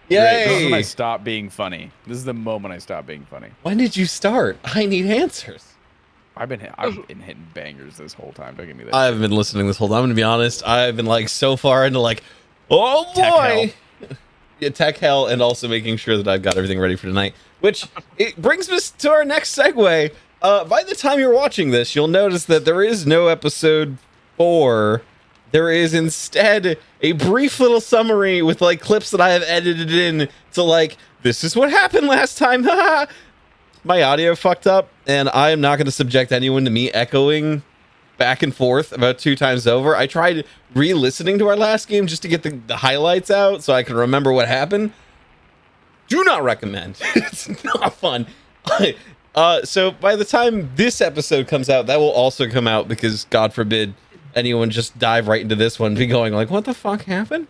Great. This is when I Yay! stop being funny. This is the moment I stop being funny. When did you start? I need answers. I've been hitting bangers this whole time. Don't give me that. I've shit. been listening this whole time. I'm gonna be honest. I've been like so far into like, oh Tech boy, yeah, tech hell, and also making sure that I've got everything ready for tonight. Which it brings us to our next segue. By the time you're watching this, you'll notice that there is no episode 4. There is instead a brief little summary with like clips that I have edited in to like, this is what happened last time. My audio fucked up, and I am not going to subject anyone to me echoing back and forth about 2 times over. I tried re-listening to our last game just to get the highlights out so I can remember what happened. Do not recommend. It's not fun. So by the time this episode comes out, that will also come out because God forbid anyone just dive right into this one, be going like, what the fuck happened?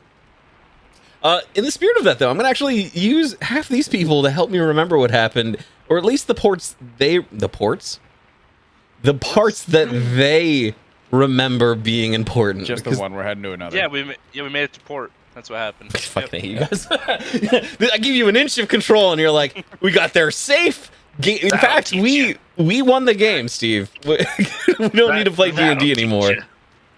In the spirit of that, though, I'm gonna actually use half these people to help me remember what happened, or at least the parts that they remember being important. Just the one we're heading to another. Yeah, we made it to port. That's what happened. Fucking hate you guys. I give you an inch of control, and you're like, we got there safe. In fact, we won the game, Steve. We don't need to play D&D anymore.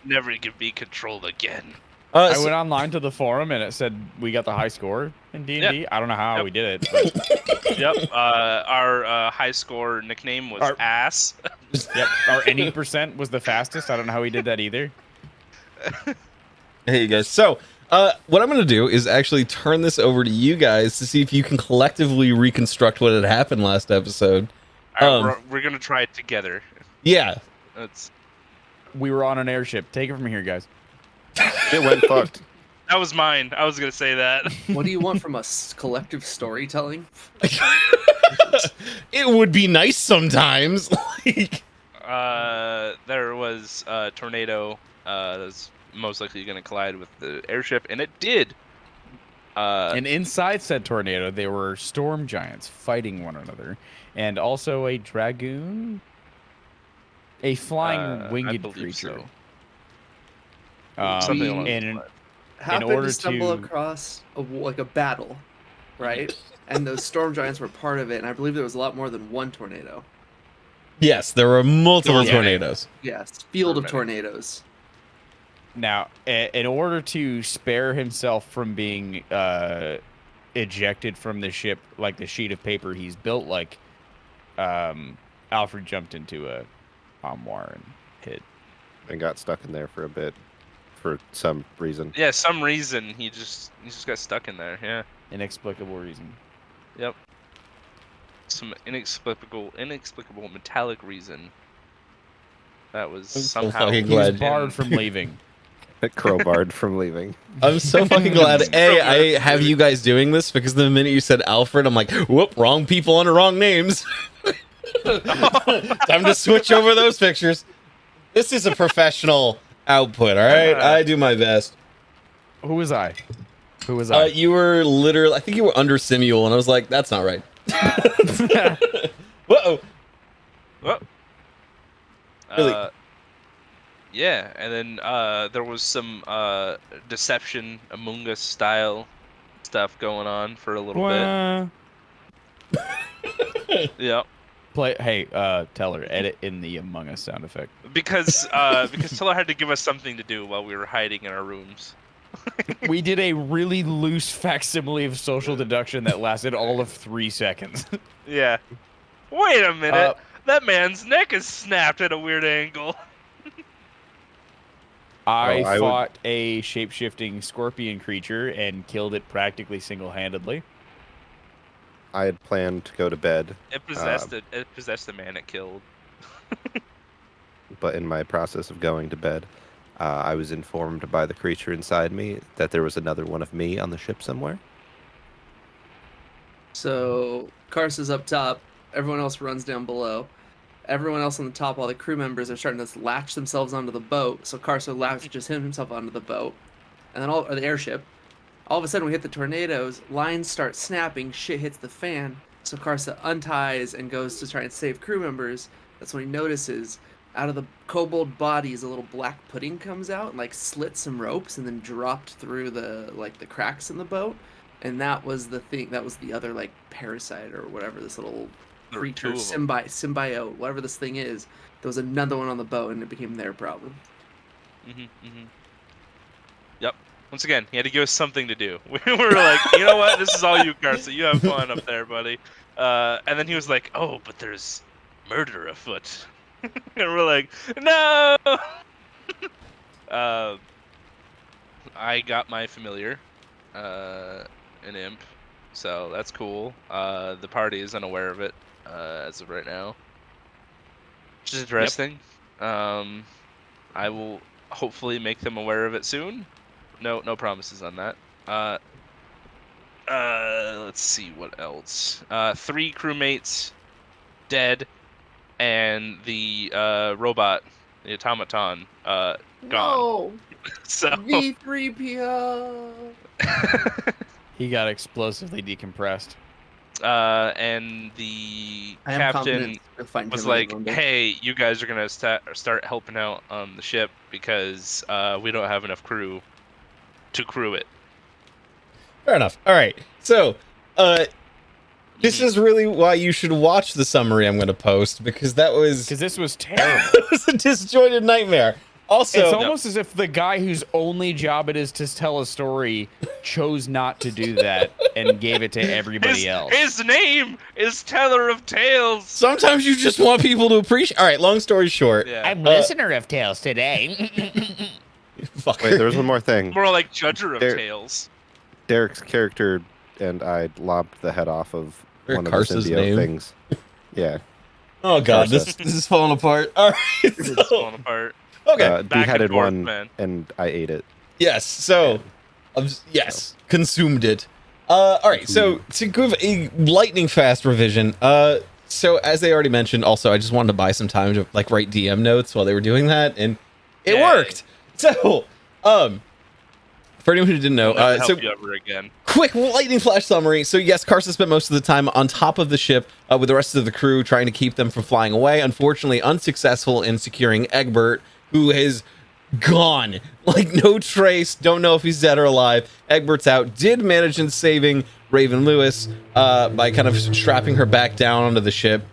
Never give me control again. I went online to the forum and it said we got the high score in D&D. I don't know how we did it. But... Yep. Our high score nickname was Ass. Yep. Our any percent was the fastest. I don't know how we did that either. Hey, you guys. So, what I'm going to do is actually turn this over to you guys to see if you can collectively reconstruct what had happened last episode. We're going to try it together. Yeah. We were on an airship. Take it from here, guys. It went fucked. That was mine. I was gonna say that. What do you want from us? Collective storytelling? It would be nice sometimes. Like, there was a tornado that's most likely going to collide with the airship, and it did. And inside said tornado, there were storm giants fighting one another, and also a dragoon, a flying winged creature. So. Something along in happened order to stumble to- across a battle, right? And those storm giants were part of it, and I believe there was a lot more than one tornado. yes, there were multiple tornadoes. Yes, field of tornadoes. Now, in order to spare himself from being ejected from the ship like the sheet of paper he's built like, Alfred jumped into a armoire and hid. And got stuck in there for a bit. For some reason. Yeah, some reason he just got stuck in there. Yeah. Inexplicable reason. Yep. Some inexplicable metallic reason. That was somehow He's barred from leaving. Crowbarred from leaving. I'm so fucking glad. I have you guys doing this because the minute you said Alfred, I'm like, whoop, wrong people under wrong names. Time to switch over those pictures. This is a professional output, all right? I do my best. Who was I? Who was I? You were literally, I think you were under Simuel, and I was like, that's not right. Whoa. What? Really? Yeah, and then there was some Deception Among Us style stuff going on for a little bit. Yep. Hey, Teller, edit in the Among Us sound effect. Because Teller had to give us something to do while we were hiding in our rooms. We did a really loose facsimile of social deduction that lasted all of 3 seconds. Yeah. Wait a minute. That man's neck is snapped at a weird angle. I fought a shape-shifting scorpion creature and killed it practically single-handedly. I had planned to go to bed. It possessed the man it killed. But in my process of going to bed, I was informed by the creature inside me that there was another one of me on the ship somewhere. So Karsa's up top. Everyone else runs down below. Everyone else on the top, all the crew members are starting to latch themselves onto the boat. So Karsa latches himself onto the boat, and then or the airship. All of a sudden, we hit the tornadoes. Lines start snapping. Shit hits the fan. So Karsa unties and goes to try and save crew members. That's when he notices out of the kobold bodies a little black pudding comes out and like slits some ropes and then dropped through the cracks in the boat. and that was the thing. That was the other like parasite or whatever this little There were creature, two of 'em. symbiote, whatever this thing is. There was another one on the boat, and it became their problem. Yep. Once again, he had to give us something to do. We were like, you know what? This is all you, Carson. You have fun up there, buddy. And then he was like, oh, but there's murder afoot. And we're like, no! I got my familiar, an imp, so that's cool. The party is unaware of it as of right now, which is interesting. I will hopefully make them aware of it soon. No promises on that. Let's see what else. 3 crewmates dead, and the robot, the automaton, gone. No, So V3PO. He got explosively decompressed. and the I am captain confident you'll find was Terminator like, one day. "Hey, you guys are gonna start helping out on the ship because we don't have enough crew to crew it." Fair enough. All right. So, this is really why you should watch the summary I'm going to post, because that was Because this was terrible. it was a disjointed nightmare. It's Also, almost as if the guy whose only job it is to tell a story chose not to do that and gave it to everybody else. His name is Teller of Tales. sometimes you just want people to appreciate. All right. Long story short, Yeah, I'm listener of tales today. fucker. Wait, there was one more thing. more like Judger of There- Tales. Derek's character and I lopped the head off of Or one of Carson's the symbiote name. things. Yeah. Oh god, Carson. this is falling apart. All right. It's So, falling apart. okay. Back and Beheaded forth, one, man. and I ate it. Yes. So, yes, consumed it. All right. So to give a lightning fast revision. So as they already mentioned, also I just wanted to buy some time to like write DM notes while they were doing that, and it Yay. worked. So, for anyone who didn't know, I'll never so help you ever again. quick lightning flash summary. So yes, Carson spent most of the time on top of the ship with the rest of the crew, trying to keep them from flying away. Unfortunately, unsuccessful in securing Egbert, who is gone, like no trace. Don't know if he's dead or alive. Egbert's out. Did manage in saving Raven Lewis by kind of strapping her back down onto the ship.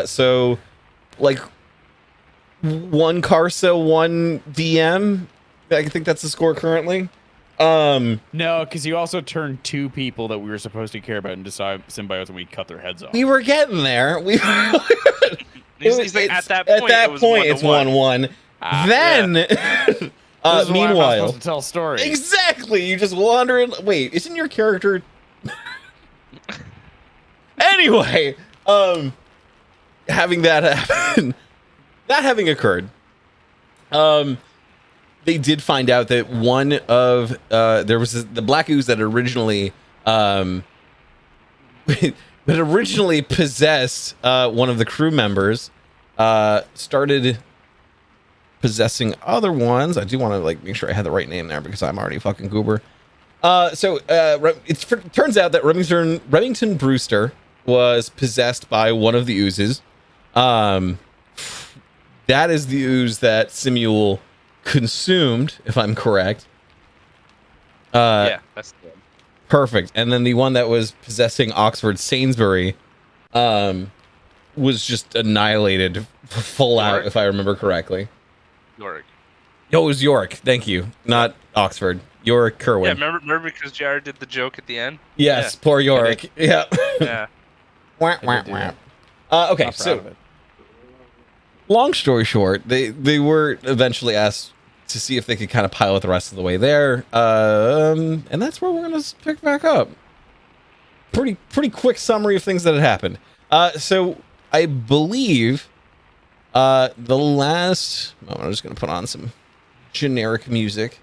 So, like, 1 Carso, 1 DM. I think that's the score currently. No, because you also turned 2 people that we were supposed to care about into symbiotes and we cut their heads off. We were getting there. We He's like, at that point, it's 1-1. Then, This is why I'm not meanwhile, supposed to tell stories. exactly, you just wander in. Wait, isn't your character? Anyway, having that happen, that having occurred, they did find out that one of there was the black ooze that originally possessed one of the crew members, started possessing other ones. I do want to like make sure I had the right name there because I'm already fucking goober. So it turns out that Remington Brewster was possessed by one of the oozes. That is the ooze that Simule consumed, if I'm correct. Yeah, that's good. Perfect. And then the one that was possessing Oxford Sainsbury was just annihilated full out, York? if I remember correctly. York. Oh, it was York. Thank you. Not Oxford. York Kerwin. Yeah, remember because Jared did the joke at the end? Yes, poor York. Yeah. Yeah. Wah, I wah, did do wah. that. Okay, Not proud so of it. long story short, they were eventually asked to see if they could kind of pilot the rest of the way there, and that's where we're gonna pick back up. Pretty quick summary of things that had happened. So I believe the last. Oh, I'm just gonna put on some generic music.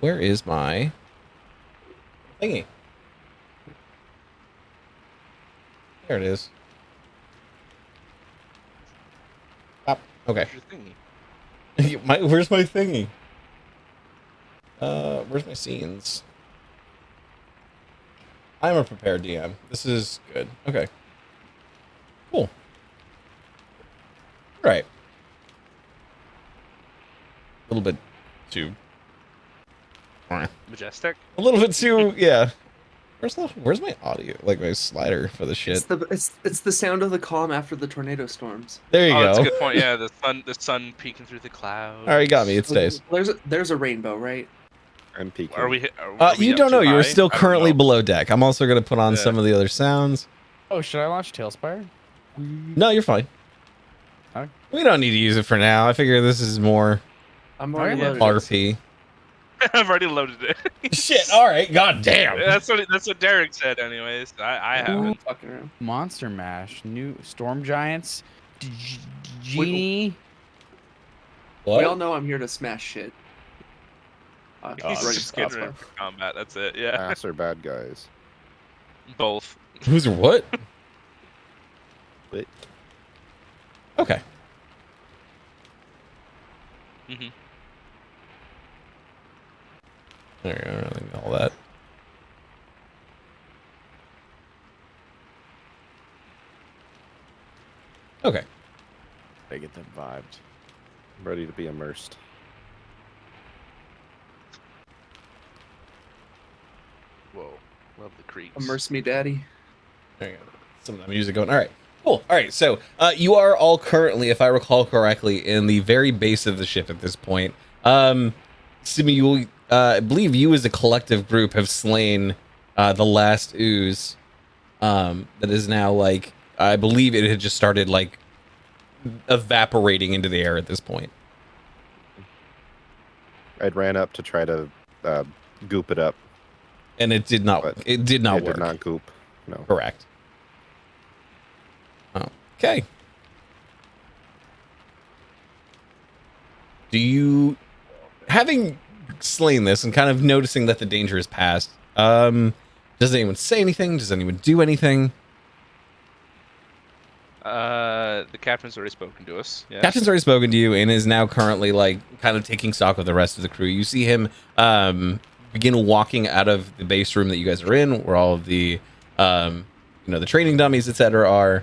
Where is my thingy? There it is. Okay. Where's your thingy? Where's my thingy? Where's my scenes? I'm a prepared DM. This is good. Okay. Cool. Right. little bit too. Majestic. A little bit too, yeah. Where's my audio? Like my slider for the shit. It's the sound of the calm after the tornado storms. There you Oh, go. that's a good point. Yeah, the sun peeking through the clouds. All right, you got me. It stays. There's a rainbow, right? I'm peeking. Are we You up don't too know. You're high? still I don't currently know. below deck. I'm also gonna put on Yeah. some of the other sounds. Oh, should I launch Tailspire? No, you're fine. Okay. We don't need to use it for now. I figure this is more I'm already yeah. loaded. RP. I've already loaded it. Shit. All right. God damn. That's what Derek said. Anyways, I haven't. Fucking around. Monster Mash, new Storm Giants, Genie. We all know I'm here to smash shit. He's Ready just for getting crossbow. ready for combat. That's it. Yeah, Ass or bad guys? both. Who's what? Wait. Okay. hmm There you go. I don't think all that. Okay. I get them vibed. I'm ready to be immersed. Whoa, love the creeks. Immerse me, daddy. There you go. Some of the music going. All right. Cool. All right. So you are all currently, if I recall correctly, in the very base of the ship at this point. Simi, you, I believe you as a collective group have slain the last ooze. That is now like, I believe it had just started like evaporating into the air at this point. I'd ran up to try to goop it up. And it did not. But It did not It work. did not goop. No. Correct. Okay. Do you, having slain this and kind of noticing that the danger is past, does anyone say anything? Does anyone do anything? The captain's already spoken to us. Yes. Captain's already spoken to you and is now currently like kind of taking stock of the rest of the crew. You see him begin walking out of the base room that you guys are in, where all of the the training dummies, etc. are.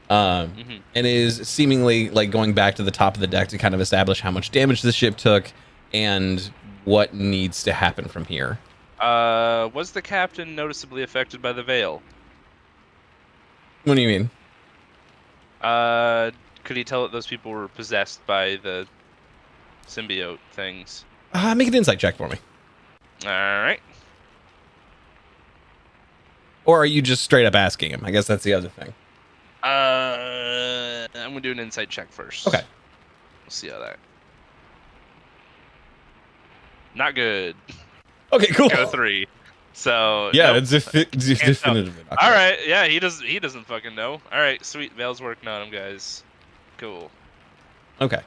And is seemingly like going back to the top of the deck to kind of establish how much damage the ship took and what needs to happen from here. Was the captain noticeably affected by the veil? What do you mean? Could he tell that those people were possessed by the symbiote things? Make an insight check for me. All right. Or are you just straight up asking him? I guess that's the other thing. I'm gonna do an insight check first. Okay. We'll see how that. Not good. Okay, cool. Got a 3. So Yeah, nope. it's definitively not All good. right. Yeah, he doesn't fucking know. All right, sweet. Vale's working on him, guys. Cool. Okay.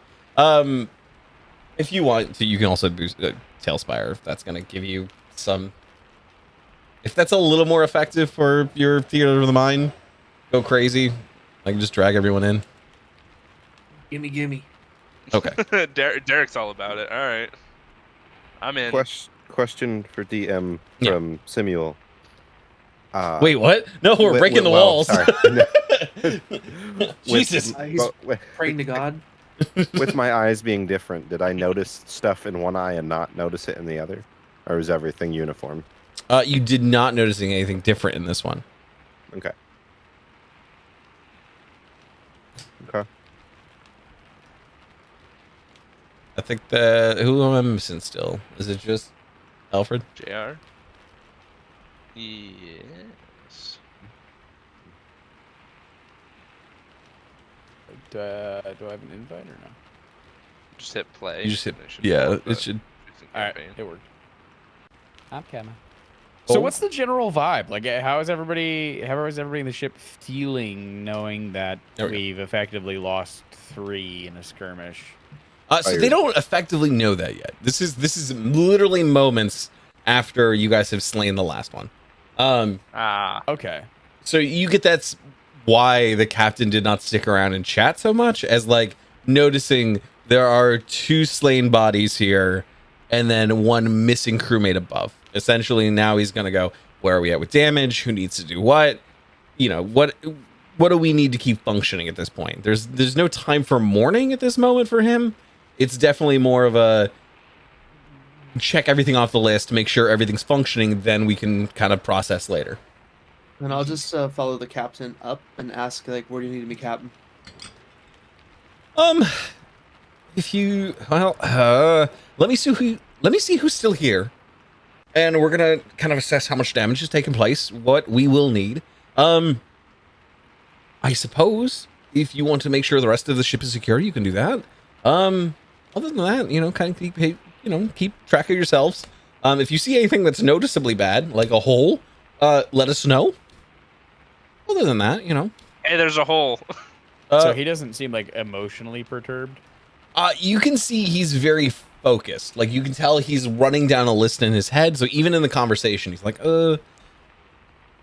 If you want to, you can also boost Tailspire if that's going to give you some. If that's a little more effective for your theater of the mind, go crazy. I can just drag everyone in. Gimme. Okay. Derek's all about it. All right. I'm in. Question for DM Yeah. from Simuel. Wait, what? No, we're breaking the walls. Sorry. Jesus. He's praying to God. With my eyes being different, did I notice stuff in one eye and not notice it in the other? Or is everything uniform? You did not notice anything different in this one. Okay. Okay. I think who am I missing still? Is it just Alfred? JR. Yes. Do I have an invite or no? Just hit play. You just hit. and it should Yeah, pull up it the should. All right, campaign. it worked. I'm coming. So Oh. what's the general vibe? Like, how is everybody in the ship feeling, knowing that There we go. we've effectively lost 3 in a skirmish? So they don't effectively know that yet. This is literally moments after you guys have slain the last one. Okay. So you get that's why the captain did not stick around and chat so much, as like noticing there are 2 slain bodies here and then 1 missing crewmate above. Essentially, now he's gonna go, where are we at with damage? Who needs to do what? What do we need to keep functioning at this point? There's no time for mourning at this moment for him. It's definitely more of a, check everything off the list, make sure everything's functioning, then we can kind of process later. And I'll just follow the captain up and ask, like, where do you need me, Captain? If you let me see who's still here, and we're gonna kind of assess how much damage has taken place, what we will need. I suppose if you want to make sure the rest of the ship is secure, you can do that. Other than that, kind of keep track of yourselves. If you see anything that's noticeably bad, like a hole, let us know. Other than that, Hey, there's a hole. So he doesn't seem like emotionally perturbed. You can see he's very focused. Like, you can tell he's running down a list in his head. So even in the conversation, he's like,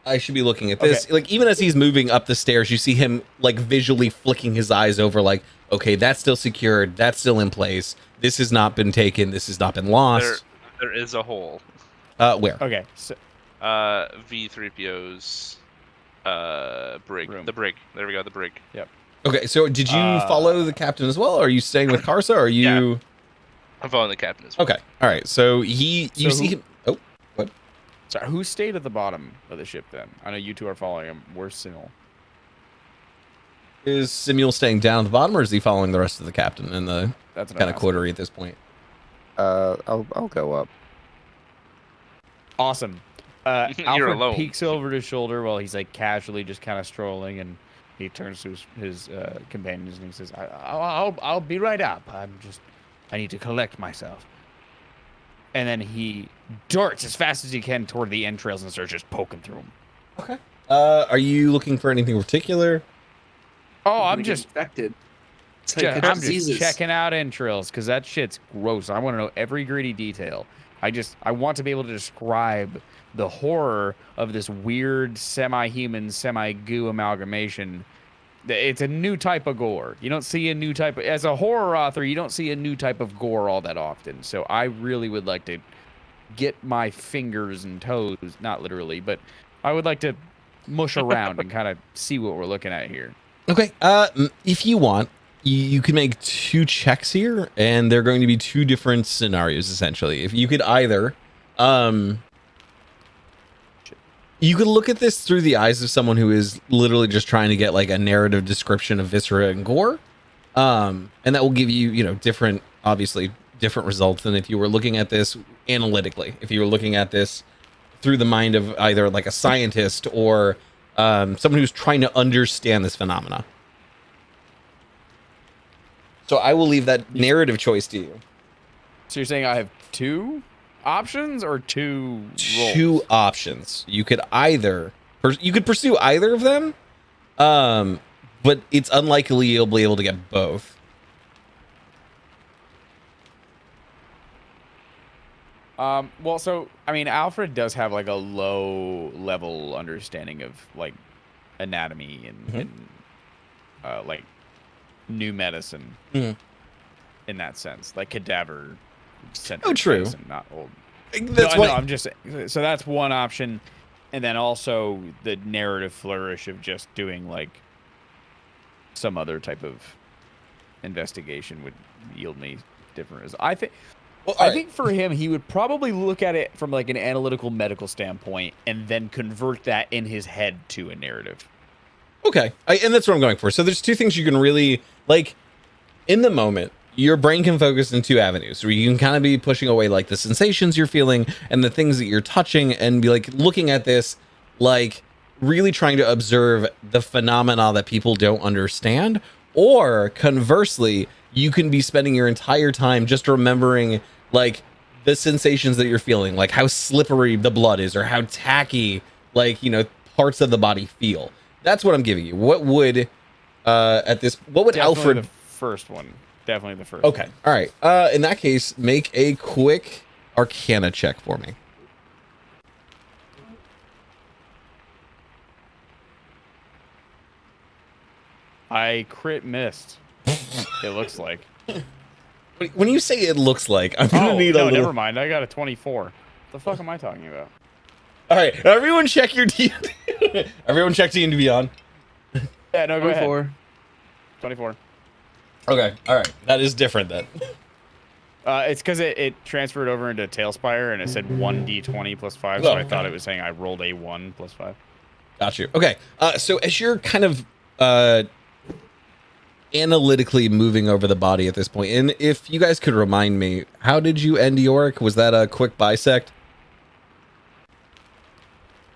I should be looking at this. Okay. Like, even as he's moving up the stairs, you see him like visually flicking his eyes over, like, okay, that's still secured. That's still in place. This has not been taken. This has not been lost. There is a hole. Where? Okay, so V3PO's brig. Room. The brig. There we go. The brig. Yep. Okay, so did you follow the captain as well? Or are you staying with Karsa? Or are you? Yeah. I'm following the captain as well. Okay, all right. So you So see who- him. Oh, what? sorry, who stayed at the bottom of the ship then? I know you two are following him. Where's Simul? Is Simul staying down at the bottom, or is he following the rest of the captain in the That's what kind I'm of coterie at this point? I'll go up. Awesome. You're Alfred alone. peeks over his shoulder while he's like casually just kind of strolling, and he turns to his companions and he says, "I'll be right up. I need to collect myself." And then he darts as fast as he can toward the entrails and starts just poking through them. Okay. Are you looking for anything in particular? Oh, Gonna I'm get just infected. It's like I'm diseases. just checking out entrails because that shit's gross. I want to know every gritty detail. I want to be able to describe the horror of this weird semi-human, semi-goo amalgamation. It's a new type of gore. You don't see a new type as a horror author, you don't see a new type of gore all that often. So I really would like to get my fingers and toes, not literally, but I would like to mush around and kind of see what we're looking at here. Okay. If you want, you can make 2 checks here, and they're going to be 2 different scenarios essentially. If you could either, you could look at this through the eyes of someone who is literally just trying to get like a narrative description of viscera and gore, and that will give you, different results than if you were looking at this analytically. If you were looking at this through the mind of either like a scientist or someone who's trying to understand this phenomena. So I will leave that narrative choice to you. So you're saying I have 2 options or 2 roles? 2 options. You could pursue either of them, but it's unlikely you'll be able to get both. Well, so I mean, Alfred does have like a low level understanding of like anatomy and like new medicine Mhm. in that sense, like cadaver. Oh, true. Medicine, not old. That's no, why. no, I'm just so that's one option, and then also the narrative flourish of just doing like some other type of investigation would yield me different results. I think. Well, all I right. think for him, he would probably look at it from like an analytical medical standpoint and then convert that in his head to a narrative. Okay, and that's what I'm going for. So there's 2 things you can really like in the moment. Your brain can focus in 2 avenues, where you can kind of be pushing away like the sensations you're feeling and the things that you're touching, and be like looking at this, like really trying to observe the phenomena that people don't understand. Or conversely, you can be spending your entire time just remembering like the sensations that you're feeling, like how slippery the blood is or how tacky like parts of the body feel. That's what I'm giving you. What would Definitely Alfred? the first one. Definitely the first. Okay, all right. In that case, make a quick Arcana check for me. I crit missed. It looks like. When you say it looks like, I'm gonna Oh need no, a little. never mind. I got a 24. What the fuck am I talking about? All right, everyone, check your D. Everyone, check D and Beyond. Yeah, no, go ahead. 24. 24. Okay, all right, that is different then. It's because it transferred over into Tailspire and it said 1d20 plus 5, so Oh, I thought okay. it was saying I rolled a 1 plus 5. Got you. Okay. So as you're kind of analytically moving over the body at this point, and if you guys could remind me, how did you end Yorick? Was that a quick bisect?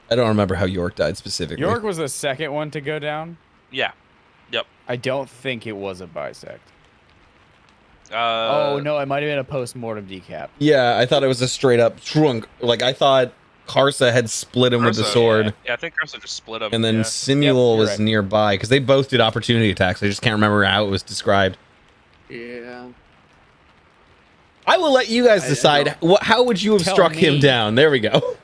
I don't remember how Yorick died specifically. York was the second one to go down. Yeah. Yep. I don't think it was a bisect. Uh, Oh, no, it might have been a post-mortem decap. Yeah, I thought it was a straight up trunk. Like I thought Karsa had split him with the Karsa, sword, Yeah, I think Karsa just split him. and then yeah. Simul you're was right. nearby because they both did opportunity attacks. I just can't remember how it was described. Yeah. I will let you guys I decide. How would you have Tell struck him me. down? There we go.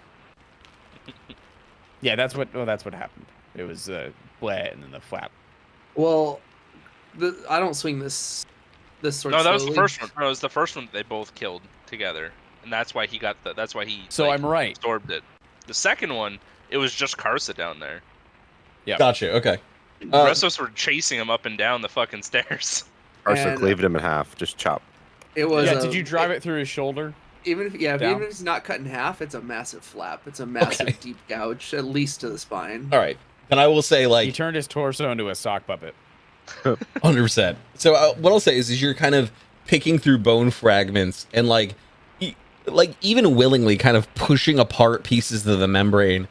Yeah, that's what happened. It was bleh, and then the flap. Well, I don't swing this sword. No, that was the slowly. first one. No, it was the first one that they both killed together, and that's why he got the. That's why he. So like, I'm right. absorbed it. The second one, it was just Karsa down there. Yeah. Gotcha. Okay. The rest of us were chasing him up and down the fucking stairs. Arso And, cleaved him in half. Just chop. It was. Yeah, did you drive it through his shoulder? Even if down? even if it's not cut in half, it's a massive flap. It's a massive Okay. deep gouge, at least to the spine. All right. And I will say, He like, turned his torso into a sock puppet. 100%. So what I'll say is you're kind of picking through bone fragments and like even willingly kind of pushing apart pieces of the membrane.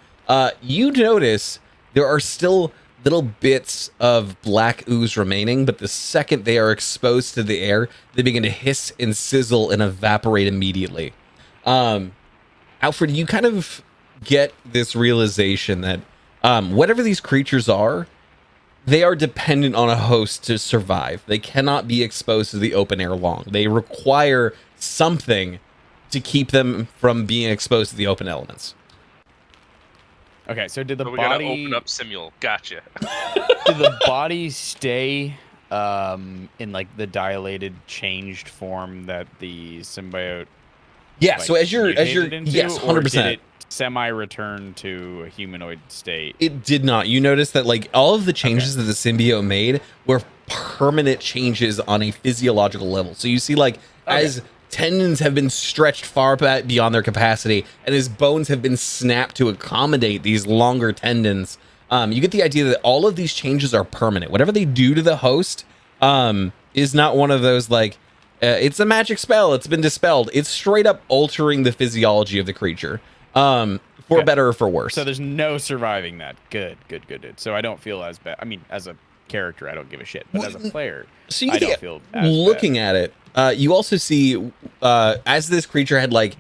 You notice there are still little bits of black ooze remaining, but the second they are exposed to the air, they begin to hiss and sizzle and evaporate immediately. Alfred, you kind of get this realization that whatever these creatures are, they are dependent on a host to survive. They cannot be exposed to the open air long. They require something to keep them from being exposed to the open elements. Okay, so did the So we gotta body open up Simul. Gotcha. did the body stay in like the dilated, changed form that the symbiote? Yeah. like, So as you're mutated into, yes, or 100%. did it semi-return to a humanoid state? It did not. You notice that like all of the changes that the symbiote made were permanent changes on a physiological level. So you see like as tendons have been stretched far beyond their capacity and his bones have been snapped to accommodate these longer tendons, you get the idea that all of these changes are permanent. Whatever they do to the host is not one of those like it's a magic spell, it's been dispelled. It's straight up altering the physiology of the creature. For Okay. better or for worse. So there's no surviving that. Good. So I don't feel as bad. I mean, as a character, I don't give a shit. But as a player, So you I can don't think, feel as looking at it, you also see as this creature had like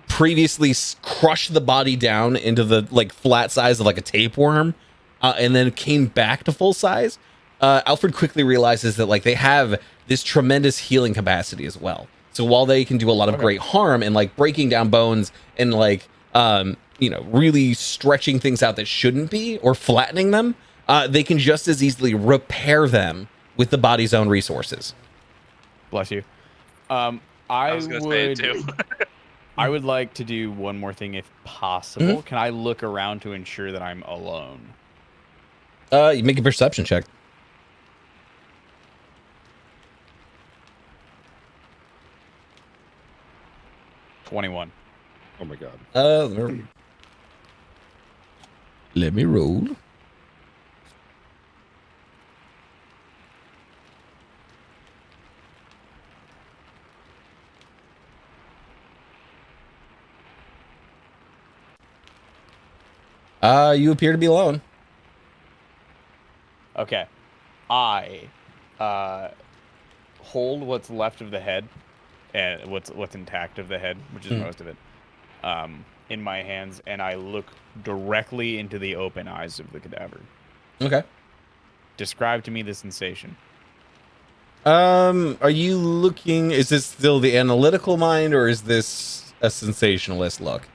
previously crushed the body down into the like flat size of like a tapeworm, and then came back to full size. Alfred quickly realizes that like they have this tremendous healing capacity as well. So while they can do a lot of great harm and like breaking down bones and like really stretching things out that shouldn't be or flattening them, they can just as easily repair them with the body's own resources. Bless you. I was gonna say it would. too. I would like to do one more thing if possible. Can I look around to ensure that I'm alone? You make a perception check. $21. Oh my god. Let me roll. You appear to be alone. Okay. I hold what's left of the head and what's intact of the head, which is most of it, in my hands, and I look directly into the open eyes of the cadaver. Okay. Describe to me the sensation. Are you looking? Is this still the analytical mind, or is this a sensationalist look?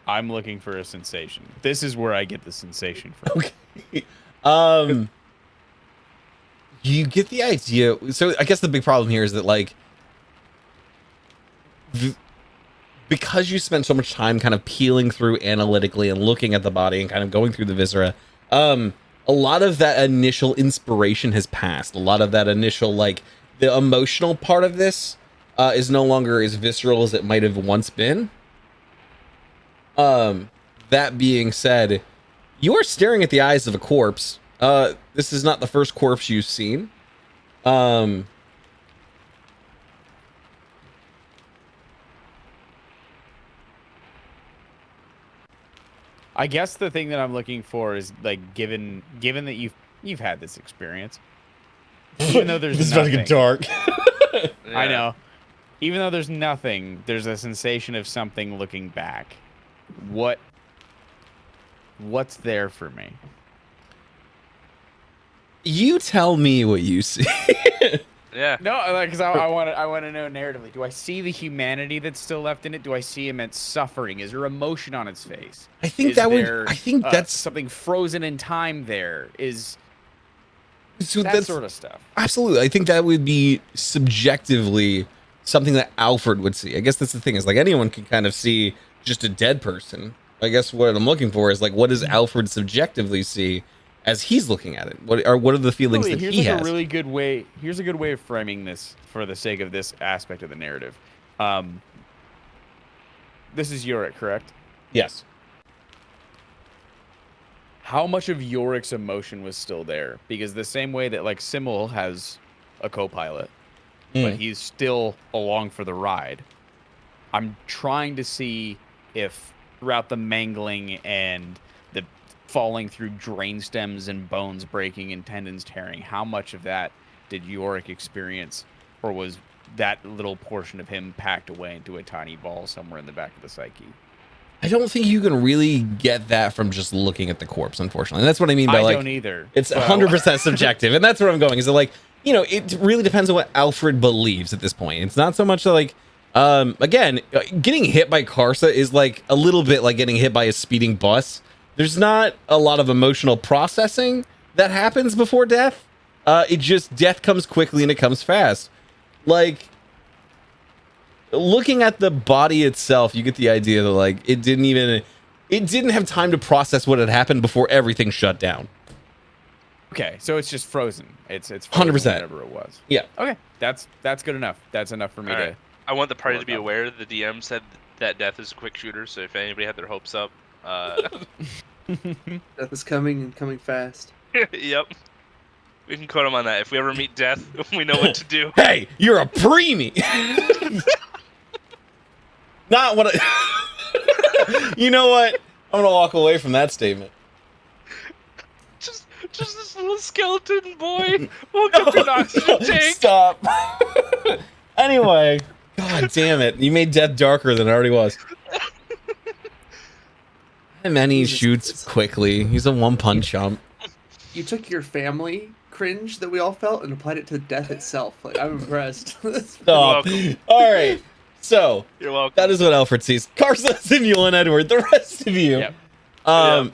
I'm looking for a sensation. This is where I get the sensation from. Okay. You get the idea. So I guess the big problem here is that like, because you spend so much time kind of peeling through analytically and looking at the body and kind of going through the viscera, a lot of that initial inspiration has passed. A lot of that initial like the emotional part of this is no longer as visceral as it might have once been. That being said, you are staring at the eyes of a corpse. This is not the first corpse you've seen. I guess the thing that I'm looking for is like given that you've had this experience, even though there's This is about to nothing, get dark. I Yeah. know. Even though there's nothing, there's a sensation of something looking back. What's there for me? You tell me what you see. Yeah. No, because I want to know narratively. Do I see the humanity that's still left in it? Do I see immense suffering? Is there emotion on its face? I think Is that would. there, I think that's something frozen in time. There is so. that That's sort of stuff. absolutely. I think that would be subjectively something that Alfred would see. I guess that's the thing. Is like anyone can kind of see just a dead person. I guess what I'm looking for is like, what does Alfred subjectively see as he's looking at it? What are the feelings Really, that here's he like has? a really good way. Here's a good way of framing this for the sake of this aspect of the narrative. This is Yorick, correct? Yes. How much of Yorick's emotion was still there? Because the same way that like Simul has a co-pilot, but he's still along for the ride. I'm trying to see if throughout the mangling and the falling through drain stems and bones breaking and tendons tearing, how much of that did Yorick experience, or was that little portion of him packed away into a tiny ball somewhere in the back of the psyche? I don't think you can really get that from just looking at the corpse, unfortunately. And that's what I mean by I like don't either. it's but- 100% subjective, and that's where I'm going. Is that like, you know, it really depends on what Alfred believes at this point. It's not so much like, again, getting hit by Karsa is like a little bit like getting hit by a speeding bus. There's not a lot of emotional processing that happens before death. It just death comes quickly and it comes fast. Like looking at the body itself, you get the idea that like it didn't have time to process what had happened before everything shut down. Okay, so it's just frozen. It's frozen 100%. whatever it was. Yeah. Okay, that's good enough. That's enough for me All to. right. I want the party to be work out. aware the DM said that death is a quick shooter, so if anybody had their hopes up, Death is coming and coming fast. yep. We can quote him on that. If we ever meet death, we know what to do. Hey, you're a preemie. Not what I. You know what? I'm gonna walk away from that statement. Just this little skeleton boy woke up in an oxygen tank. Stop. Anyway, god damn it! You made death darker than it already was. And then he Jesus shoots Christ. quickly. He's a one-punch chump. You took your family cringe that we all felt and applied it to death itself. Like, I'm impressed. Stop. All right. So You're welcome. that is what Alfred sees. Carson, Simule, and Edward. The rest of you. Yep.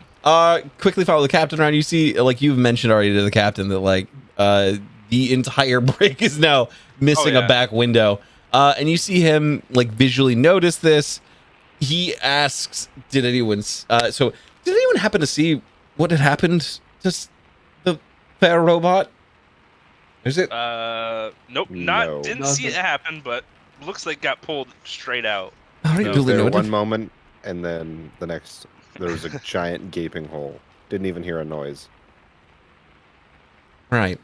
Quickly follow the captain around. You see, like you've mentioned already to the captain that like the entire brig is now missing Oh, yeah. a back window. And you see him like visually notice this. He asks, "Did anyone? Did anyone happen to see what had happened to the fair robot? Is it? Nope. No. Didn't see it Nothing. happen, but looks like got pulled straight out. All right, no, duly There noted. one moment, and then the next, there was a giant gaping hole. Didn't even hear a noise. Right.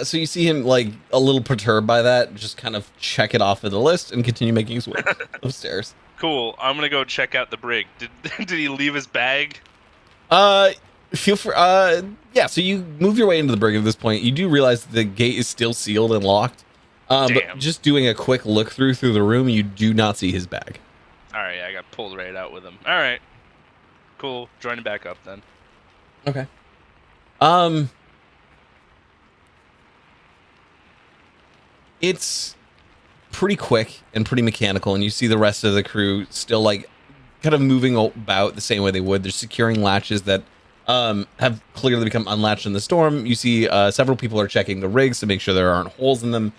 So you see him like a little perturbed by that, just kind of check it off of the list and continue making his way upstairs. Cool. I'm gonna go check out the brig. Did he leave his bag? Feel free. Yeah. So you move your way into the brig at this point. You do realize that the gate is still sealed and locked. But Damn. just doing a quick look through the room, you do not see his bag. All right, I got pulled right out with him. All right. Cool. Joining back up then. Okay. It's pretty quick and pretty mechanical, and you see the rest of the crew still like kind of moving about the same way they would. They're securing latches that have clearly become unlatched in the storm. You see several people are checking the rigs to make sure there aren't holes in them.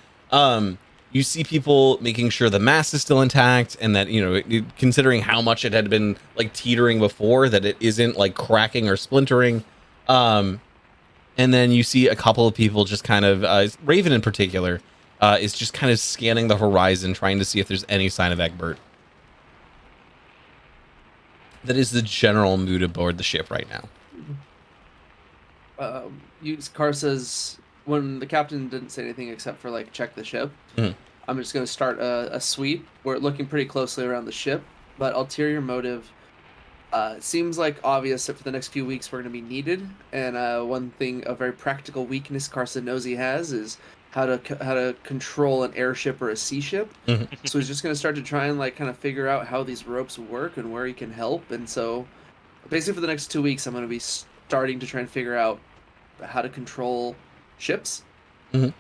You see people making sure the mast is still intact, and that, you know, considering how much it had been like teetering before, that it isn't like cracking or splintering. And then you see a couple of people just kind of Raven in particular is just kind of scanning the horizon, trying to see if there's any sign of Egbert. That is the general mood aboard the ship right now. Car says when the captain didn't say anything except for like check the ship. Mhm. I'm just going to start a sweep. We're looking pretty closely around the ship, but ulterior motive seems like obvious that for the next few weeks we're going to be needed. And one thing, a very practical weakness Carson knows he has is how to control an airship or a sea ship. Mhm. So he's just going to start to try and like kind of figure out how these ropes work and where he can help. And so basically for the next 2 weeks I'm going to be starting to try and figure out how to control ships Mhm.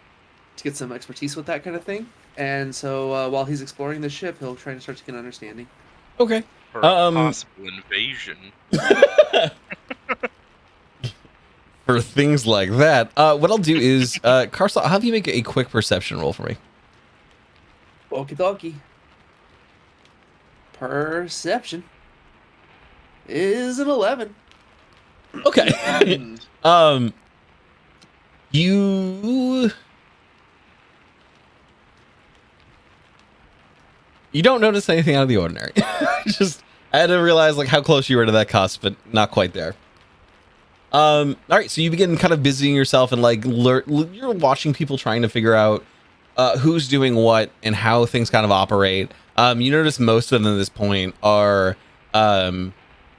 to get some expertise with that kind of thing. And so while he's exploring the ship, he'll try to start to get an understanding. Okay. For a possible invasion. For things like that, what I'll do is, Carson, I'll have you make a quick perception roll for me. Okie dokie. Perception is an 11. Okay. Hmm. You don't notice anything out of the ordinary. Just I had to realize like how close you were to that cusp, but not quite there. All right, so you begin kind of busying yourself and like you're watching people trying to figure out who's doing what and how things kind of operate. You notice most of them at this point are now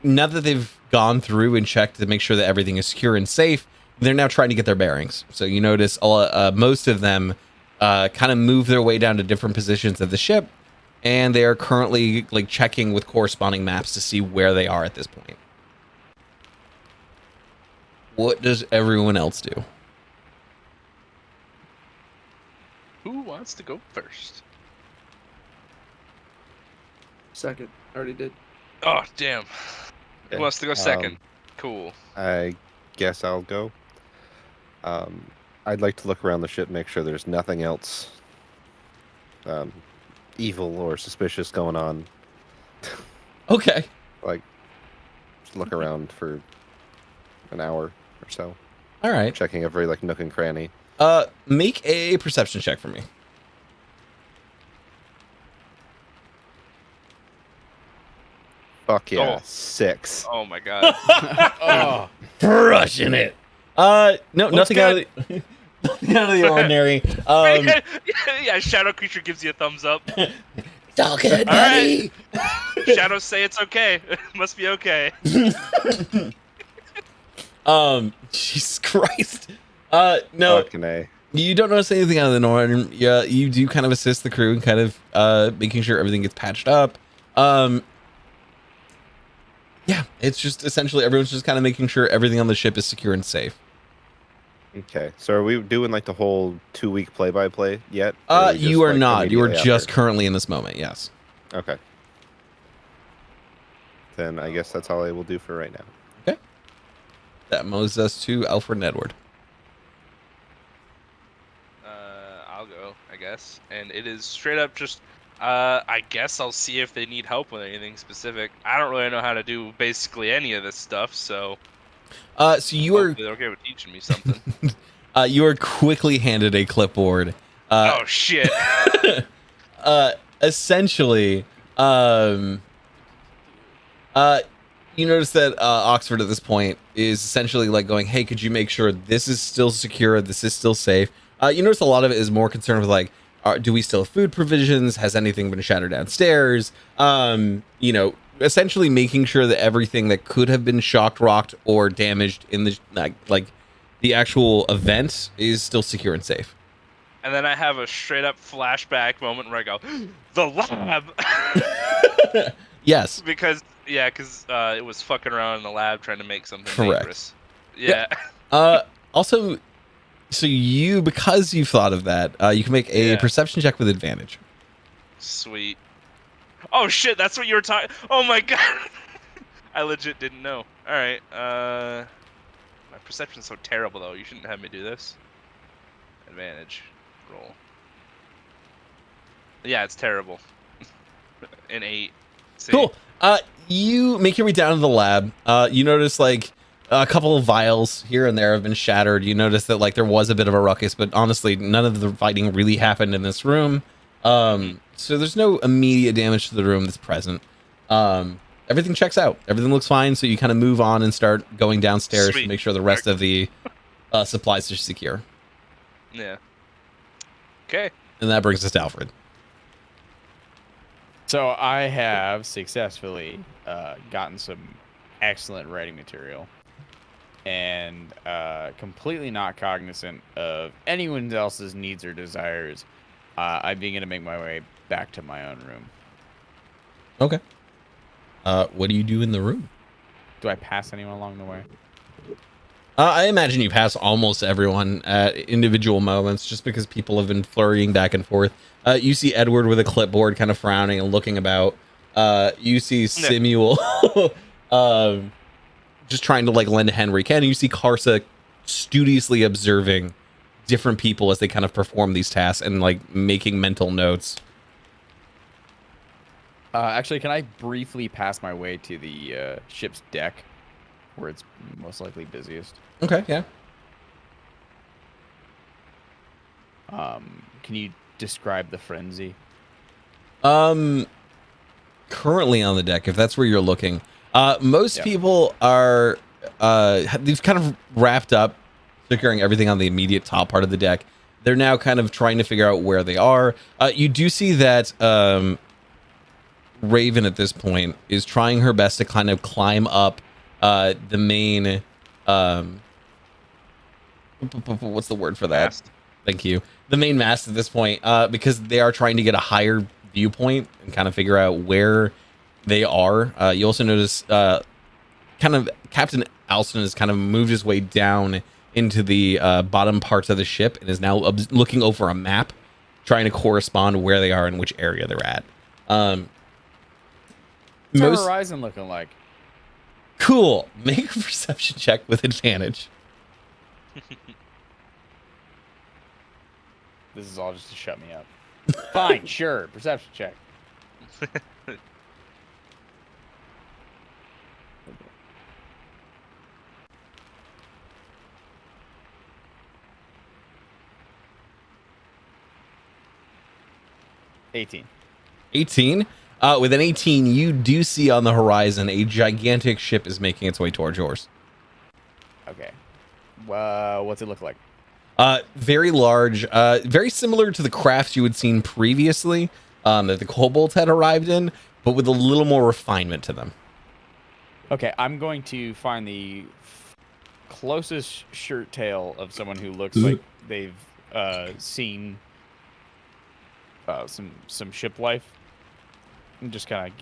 that they've gone through and checked to make sure that everything is secure and safe, they're now trying to get their bearings. So you notice most of them kind of move their way down to different positions of the ship, and they are currently like checking with corresponding maps to see where they are at this point. What does everyone else do? Who wants to go first? Second. Already did. Oh, damn. Who Okay, wants to go second? Cool. I guess I'll go. I'd like to look around the ship, make sure there's nothing else evil or suspicious going on. Okay. Like, just look around for an hour or so, All right. checking every like nook and cranny. Make a perception check for me. Fuck yeah, Oh. 6. Oh my god. Oh, Crushing it. No, Looks nothing out of the, nothing out of the ordinary. Yeah, Shadow Creature gives you a thumbs up. It's all good, All right. Shadows say it's okay. Must be okay. Jesus Christ. No, Fucking A. you don't notice anything out of the norm. Yeah, you do kind of assist the crew and kind of making sure everything gets patched up. Yeah, it's just essentially everyone's just kind of making sure everything on the ship is secure and safe. Okay, so are we doing like the whole 2-week play-by-play yet? Or are we just, You are like, not. You are immediately just after? currently in this moment. Yes. Okay. Then I guess that's all I will do for right now. That moves us to Alfred and Edward. I'll go, I guess. And it is straight up just, I guess I'll see if they need help with anything specific. I don't really know how to do basically any of this stuff, so So you are hopefully they're okay with teaching me something. you are quickly handed a clipboard. Oh shit. Essentially, you notice that Oxford at this point is essentially like going, "Hey, could you make sure this is still secure? This is still safe?" You notice a lot of it is more concerned with like, do we still have food provisions? Has anything been shattered downstairs? Essentially making sure that everything that could have been shocked, rocked, or damaged in the like the actual event is still secure and safe. And then I have a straight up flashback moment where I go, the lab! Yes. because it was fucking around in the lab trying to make something Correct. dangerous. Yeah. Also, so because you've thought of that, you can make a Yeah. perception check with advantage. Sweet. Oh shit, that's what you were talking. Oh my god. I legit didn't know. All right. My perception's so terrible though. You shouldn't have me do this. Advantage roll. Yeah, it's terrible. An 8. See? Cool. You make your way down to the lab. You notice like A couple of vials here and there have been shattered. You notice that like there was a bit of a ruckus, but honestly, none of the fighting really happened in this room. So there's no immediate damage to the room that's present. Everything checks out. Everything looks fine. So you kind of move on and start going downstairs Sweet. to make sure the rest of the supplies are secure. Yeah. Okay. And that brings us to Alfred. So I have successfully gotten some excellent writing material, and completely not cognizant of anyone else's needs or desires. I begin to make my way back to my own room. Okay. What do you do in the room? Do I pass anyone along the way? I imagine you pass almost everyone at individual moments just because people have been flurrying back and forth. You see Edward with a clipboard kind of frowning and looking about. You see Simuel just trying to like lend a Henry Ken. You see Karsa studiously observing different people as they kind of perform these tasks and like making mental notes. Actually, can I briefly pass my way to the ship's deck, where it's most likely busiest? Okay, yeah. Can you describe the frenzy? Currently on the deck, if that's where you're looking, most Yep. people are they've kind of wrapped up securing everything on the immediate top part of the deck. They're now kind of trying to figure out where they are. You do see that Raven at this point is trying her best to kind of climb up the main what's the word for that? Mast. Thank you. The main mast at this point, because they are trying to get a higher viewpoint and kind of figure out where they are. You also notice kind of Captain Alston has kind of moved his way down into the bottom parts of the ship and is now looking over a map, trying to correspond where they are and which area they're at. What's our Most horizon looking like? cool. Make a perception check with advantage. This is all just to shut me up. Fine, sure. Perception check. $18. 18. With an 18, you do see on the horizon a gigantic ship is making its way towards yours. Okay. What's it look like? Very large, very similar to the crafts you had seen previously that the kobolds had arrived in, but with a little more refinement to them. Okay, I'm going to find the closest shirt tail of someone who looks Mhm. like they've seen some ship life, and just kind of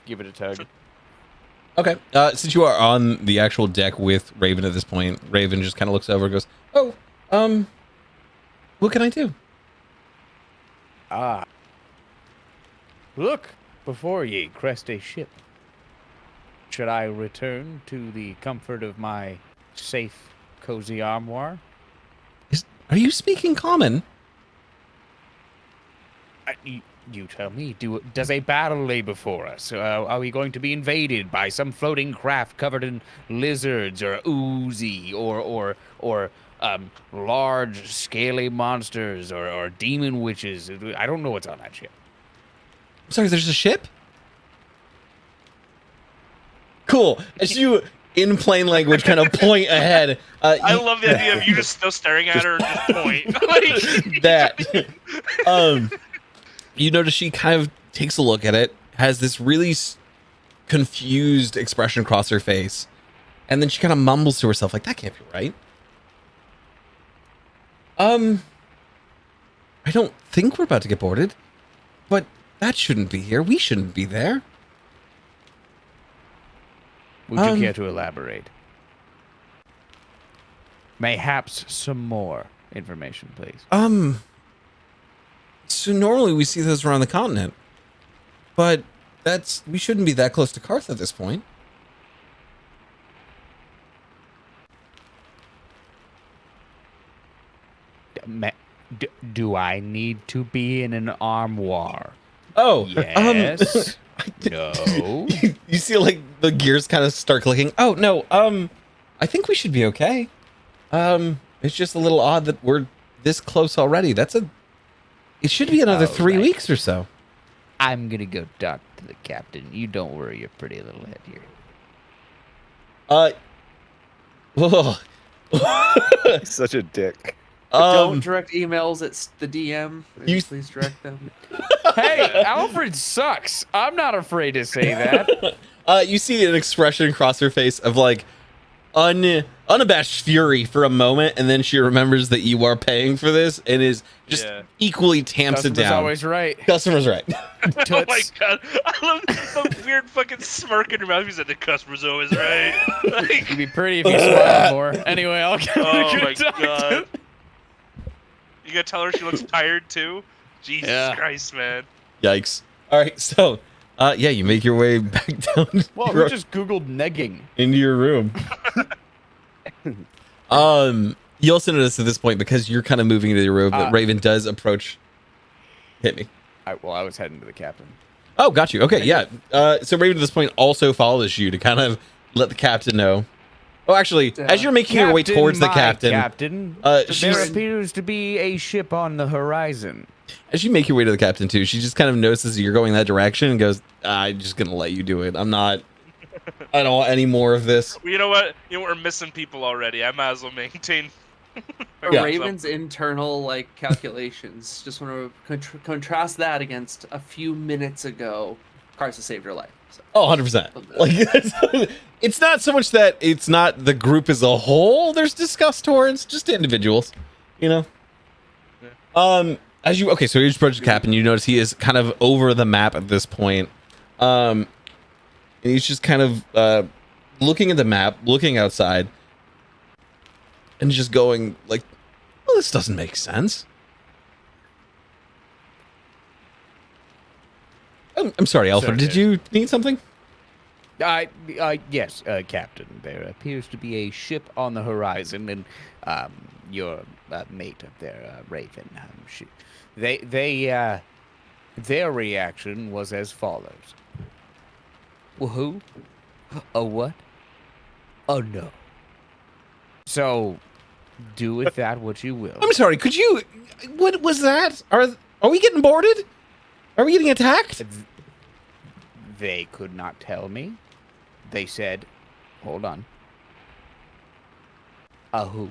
give it a tug. Okay. Since you are on the actual deck with Raven at this point, Raven just kind of looks over and goes, "Oh, what can I do?" Ah. Look before ye crest a ship. Should I return to the comfort of my safe, cozy armoire? Are you speaking common? You tell me. Does a battle lay before us? Are we going to be invaded by some floating craft covered in lizards or oozy or large scaly monsters or demon witches? I don't know what's on that ship. Sorry, there's a ship? Cool. As you, in plain language, kind of point ahead. I love the idea of you just still staring at her and just point. Like, that. You notice she kind of takes a look at it, has this really confused expression across her face, and then she kind of mumbles to herself like, "That can't be right." I don't think we're about to get boarded, but that shouldn't be here. We shouldn't be there. Would you care to elaborate? Mayhaps some more information, please. So normally we see those around the continent, but we shouldn't be that close to Karth at this point. Do I need to be in an armoire? Oh, Yes. No. You see like the gears kind of start clicking. Oh no, I think we should be okay. It's just a little odd that we're this close already. It should be another Oh, 3 right. weeks or so. I'm gonna go talk to the captain. You don't worry your pretty little head here. Whoa. He's such a dick. Don't direct emails at the DM. You- Please direct them. Hey, Alfred sucks. I'm not afraid to say that. You see an expression across her face of like unabashed fury for a moment, and then she remembers that you are paying for this and is just Yeah. equally tamps it Customer's down. always right. Customer's right. Oh my Toots. god! I love the weird fucking smirk in her mouth. He said the customer's always right. Like, It'd be pretty if you smiled more. Anyway, I'll go. oh go my talk to- god! You gotta tell her she looks tired too. Jesus Yeah. Christ, man! Yikes. All right, so yeah, you make your way back down Well, your- we just Googled negging. into your room. You also notice at this point, because you're kind of moving into your room, that Raven does approach. Hit me. I was heading to the captain. Oh, got you. Okay, yeah. So Raven at this point also follows you to kind of let the captain know. Oh, actually, as you're making your way Captain, towards the my captain, Captain, uh, there she's- appears to be a ship on the horizon. as you make your way to the captain too, she just kind of notices you're going that direction and goes, "I'm just gonna let you do it. I don't want any more of this." Well, you know what? We're missing people already. I might as well maintain. Yeah. Raven's internal like calculations. Just want to contrast that against a few minutes ago. Carsa saved her life. So. Oh, 100%. Like, it's not so much that it's not the group as a whole there's disgust towards, just individuals, you know? So you just approach the captain, you notice he is kind of over the map at this point. And he's just kind of looking at the map, looking outside, and just going like, well, this doesn't make sense. I'm sorry, Alfred, did you need something? Yes, Captain. There appears to be a ship on the horizon, and your mate up there, Raven. Their reaction was as follows. Who? A what? Oh no. So, do with that what you will. I'm sorry, could you, what was that? Are we getting boarded? Are we getting attacked? They could not tell me. They said, hold on. A who?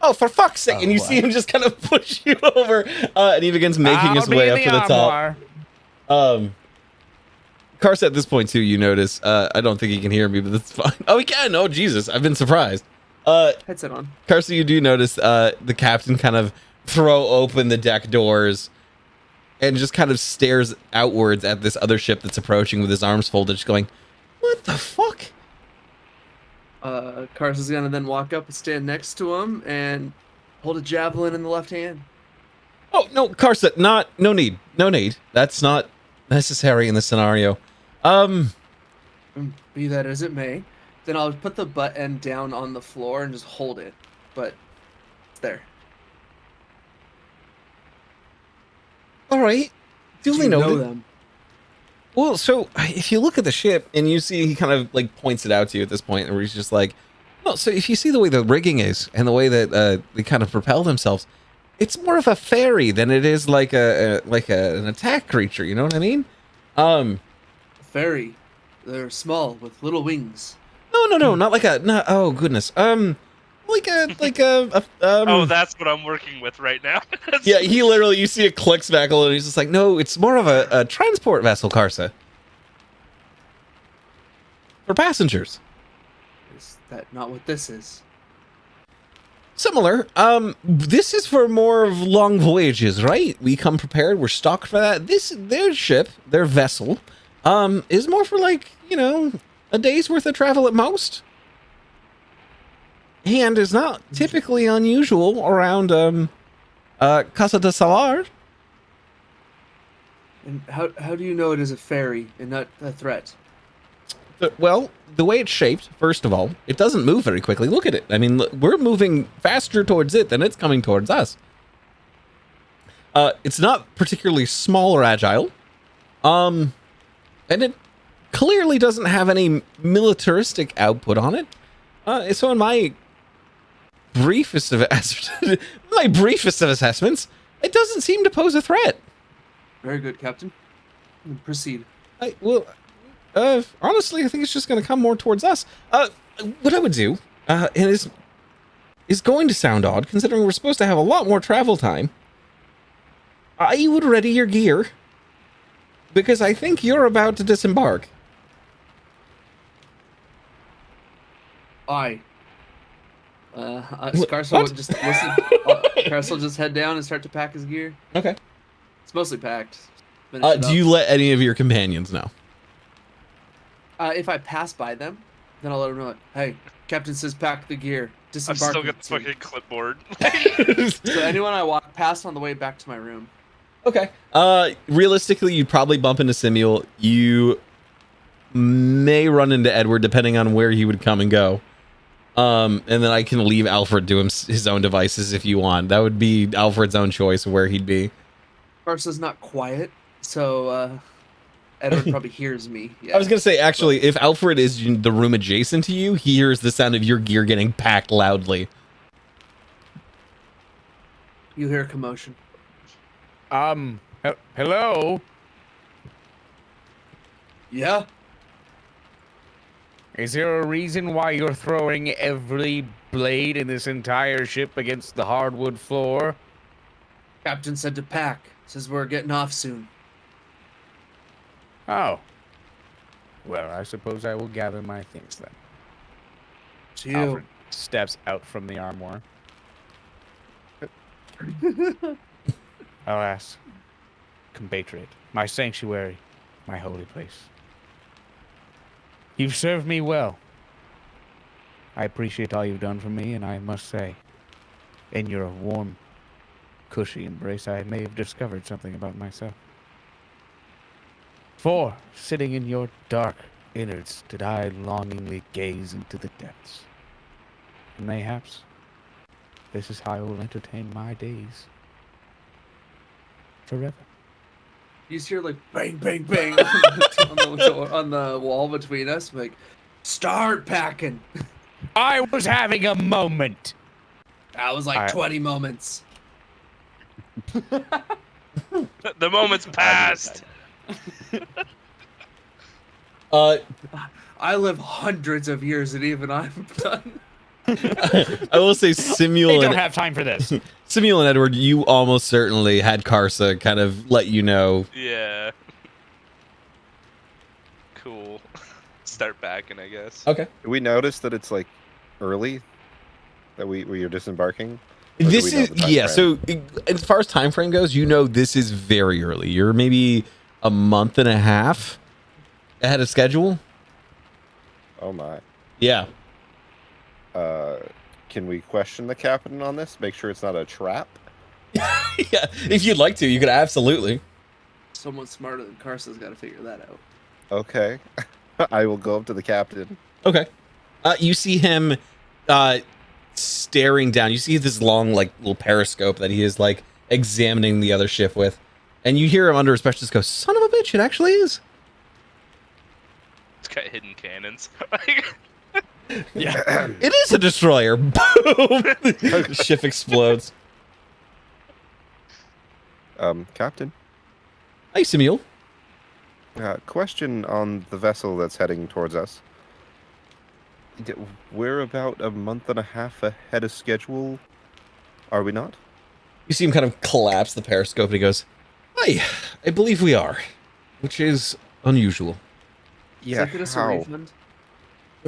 Oh, for fuck's sake! And you see him just kind of push you over, and he begins making his way up to the top. Karsa, at this point too, you notice. I don't think he can hear me, but that's fine. Oh, he can. Oh, Jesus! I've been surprised. Headset on. Karsa, you do notice the captain kind of throw open the deck doors, and just kind of stares outwards at this other ship that's approaching with his arms folded, just going, "What the fuck?" Carsa's gonna then walk up and stand next to him and hold a javelin in the left hand. Oh no, Karsa, no need. That's not necessary in this scenario. Be that as it may, then I'll put the butt end down on the floor and just hold it. But it's there. All right, Do duly you know noted. them? Well, so if you look at the ship and you see, he kind of like points it out to you at this point, where he's just like, well, so if you see the way the rigging is and the way that they kind of propel themselves, it's more of a ferry than it is like an attack creature. You know what I mean? Fairy. They're small with little wings. No, not like a. No, oh goodness. Oh, that's what I'm working with right now. Yeah, he literally, you see it clicks back a little, and he's just like, no, it's more of a transport vessel, Karsa. For passengers. Is that not what this is? Similar. This is for more of long voyages, right? We come prepared, we're stocked for that. Their ship, their vessel, is more for like, a day's worth of travel at most. And is not typically unusual around, Casa de Salar. And how do you know it is a fairy and not a threat? Well, the way it's shaped, first of all, it doesn't move very quickly. Look at it. I mean, we're moving faster towards it than it's coming towards us. It's not particularly small or agile. And it clearly doesn't have any militaristic output on it. So in my briefest of assessments, it doesn't seem to pose a threat. Very good, Captain. Proceed. Honestly, I think it's just going to come more towards us. What I would do, and is going to sound odd, considering we're supposed to have a lot more travel time. I would ready your gear, because I think you're about to disembark. Aye. Carson will What? just listen. Carson will just head down and start to pack his gear. Okay. It's mostly packed. Finish it Do up. you let any of your companions know? If I pass by them, then I'll let them know. Like, hey, Captain says pack the gear. I've Disembark. still got the fucking clipboard. So anyone I walk past on the way back to my room. Okay. Realistically, you'd probably bump into Simuel. You may run into Edward, depending on where he would come and go. And then I can leave Alfred to his own devices if you want. That would be Alfred's own choice of where he'd be. Carson's not quiet, so Edward probably hears me. Yeah. I was gonna say, actually, if Alfred is in the room adjacent to you, he hears the sound of your gear getting packed loudly. You hear a commotion. Hello? Yeah. Is there a reason why you're throwing every blade in this entire ship against the hardwood floor? Captain said to pack. Says we're getting off soon. Oh. Well, I suppose I will gather my things then. To you. Alfred steps out from the armoire. Alas, compatriot, my sanctuary, my holy place. You've served me well. I appreciate all you've done for me, and I must say, in your warm, cushy embrace, I may have discovered something about myself. For, sitting in your dark innards, did I longingly gaze into the depths. And mayhaps, this is how I will entertain my days. Forever. You just hear like bang, bang, bang on the wall between us. Like, start packing. I was having a moment. That was like 20 moments. The moment's passed. I live hundreds of years, and even I'm done. I will say, They Simuel don't and have time for this. Simuel and Edward, you almost certainly had Karsa kind of let you know. Yeah. Cool. Start backing, I guess. Okay. Do we notice that it's like early that we are disembarking? Or do This we know is the time yeah. frame? So as far as time frame goes, you know this is very early. You're maybe a month and a half ahead of schedule. Oh my. Yeah. Can we question the captain on this? Make sure it's not a trap. Yeah. If you'd like to, you could absolutely. Someone smarter than Carson's got to figure that out. Okay. I will go up to the captain. Okay. You see him staring down. You see this long, like, little periscope that he is, like, examining the other ship with. And you hear him under his breath just go, son of a bitch, it actually is. It's got hidden cannons. Yeah. It is a destroyer. Boom! Ship explodes. Captain, Hey, Samuel. question on the vessel that's heading towards us. We're about a month and a half ahead of schedule, are we not? You see him kind of collapse the periscope and he goes, I believe we are, which is unusual. Does that get us a refund?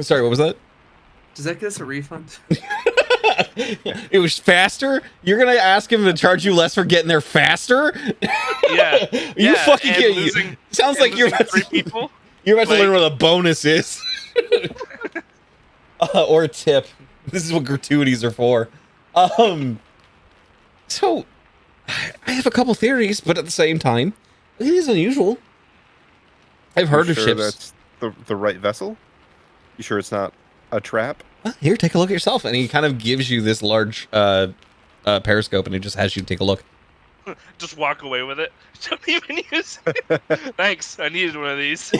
Sorry, what was that? Does that get us a refund? It was faster? You're going to ask him to charge you less for getting there faster? Yeah. You Yeah, fucking and kidding. losing- Sounds and like you're losing about three to, people. you're about to learn Like- what a bonus is. Or a tip. This is what gratuities are for. So, I have a couple theories, but at the same time, it is unusual. I've heard You of sure ships. that's the right vessel? You sure it's not a trap? Here, take a look at yourself. And he kind of gives you this large periscope, and he just has you take a look. Just walk away with it. Don't even use it. Thanks. I needed one of these.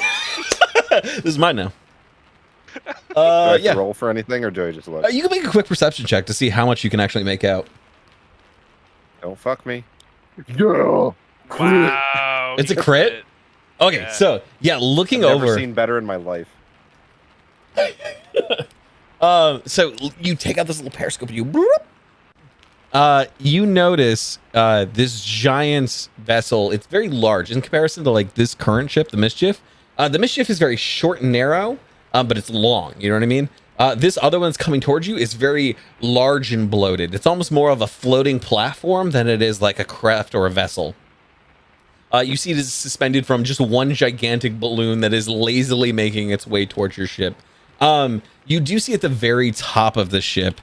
This is mine now. Do I have Yeah. to roll for anything, or do I just look? You can make a quick perception check to see how much you can actually make out. Don't fuck me. Wow. It's a he crit? did. Okay, Yeah. so yeah, looking I've never over. seen better in my life. So you take out this little periscope and you. You notice this giant vessel. It's very large in comparison to like this current ship, the Mischief. The Mischief is very short and narrow, but it's long. You know what I mean? This other one's coming towards you is very large and bloated. It's almost more of a floating platform than it is like a craft or a vessel. You see it is suspended from just one gigantic balloon that is lazily making its way towards your ship. You do see at the very top of the ship,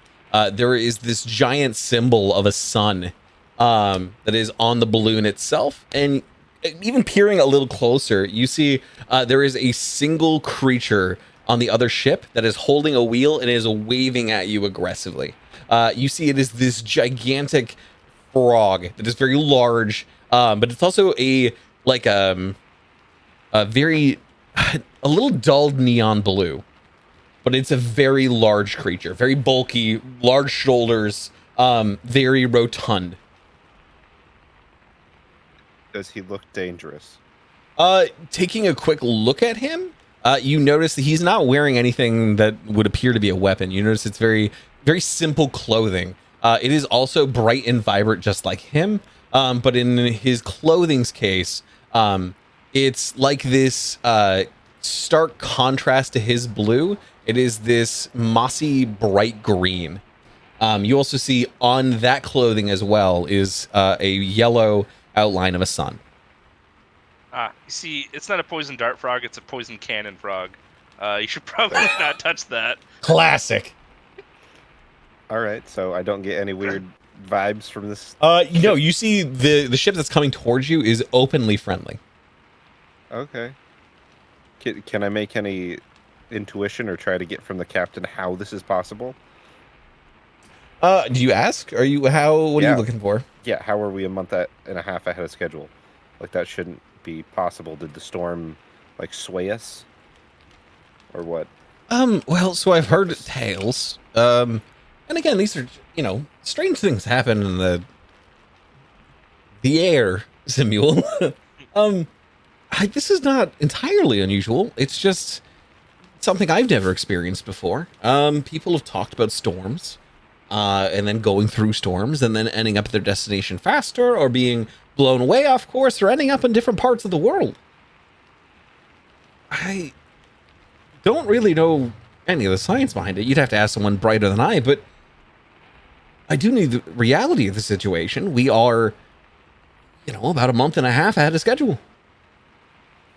there is this giant symbol of a sun that is on the balloon itself. And even peering a little closer, you see there is a single creature on the other ship that is holding a wheel and is waving at you aggressively. You see it is this gigantic frog that is very large, but it's also a very a little dulled neon blue, but it's a very large creature, very bulky, large shoulders, very rotund. Does he look dangerous? Taking a quick look at him, you notice that he's not wearing anything that would appear to be a weapon. You notice it's very, very simple clothing. It is also bright and vibrant, just like him. But in his clothing's case, it's like this stark contrast to his blue. It is this mossy, bright green. You also see on that clothing as well is a yellow outline of a sun. You see, it's not a poison dart frog, it's a poison cannon frog. You should probably not touch that. Classic. All right, so I don't get any weird vibes from this. You see the ship that's coming towards you is openly friendly. Okay. Can I make any intuition or try to get from the captain how this is possible? Do you ask? What are you Yeah. looking for? Yeah, how are we a month and a half ahead of schedule? Like, that shouldn't be possible. Did the storm, like, sway us? Or what? Well, so I've heard tales. And again, these are, strange things happen in the air, Simule. This is not entirely unusual. It's just something I've never experienced before. People have talked about storms, and then going through storms, and then ending up at their destination faster, or being blown away off course, or ending up in different parts of the world. I don't really know any of the science behind it. You'd have to ask someone brighter than I, but I do need the reality of the situation. We are, about a month and a half ahead of schedule.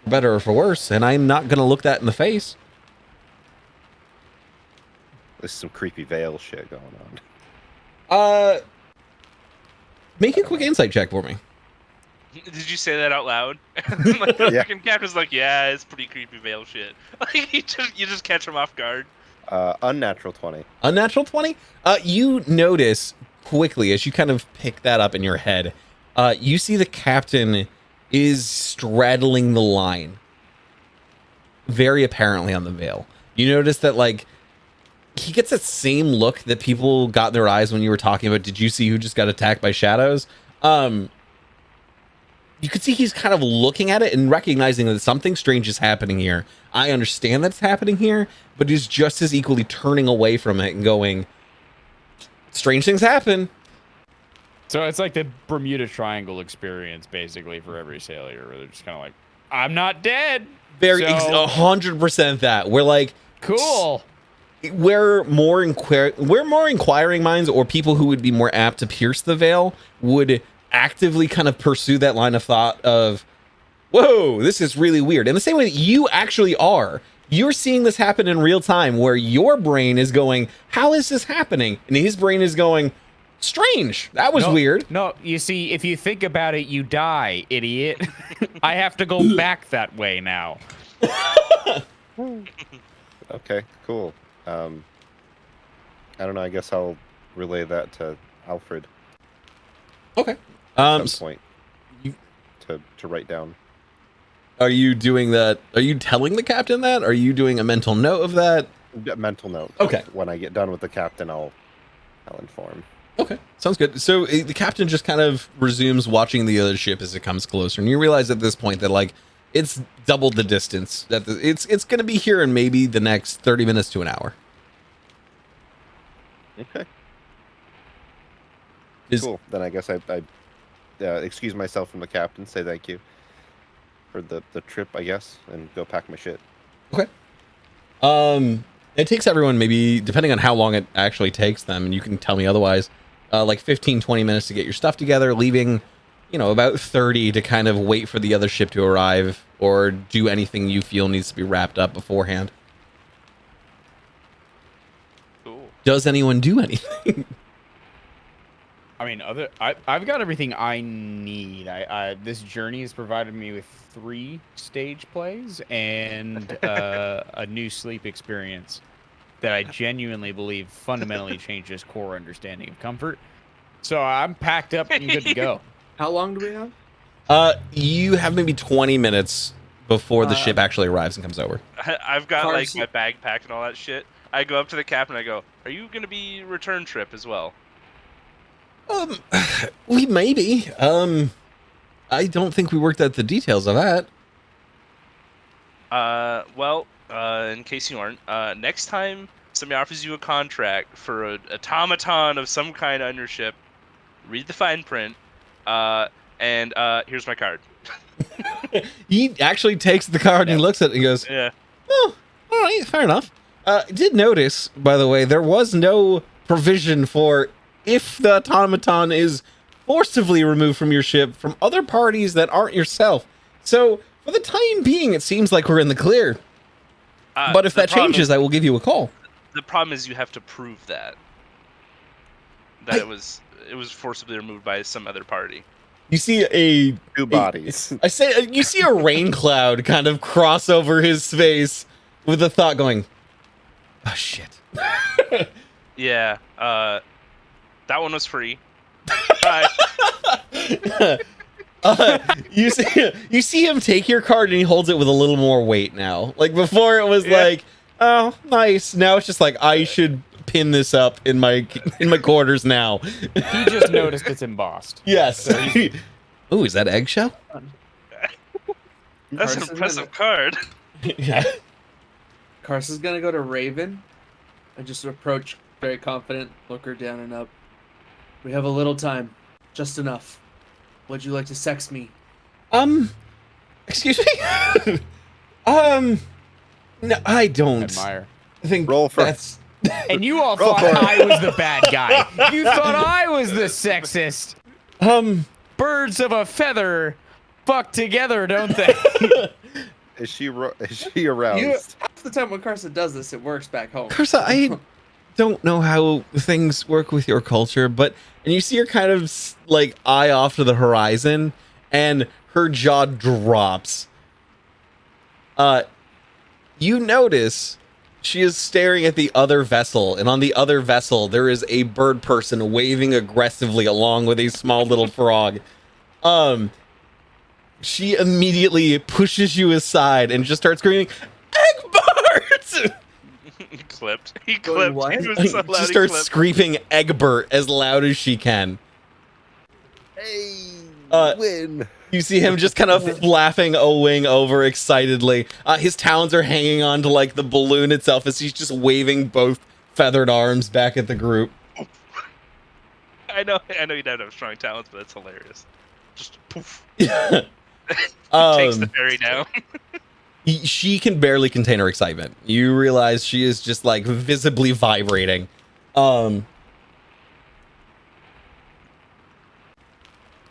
For better or for worse, and I'm not going to look that in the face. There's some creepy veil shit going on. Make a quick insight check for me. Did you say that out loud? Like, the Yeah. fucking captain's like, yeah, it's pretty creepy veil shit. Like, you just catch him off guard. Unnatural 20. Unnatural 20? You notice quickly as you kind of pick that up in your head, you see the captain is straddling the line. Very apparently on the veil. You notice that, like, he gets that same look that people got in their eyes when you were talking about, did you see who just got attacked by shadows? You could see he's kind of looking at it and recognizing that something strange is happening here. I understand that it's happening here, but he's just as equally turning away from it and going, strange things happen. So it's like the Bermuda Triangle experience, basically, for every sailor, where they're just kind of like, I'm not dead. Very So- 100% that. We're like, Cool. where more inquiring minds, or people who would be more apt to pierce the veil, would actively kind of pursue that line of thought of, whoa, this is really weird. In the same way that you actually are. You're seeing this happen in real time, where your brain is going, how is this happening? And his brain is going, strange. That was No, weird. No, you see, if you think about it, you die, idiot. I have to go back that way now. Okay, cool. I don't know. I guess I'll relay that to Alfred Okay. at some point you- to write down. Are you doing that? Are you telling the captain that? Are you doing a mental note of that? Mental note. Okay. When I get done with the captain, I'll inform. Okay, sounds good. So the captain just kind of resumes watching the other ship as it comes closer, and you realize at this point that like it's doubled the distance. That it's going to be here in maybe the next 30 minutes to an hour. Okay. Is- Cool. Then I guess I excuse myself from the captain, say thank you for the trip, I guess, and go pack my shit. Okay. It takes everyone maybe, depending on how long it actually takes them, and you can tell me otherwise, like 15, 20 minutes to get your stuff together, leaving, about 30 to kind of wait for the other ship to arrive or do anything you feel needs to be wrapped up beforehand. Cool. Does anyone do anything? I mean, I've got everything I need. This journey has provided me with 3 stage plays and a new sleep experience that I genuinely believe fundamentally changes core understanding of comfort. So I'm packed up and good to go. How long do we have? You have maybe 20 minutes before the ship actually arrives and comes over. I've got Carson- like my bag packed and all that shit. I go up to the captain. I go, "Are you gonna be return trip as well?" We maybe. I don't think we worked out the details of that. Well, in case you aren't, next time somebody offers you a contract for an automaton of some kind on your ship, read the fine print, and here's my card. He actually takes the card and he looks at it and goes, Yeah. "Oh, all right, fair enough." Did notice, by the way, there was no provision for if the automaton is forcibly removed from your ship from other parties that aren't yourself. So, for the time being, it seems like we're in the clear. But if The that problem changes, is- I will give you a call. the problem is you have to prove that I- it was forcibly removed by some other party. You see a 2 bodies. I say you see a rain cloud kind of cross over his face with the thought going, "Oh shit." Yeah. That one was free. Bye. You see him take your card and he holds it with a little more weight now. Like before it was Yeah. like, "Oh, nice." Now it's just like, I should pin this up in my quarters now. He just noticed it's embossed. Yes. Oh, is that eggshell? That's an Carson's impressive card. Yeah. Carson's gonna go to Raven and just approach very confident, look her down and up. We have a little time, just enough. Would you like to sex me? Excuse me? No, I don't Admire. think Roll for- that's And you all Roll thought for it. I was the bad guy. You thought I was the sexist. Birds of a feather fuck together, don't they? Is she aroused? Half the time when Carson does this, it works back home. Carsa, I don't know how things work with your culture, but and you see her kind of like eye off to the horizon, and her jaw drops. You notice she is staring at the other vessel, and on the other vessel there is a bird person waving aggressively along with a small little frog. She immediately pushes you aside and just starts screaming, "Egbert!" Clipped. He Going clipped. what? He was She so loud, he starts clipped. screaming Egbert as loud as she can. Hey, win. You see him just kind of flapping a wing over excitedly. His talons are hanging on to like the balloon itself as he's just waving both feathered arms back at the group. I know you don't have strong talents, but it's hilarious. Just poof. Takes the ferry down. She can barely contain her excitement. You realize she is just like visibly vibrating.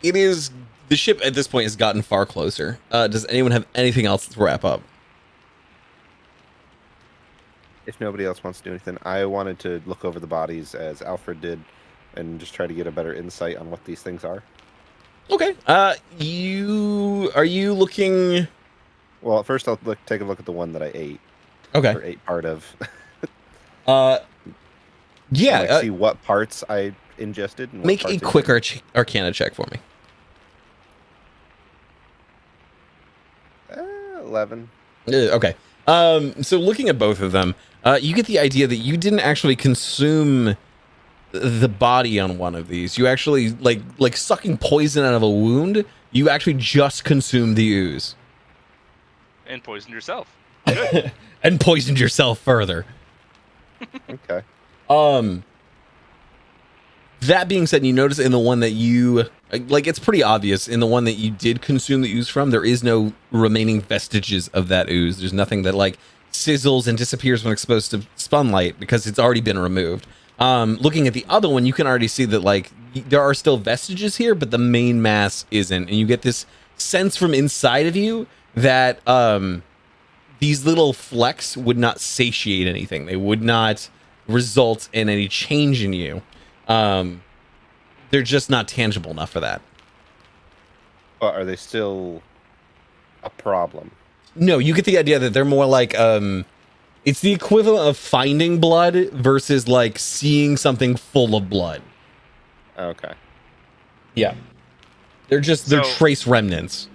It is the ship at this point has gotten far closer. Does anyone have anything else to wrap up? If nobody else wants to do anything, I wanted to look over the bodies as Alfred did, and just try to get a better insight on what these things are. Okay. Are you looking? Well, first I'll take a look at the one that I ate, Okay. or ate part of. Yeah. Like, see what parts I ingested. And what Make a parts I quick didn't. Arcana check for me. 11. Okay. So looking at both of them, you get the idea that you didn't actually consume the body on one of these. You actually like sucking poison out of a wound. You actually just consumed the ooze And poisoned yourself. and poisoned yourself further. Okay. That being said, you notice in the one that you like, it's pretty obvious in the one that you did consume the ooze from, there is no remaining vestiges of that ooze. There's nothing that like sizzles and disappears when exposed to sunlight because it's already been removed. Looking at the other one, you can already see that like there are still vestiges here, but the main mass isn't, and you get this sense from inside of you that these little flecks would not satiate anything. They would not result in any change in you. They're just not tangible enough for that. But are they still a problem? No, you get the idea that they're more like it's the equivalent of finding blood versus like seeing something full of blood. Okay. Yeah. They're So- trace remnants.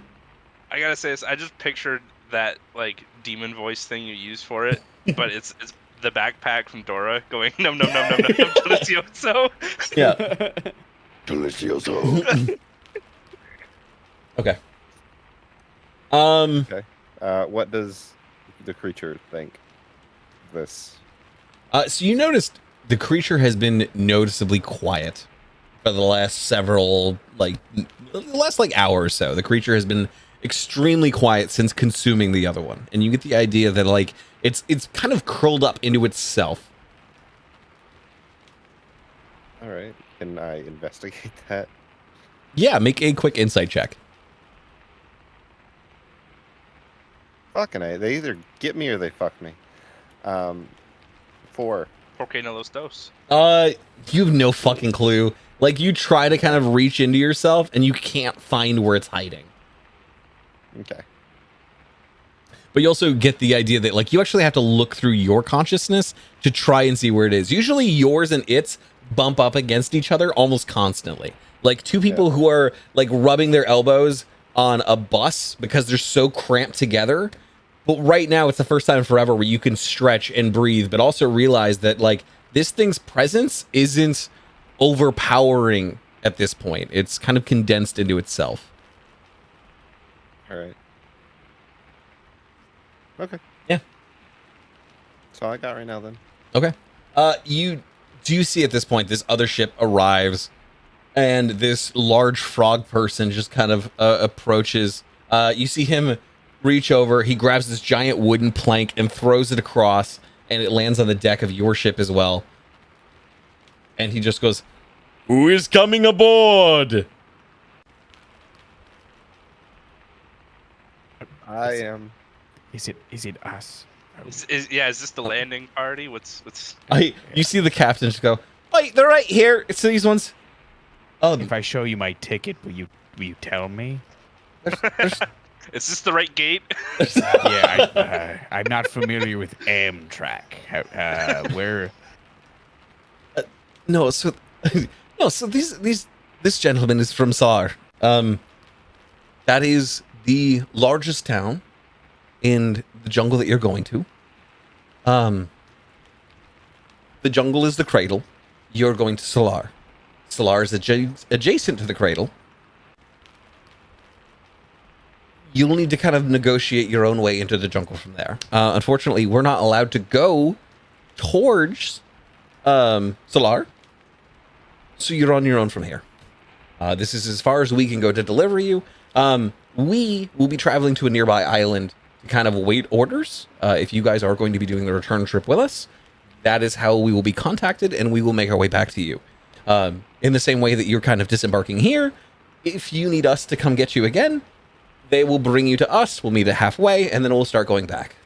I gotta say this. I just pictured that like demon voice thing you use for it, but it's the backpack from Dora going num num num num num num delicioso. Yeah. Delicioso. Okay. What does the creature think? This. So you noticed the creature has been noticeably quiet for the last several, like, the last like hour or so. The creature has been extremely quiet since consuming the other one, and you get the idea that like it's kind of curled up into itself. All right. Can I investigate that? Yeah, make a quick insight check. Fucking A. They either get me or they fuck me. 4. Porque no los dos. You have no fucking clue. Like you try to kind of reach into yourself, and you can't find where it's hiding. Okay. But you also get the idea that like you actually have to look through your consciousness to try and see where it is. Usually yours and its bump up against each other almost constantly. Like two people who are like rubbing their elbows on a bus because they're so cramped together. But right now it's the first time forever where you can stretch and breathe, but also realize that like this thing's presence isn't overpowering at this point. It's kind of condensed into itself. All right. Okay. Yeah. That's all I got right now then. Okay. You do see at this point this other ship arrives, and this large frog person just kind of approaches. You see him reach over. He grabs this giant wooden plank and throws it across, and it lands on the deck of your ship as well. And he just goes, "Who is coming aboard?" I am. Is it us? Is this the landing party? What's You see the captain just go, "Wait, they're right here. It's these ones." Oh, If I show you my ticket, will you tell me? is this the right gate? Yeah, I'm not familiar with Amtrak. Where? no. So, no. So this gentleman is from Sar. That is the largest town in the jungle that you're going to. The jungle is the cradle. You're going to Solar. Solar is adjacent to the cradle. You'll need to kind of negotiate your own way into the jungle from there. Unfortunately, we're not allowed to go towards Solar, so you're on your own from here. This is as far as we can go to deliver you. We will be traveling to a nearby island to kind of await orders. If you guys are going to be doing the return trip with us, that is how we will be contacted, and we will make our way back to you. In the same way that you're kind of disembarking here, if you need us to come get you again, they will bring you to us. We'll meet at halfway, and then we'll start going back.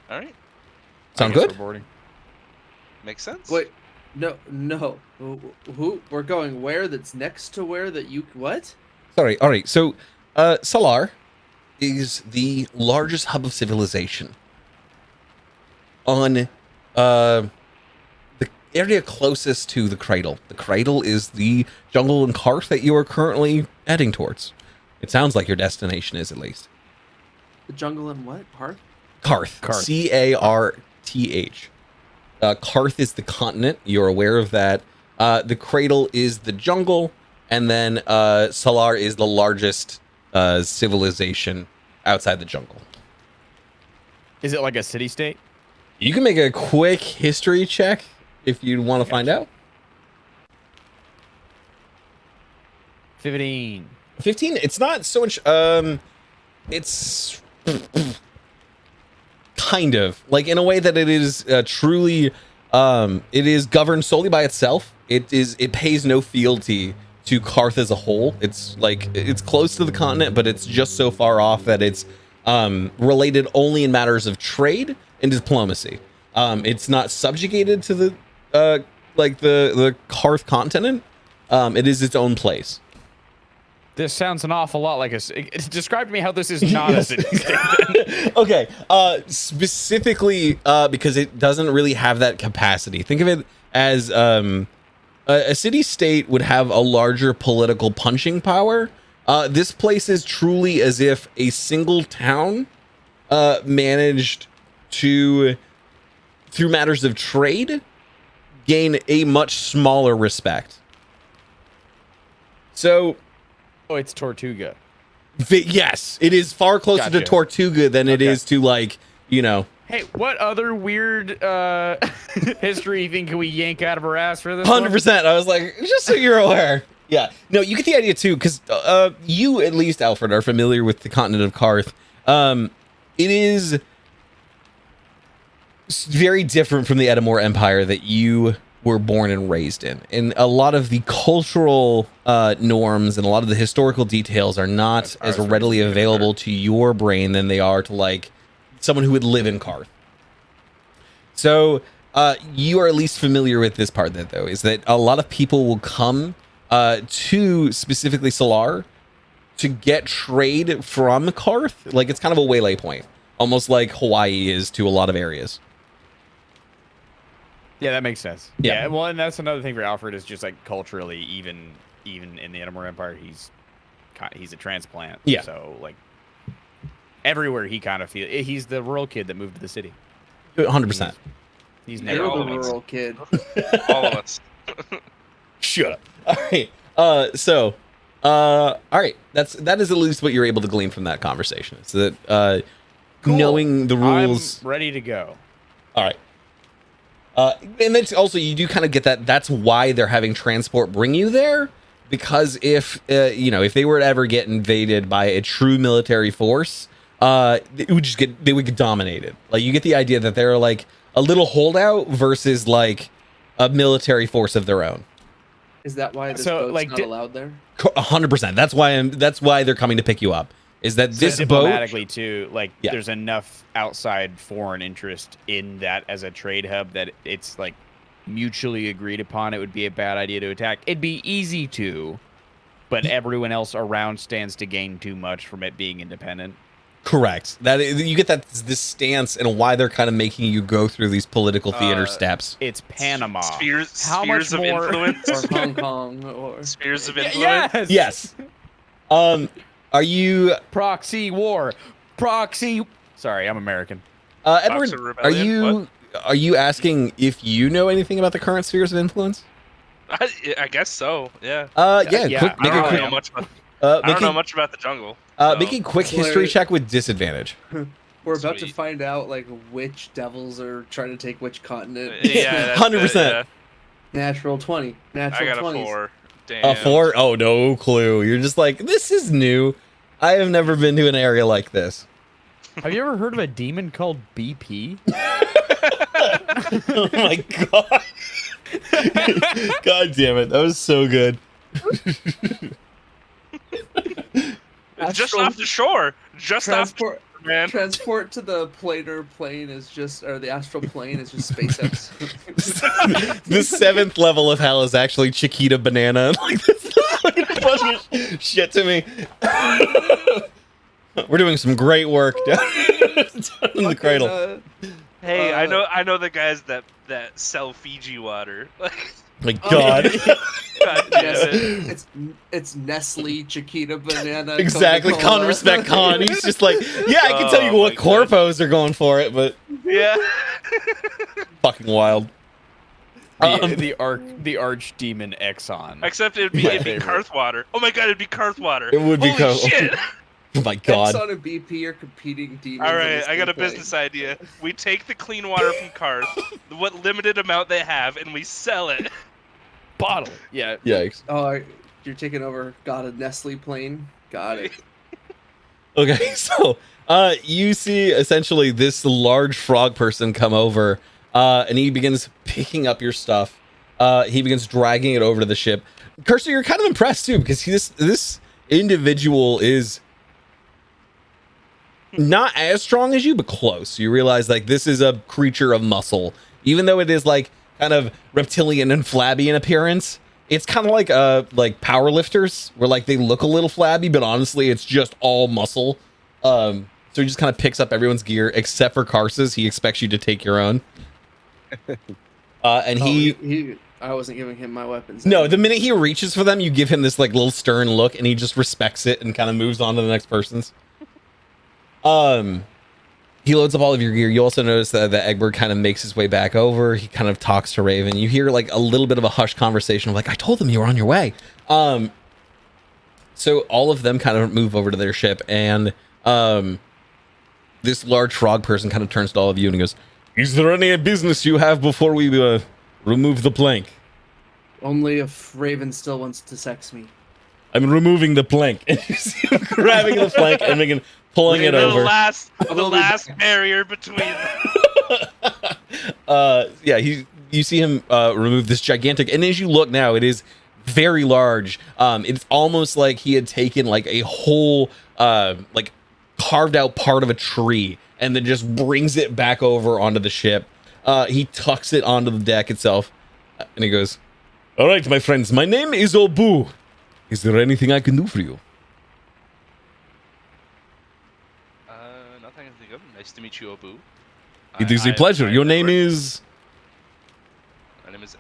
All right, Sound I guess good? we're boarding. makes sense. Wait, no. Who? We're going where? That's next to where that you what? Sorry. All right. So, Solar is the largest hub of civilization on the area closest to the cradle. The cradle is the jungle and cart that you are currently heading towards. It sounds like your destination is, at least. The jungle and what? Park? Karth. Karth. Carth. Karth is the continent. You're aware of that. The cradle is the jungle, and then Solar is the largest civilization outside the jungle. Is it like a city state? You can make a quick history check if you want to find out. 15. 15. It's not so much. It's kind of like in a way that it is truly. It is governed solely by itself. It pays no fealty to Karth as a whole. It's like it's close to the continent, but it's just so far off that it's related only in matters of trade and diplomacy. It's not subjugated to the the Karth continent. It is its own place. This sounds an awful lot like describe to me how this is not a city state. Then. Okay. Specifically, because it doesn't really have that capacity. Think of it as a city state would have a larger political punching power. This place is truly as if a single town managed to, through matters of trade, gain a much smaller respect. So, Oh, it's Tortuga. yes, it is far closer to Gotcha. Tortuga than it Okay. is to, like, you know. Hey, what other weird history you think can we yank out of our ass for this? one? 100%. I was like, just so you're aware. Yeah. No, you get the idea too, because you, at least, Alfred, are familiar with the continent of Karth. It is very different from the Edamore Empire that you were born and raised in. And a lot of the cultural norms and a lot of the historical details are not As far as as readily raising it, available to your brain than they are to, like, someone who would live in Karth. So you are at least familiar with this part, that though, is that a lot of people will come to specifically Solar to get trade from Karth. Like, it's kind of a waylay point, almost like Hawaii is to a lot of areas. Yeah, that makes sense. Yeah. Yeah. Well, and that's another thing for Alfred is just like culturally, even in the Edamore Empire, he's a transplant. Yeah. So like everywhere he kind of he's the rural kid that moved to the city. 100%. He's Yeah, never You're all the of us. rural kid. All of us. Shut up. All right. All right. That is at least what you're able to glean from that conversation. So that Cool. knowing the rules. I'm ready to go. All right. And then also you do kind of get that. That's why they're having transport bring you there, because if if they were to ever get invaded by a true military force, it would they would get dominated. Like, you get the idea that they're like a little holdout versus like a military force of their own. Is that why this So, boat's like, not allowed there? 100%. That's why they're coming to pick you up. Is that So this boat? diplomatically too, like Yeah. there's enough outside foreign interest in that as a trade hub that it's like mutually agreed upon it would be a bad idea to attack. It'd be easy to, but everyone else around stands to gain too much from it being independent. Correct. That you get this stance and why they're kind of making you go through these political theater steps. It's Panama. Spheres, How much spheres of more- influence. Or Hong Kong? Or Spheres of influence. Yes. Yes. Are you Proxy war. Proxy. Sorry, I'm American. Edward? Boxer Are Rebellion? you asking if you know anything about the current spheres of influence? I guess so. Yeah. Yeah. Yeah, Quick, I make I a don't quick, know much. About, uh, I make don't know a, much about the jungle. make a quick So- history check with disadvantage. we're about to Sweet. find out like which devils are trying to take which continent. Yeah, that's 100%. it, Natural 20. yeah. Natural I got 20s. a 4. Damn. A 4? Oh, no clue. You're just like, this is new. I have never been to an area like this. Have you ever heard of a demon called BP? Oh my god. God damn it. That was so good. Just Astral- off the shore. Just off the Transport shore, man. transport to the planar plane is just, or the astral plane is just SpaceX. The 7th level of hell is actually Chiquita Banana. Like, this fucking bunch of shit to me. We're doing some great work down in the cradle. Hey, I know the guys that sell Fiji water. Like, My God. God damn Yes, it. it's Nestle Chiquita Banana. Exactly. Con Coca-Cola. respect Con. He's just like, yeah, I can tell you Oh what my God. corpos are going for it, but Yeah. fucking wild. The archdemon Exxon. Except it'd My be favorite. Karth water. Oh my God, it'd be Karth water. It would be Holy Karth- shit. Oh my God. Exxon and BP are competing demons. All in right, this I got a campaign. business idea. We take the clean water from Karth, what limited amount they have, and we sell it. Bottle. Yeah. Yikes. Oh, you're taking over. Got a Nestle plane. Got it. Okay, so you see essentially this large frog person come over, and he begins picking up your stuff. He begins dragging it over to the ship. Cursor, you're kind of impressed too, because this individual is not as strong as you, but close. You realize like this is a creature of muscle, even though it is like kind of reptilian and flabby in appearance. It's kind of like power lifters, where like they look a little flabby, but honestly, it's just all muscle. So he just kind of picks up everyone's gear except for Karsa's. He expects you to take your own. And he I wasn't giving him my weapons. no, the minute he reaches for them, you give him this like little stern look, and he just respects it and kind of moves on to the next person's. He loads up all of your gear. You also notice that Egbert kind of makes his way back over. He kind of talks to Raven. You hear like a little bit of a hushed conversation of like, I told them you were on your way. So all of them kind of move over to their ship, and this large frog person kind of turns to all of you and he goes, is there any business you have before we remove the plank? Only if Raven still wants to sex me. I'm removing the plank. And you see him grabbing the plank and making pulling it The over. last will be last barrier between them. Yeah, you see him remove this gigantic, and as you look now, it is very large. It's almost like he had taken like a whole like carved out part of a tree and then just brings it back over onto the ship. He tucks it onto the deck itself, and he goes, all right, my friends, my name is Obu. Is there anything I can do for you? Nothing I think of. Nice to meet you, Obu. It is a pleasure. Your name Edward. is... My name is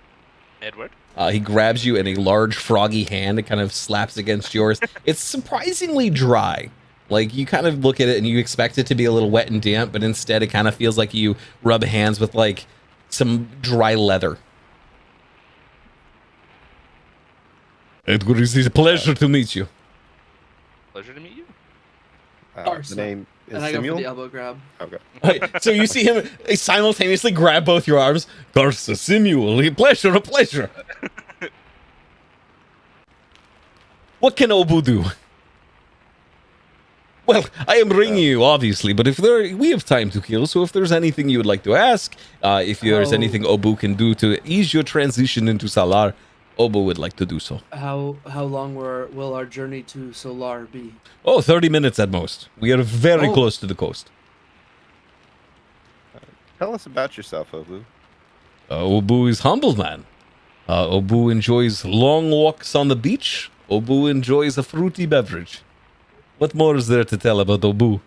Edward. He grabs you in a large froggy hand and kind of slaps against yours. It's surprisingly dry. Like, you kind of look at it and you expect it to be a little wet and damp, but instead it kind of feels like you rub hands with, like, some dry leather. Edward, it is a pleasure to meet you. Pleasure to meet you. The Arsa. name is And I go for the Simuel. elbow grab. Okay. So you see him simultaneously grab both your arms. Garza, Simuel, a pleasure, a pleasure. What can Obu do? Well, I am ringing you, obviously, but if we have time to kill, so if there's anything you would like to ask, if there's Oh. anything Obu can do to ease your transition into Salar, Obu would like to do so. How long will our journey to Solar be? Oh, 30 minutes at most. We are very Oh. close to the coast. Tell us about yourself, Obu. Obu is humble, man. Obu enjoys long walks on the beach. Obu enjoys a fruity beverage. What more is there to tell about Obu?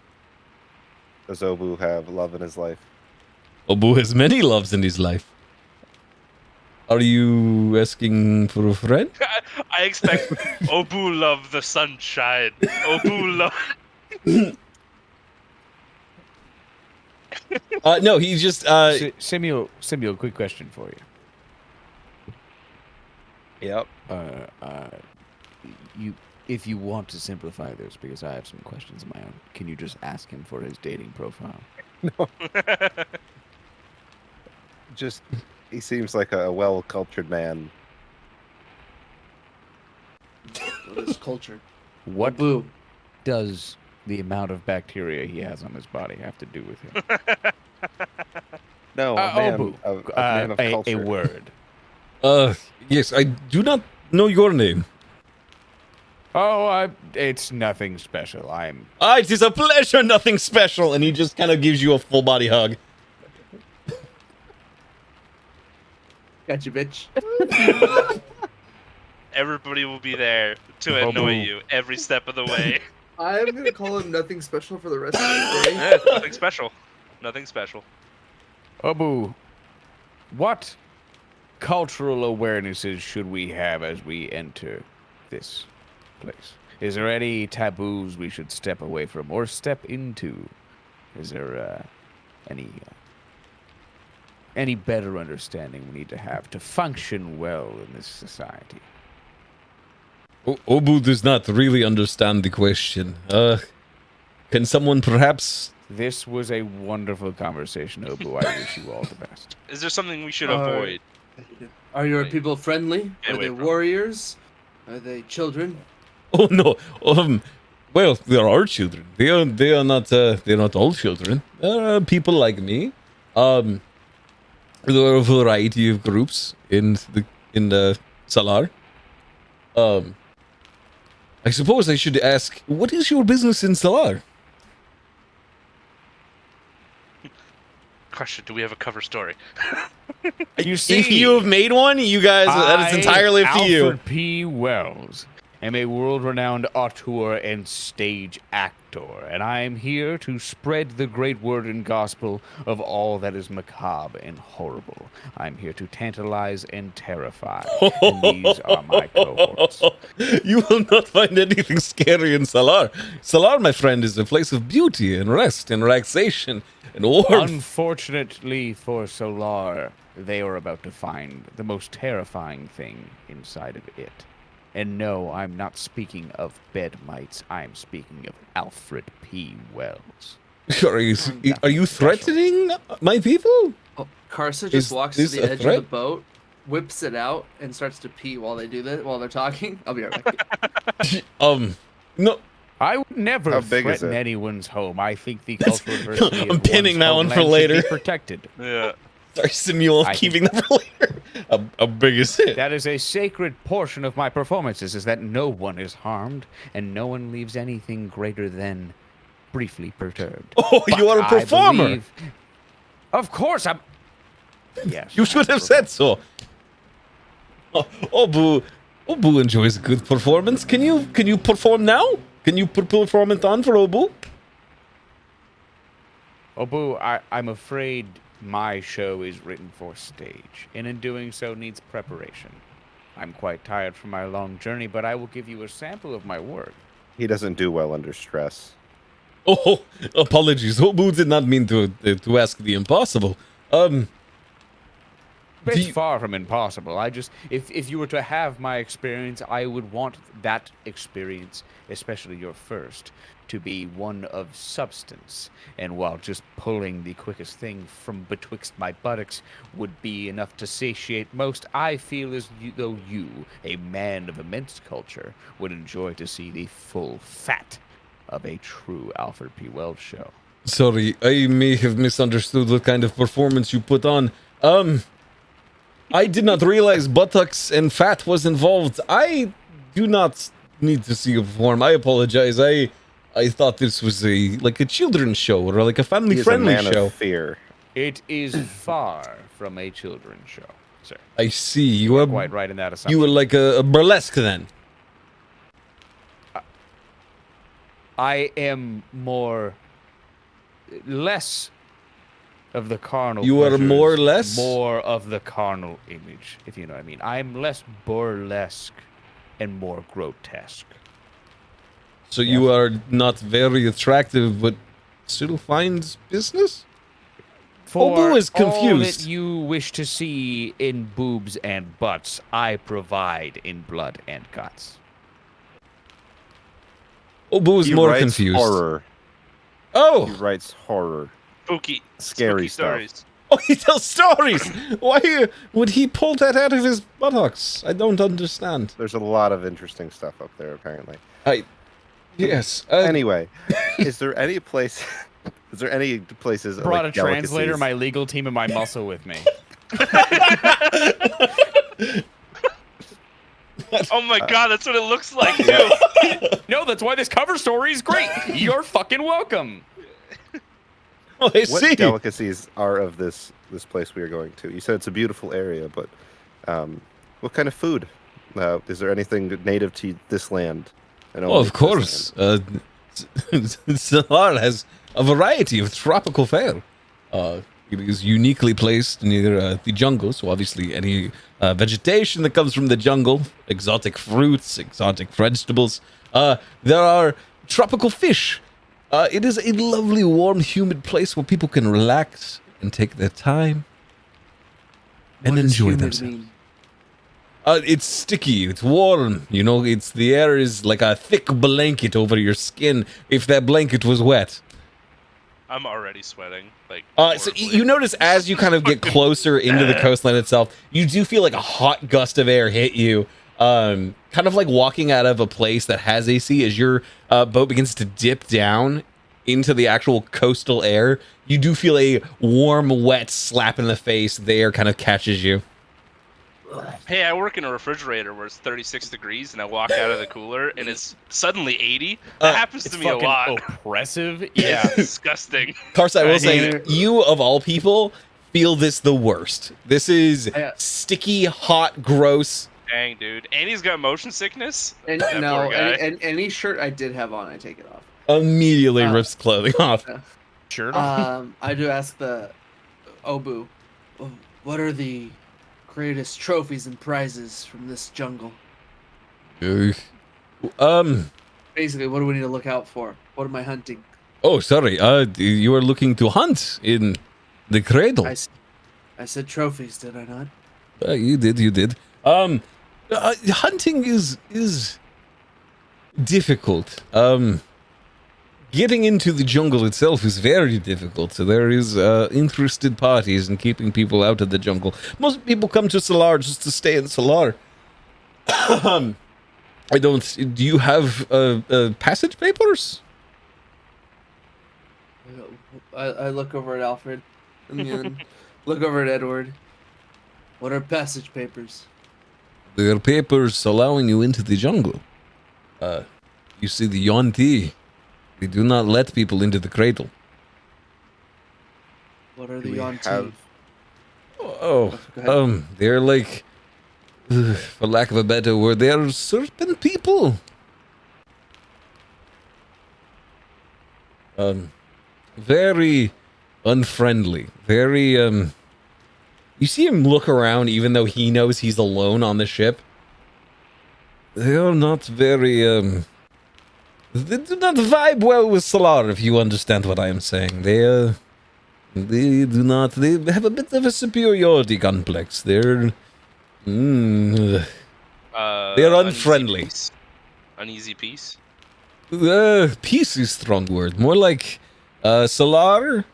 Does Obu have love in his life? Obu has many loves in his life. Are you asking for a friend? I expect Obu love the sunshine. Obu love. No, he's just Samuel, quick question for you. Yep. If you want to simplify this, because I have some questions of my own, can you just ask him for his dating profile? Just, he seems like a well-cultured man. What is culture? What Boo. does the amount of bacteria he has on his body have to do with him? No, a man Obu, of, a man of a culture. word. yes, I do not know your name. Oh, it's nothing special. It is a pleasure, nothing special. And he just kind of gives you a full body hug. Got you, bitch. Everybody will be there to annoy you every step of the way. I'm gonna call him nothing special for the rest of the day. Yeah, nothing special. Nothing special. Obu, what cultural awarenesses should we have as we enter this place? Is there any taboos we should step away from or step into? Is there any better understanding we need to have to function well in this society? Obu does not really understand the question. Can someone perhaps... This was a wonderful conversation, Obu. I wish you all the best. Is there something we should avoid? Are your people friendly? Get Are away they from- warriors? Are they children? Oh no. Well, there are children. They're not all children. There are people like me. There are a variety of groups in the Salar. I suppose I should ask, what is your business in Salar? Question: do we have a cover story? You see, If you have made one, you guys, that is entirely up to you. Alfred P. Wells, am a world-renowned auteur and stage actor, and I am here to spread the great word and gospel of all that is macabre and horrible. I'm here to tantalize and terrify, and these are my cohorts. You will not find anything scary in Salar. Salar, my friend, is a place of beauty and rest and relaxation and warmth. Unfortunately for Solar, they are about to find the most terrifying thing inside of it. And no, I'm not speaking of bed mites. I'm speaking of Alfred P. Wells. Are you threatening my people? Oh, Karsa just Is walks to this the a edge of threat? the boat, whips it out, and starts to pee while they do that. While they're talking, I'll be right back. No. I would never How big is threaten it? anyone's home. I think the cultural diversity of I'm pinning one's that one for homeland should be later. protected. Yeah. Sorry, Samuel, I keeping that for later. How big is it? That is a sacred portion of my performances, is that no one is harmed, and no one leaves anything greater than briefly perturbed. Oh, you are a I performer. believe- Of course, I'm... Yes. You should I'm a have said so. Oh, Obu enjoys a good performance. Can you perform now? Can you perform it on for Obu? Obu, I'm afraid my show is written for stage, and in doing so needs preparation. I'm quite tired from my long journey, but I will give you a sample of my work. He doesn't do well under stress. Oh, apologies. Obu did not mean to ask the impossible. It's you- far from impossible. I just, if you were to have my experience, I would want that experience, especially your first, to be one of substance. And while just pulling the quickest thing from betwixt my buttocks would be enough to satiate most, I feel as though you, a man of immense culture, would enjoy to see the full fat of a true Alfred P. Wells show. Sorry, I may have misunderstood what kind of performance you put on. I did not realize buttocks and fat was involved. I do not need to see you perform. I apologize. I thought this was a children's show or like a He's a family-friendly man show. of fear. It is far from a children's show, sir. I see. You are Quite right in that assumption. you were like a burlesque then. I am less of the carnal. You are pleasures, more or less? more of the carnal image, if you know what I mean. I am less burlesque and more grotesque. So you are not very attractive, but still finds business? For Obu is all confused. that you wish to see in boobs and butts, I provide in blood and guts. Obu is He more writes confused. Horror. He Oh, writes horror. Spooky. Scary spooky stuff. stories. oh, he tells stories. Why would he pull that out of his buttocks? I don't understand. There's a lot of interesting stuff up there, apparently. Yes. Anyway, is there any place? Is there any places? Brought like a translator, delicacies? my legal team, and my muscle with me. Oh my god, that's what it looks like too. Yeah. No, that's why this cover story is great. You're fucking welcome. Oh, I What see. delicacies are of this place we are going to? You said it's a beautiful area, but what kind of food? Is there anything native to this land? And Well, only of to this course. Salar has a variety of tropical fare. It is uniquely placed near the jungle, so obviously any vegetation that comes from the jungle, exotic fruits, exotic vegetables. There are tropical fish. It is a lovely, warm, humid place where people can relax and take their time and What does enjoy humid themselves. mean? It's sticky. It's warm. You know, it's the air is like a thick blanket over your skin. If that blanket was wet. I'm already sweating. Like. So horribly. you notice as you kind of get closer into the coastline itself, you do feel like a hot gust of air hit you. Kind of like walking out of a place that has AC as your boat begins to dip down into the actual coastal air. You do feel a warm, wet slap in the face. The air kind of catches you. Hey, I work in a refrigerator where it's 36 degrees, and I walk out of the cooler, and it's suddenly 80. That happens It's to me a fucking lot. oppressive. Yeah. It's disgusting. Karsa, I will I say, hate it. you of all people feel this the worst. This is sticky, hot, gross. Dang, dude. And he's got motion sickness. And That no, poor guy. any shirt I did have on, I take it off. Immediately rips clothing off. Sure. I do ask the Obu, what are the greatest trophies and prizes from this jungle? Basically, what do we need to look out for? What am I hunting? Oh, sorry. You are looking to hunt in the cradle. I said trophies, did I not? You did. Hunting is difficult. Getting into the jungle itself is very difficult. So there is interested parties in keeping people out of the jungle. Most people come to Solar just to stay in Solar. I don't. Do you have passage papers? I look over at Alfred, and then look over at Edward. What are passage papers? They are papers allowing you into the jungle. You see, the Yuan-Ti, they do not let people into the cradle. What are Do the we Yuan-Ti? have- Oh, Go ahead. they're like, for lack of a better word, they are serpent people. Very unfriendly. Very, you see him look around even though he knows he's alone on the ship. They are not very, they do not vibe well with Solar, if you understand what I am saying. They do not, they have a bit of a superiority complex. They're unfriendly. Uneasy peace. Peace is a strong word. More like Solar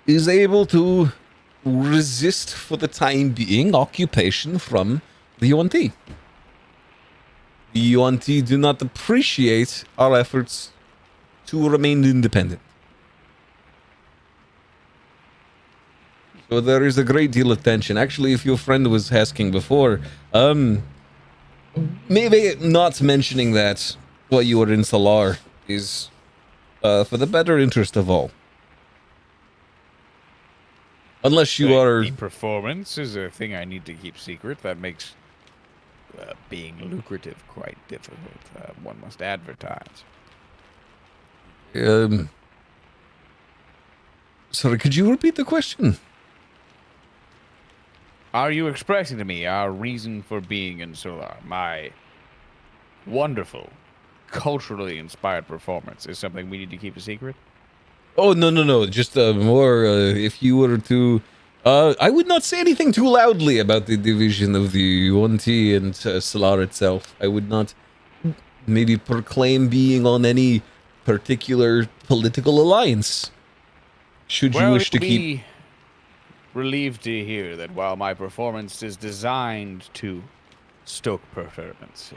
is able to resist for the time being occupation from the Yuan-Ti. The Yuan-Ti do not appreciate our efforts to remain independent. So there is a great deal of tension. Actually, if your friend was asking before, maybe not mentioning that while you were in Solar is for the better interest of all. Unless you are... The performance is a thing I need to keep secret. That makes being lucrative quite difficult. One must advertise. Sorry, could you repeat the question? Are you expressing to me our reason for being in Solar? My wonderful, culturally inspired performance is something we need to keep a secret? Oh, no. Just more, if you were to... I would not say anything too loudly about the division of the Yuan-Ti and Solar itself. I would not maybe proclaim being on any particular political alliance. Should you wish to you'll keep... be relieved to hear that while my performance is designed to stoke performance,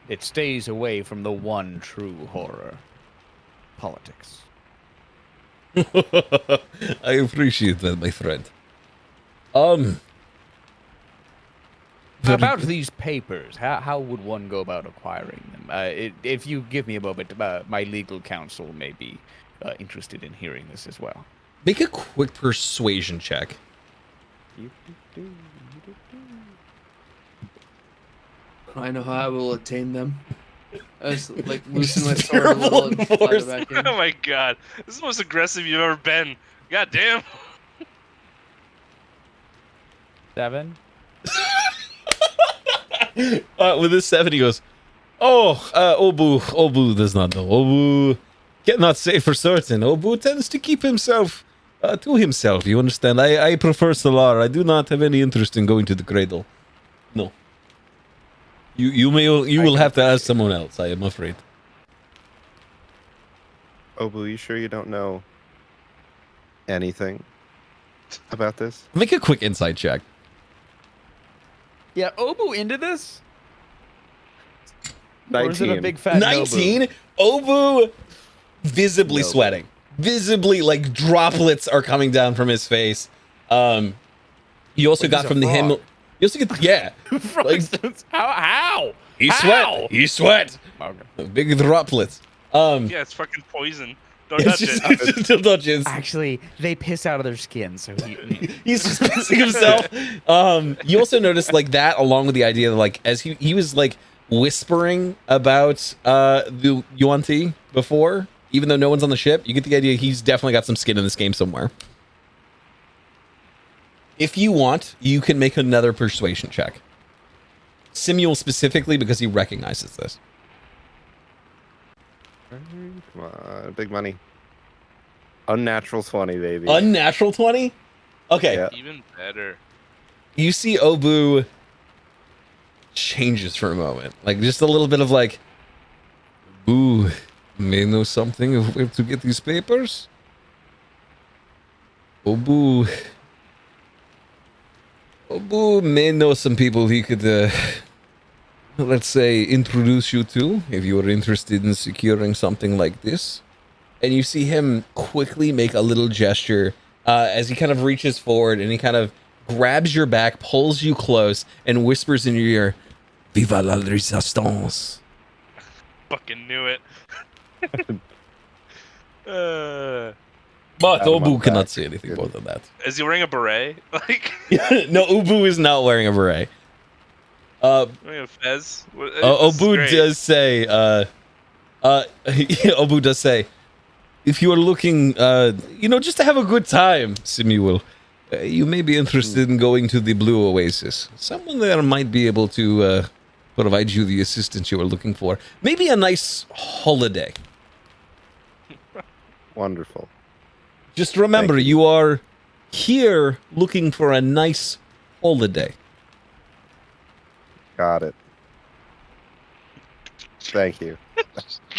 it stays away from the one true horror, politics. I appreciate that, my friend. About these papers, how would one go about acquiring them? If you give me a moment, my legal counsel may be interested in hearing this as well. Make a quick persuasion check. I know how I will attain them. I just like loosen my sword a little and slide it back in. Oh my god. This is the most aggressive you've ever been. God damn. 7. With his 7, he goes, Obu does not know. Obu cannot say for certain. Obu tends to keep himself to himself. You understand? I prefer Solar. I do not have any interest in going to the cradle. No. You will have to ask someone else. I am afraid. Obu, you sure you don't know anything about this? Make a quick insight check. Yeah, Obu into this? Or is it a 19. big fat Nobu? 19. Obu visibly Nobu. sweating. Visibly, like droplets are coming down from his face. You also Wait, got he's a from the him. frog. You also get For Like- instance, how? he How? sweat. He sweat. Okay. Big droplets. Yeah, it's fucking poison. Don't It's touch it. just, don't touch it. Actually, they piss out of their skin, so He's just pissing himself. You also notice like that, along with the idea that like as he was like whispering about the Yuan-Ti before, even though no one's on the ship, you get the idea he's definitely got some skin in this game somewhere. If you want, you can make another persuasion check. Simuel specifically because he recognizes this. Come on, big money. Unnatural 20, baby. Unnatural 20? Okay. Yeah. Even better. You see Obu changes for a moment. Like just a little bit of like, ooh, may know something of where to get these papers? Obu may know some people he could, let's say, introduce you to if you are interested in securing something like this. And you see him quickly make a little gesture as he kind of reaches forward and he kind of grabs your back, pulls you close, and whispers in your ear, "Viva la résistance." Fucking knew it. But Pat him on Obu the cannot back. say anything Good. more than that. Is he wearing a beret? Like, No, Obu is not wearing a beret. wearing a fez? Obu does say, Obu does say, if you are looking, just to have a good time, Simuel, you may be interested in going to the Blue Oasis. Someone there might be able to provide you the assistance you are looking for. Maybe a nice holiday. Wonderful. Just remember, Thank you are here looking for a nice holiday. Got it. Thank you.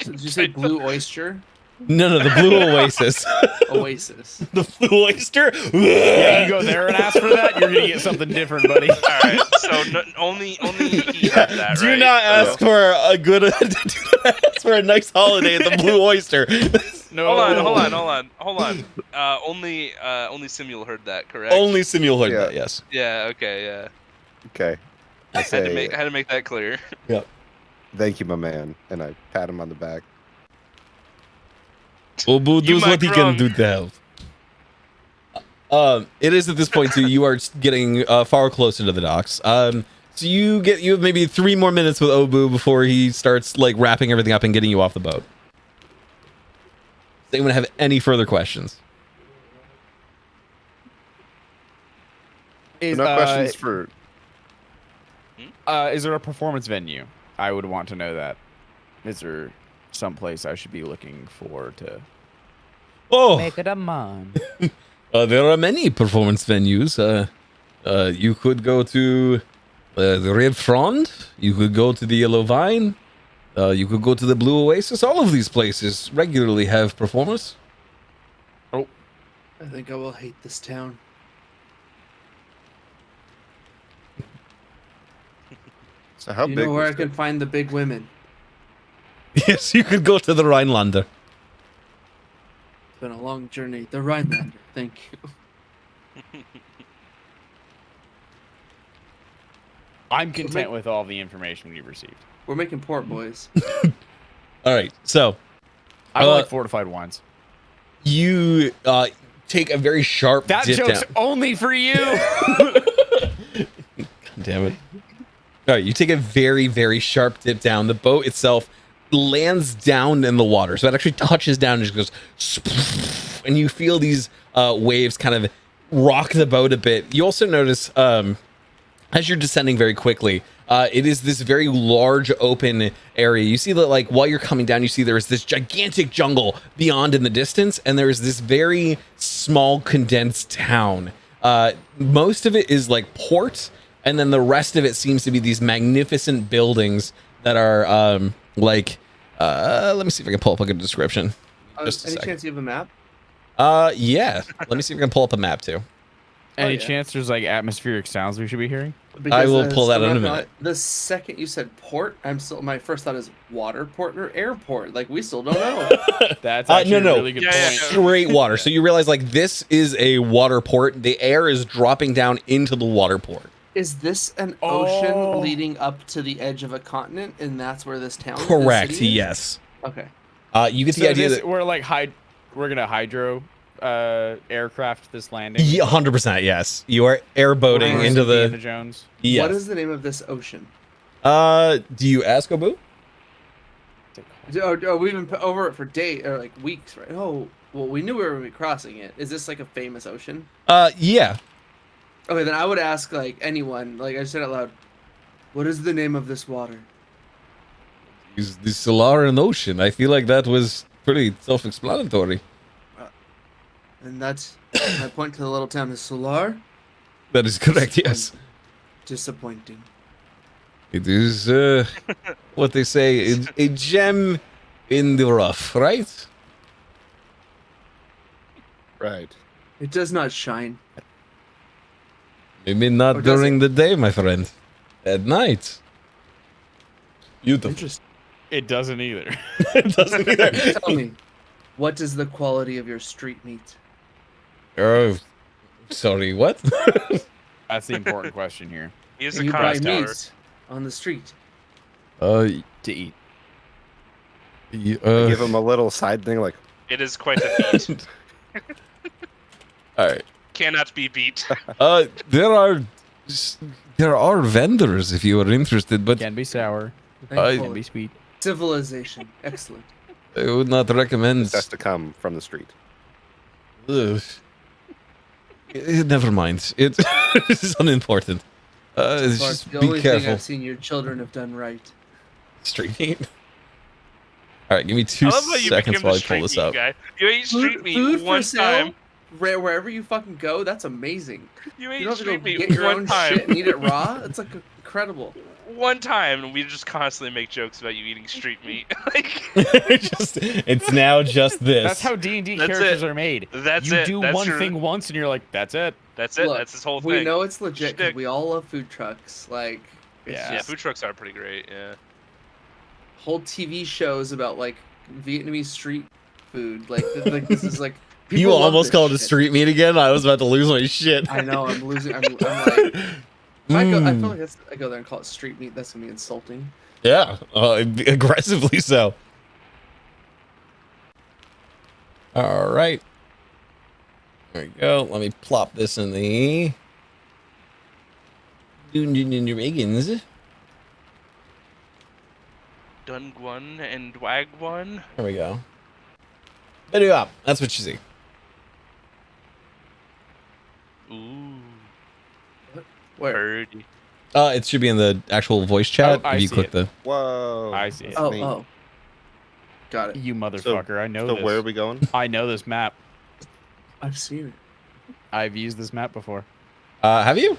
So did you say Blue Oyster? No, the Blue Oasis. Oasis. The Blue Oyster? yeah, you go there and ask for that, you're gonna get something different, buddy. All right, so only he had that, Do right? not ask for a good. Do not ask for a nice holiday at the Blue Oyster. No. Hold on. Only Simuel heard that, correct? Only Simuel heard Yeah. that. Yes. Yeah. Okay. Yeah. Okay. I Had to say, make that clear. thank you, my man. And I pat him on the back. Obu You does what he can Macron. do to help. It is at this point too. You are getting far closer to the docks. So you have maybe 3 more minutes with Obu before he starts like wrapping everything up and getting you off the boat. Does anyone have any further questions? Is, No questions for. is there a performance venue? I would want to know that. Is there someplace I should be looking for to Oh, make it a man? there are many performance venues. You could go to the Red Front. You could go to the Yellow Vine. You could go to the Blue Oasis. All of these places regularly have performers. I think I will hate this town. So how You big? know where I was can it? find the big women? Yes, you could go to the Rhinelander. It's been a long journey. The Rhinelander. Thank you. I'm content with all the information we received. We're making port, boys. All right, so I Uh, like fortified wines. you take a very sharp That dip joke's down. only for you. Damn it. All right, you take a very, very sharp dip down. The boat itself lands down in the water. So it actually touches down and just goes, and you feel these waves kind of rock the boat a bit. You also notice as you're descending very quickly, it is this very large open area. You see that, like, while you're coming down, you see there is this gigantic jungle beyond in the distance, and there is this very small condensed town. Most of it is like port, and then the rest of it seems to be these magnificent buildings that are let me see if I can pull up a good description. Just a Any second. chance you have a map? Yeah. Let me see if I can pull up a map too. Any yeah. chance there's like atmospheric sounds we should be hearing? I will pull that still in a not- minute. The second you said port, my first thought is water port or airport. Like we still don't know. That's actually No. a really good Yeah, yeah, point. yeah. Straight water. So you realize, like, this is a water port. The air is dropping down into the water port. Is this an Oh. ocean leading up to the edge of a continent, and that's where this town? this Correct. city is? Yes. Okay. You get the So idea this, that we're gonna hydro aircraft this landing. 100%. Yes, you are airboating Wow. into Indiana the. Jones. Yes. What is the name of this ocean? Do you ask Obu? Oh, we've been over it for days or like weeks, right? Oh, well, we knew we were gonna be crossing it. Is this like a famous ocean? Yeah. Okay, then I would ask like anyone. Like I said out loud. What is the name of this water? Is the Solarian Ocean? I feel like that was pretty self-explanatory. And that's I point to the little town of Solar. That is correct. Yes. Disappointing. It is what they say, a gem in the rough, right? Right. It does not shine. Maybe not Or does during the day, my friend. At night. Beautiful. Interesting. It doesn't either. It doesn't either. Tell me, what is the quality of your street meat? Oh, sorry, what? That's the important question here. He's Can a you buy connoisseur. meat on the street? To eat. Give him a little side thing like, It is quite the feat. all right. Cannot be beat. There are vendors if you are interested, but Can be sour. Thankfully. Can be sweet. Civilization. Excellent. I would not recommend. this has to come from the street. Ugh. Never mind. It is unimportant. It's Clark, just the be only thing careful. I've seen your children have done right. Street meat. All right, give me 2 I love how you seconds became while the I pull street this meat up. guy. You ate street meat Food one for sale, time. wherever you fucking go, that's amazing. You You ate don't have to go street meat get your one own time. shit and eat it raw. It's like incredible. One time, and we just constantly make jokes about you eating street meat. Like, It's now just this. That's how D&D That's characters it. are made. that's you it. do That's one your- thing once and you're like, that's it. That's it. Look, That's his whole We thing. know it's legit because Shtick. we all love food trucks. Like, it's Yeah. Yeah, just food trucks are pretty great. Yeah. whole TV shows about like Vietnamese street food. Like this is like You people love almost this called it shit. street meat again. I was about to lose my shit. I know. I'm losing. I'm like. I feel like I go there and call it street meat. That's gonna be insulting. Yeah, aggressively so. All right. There we go. Let me plop this in the Reagans. Dungwon and Wagwon. There we go. Video up. That's what you see. Ooh. Where? Birdie. It should be in the actual voice chat. Oh, I if you see click it. the. Whoa. I see it. Oh, neat. oh. Got it. You motherfucker. I know So this. where are we going? I know this map. I've seen it. I've used this map before. Have you?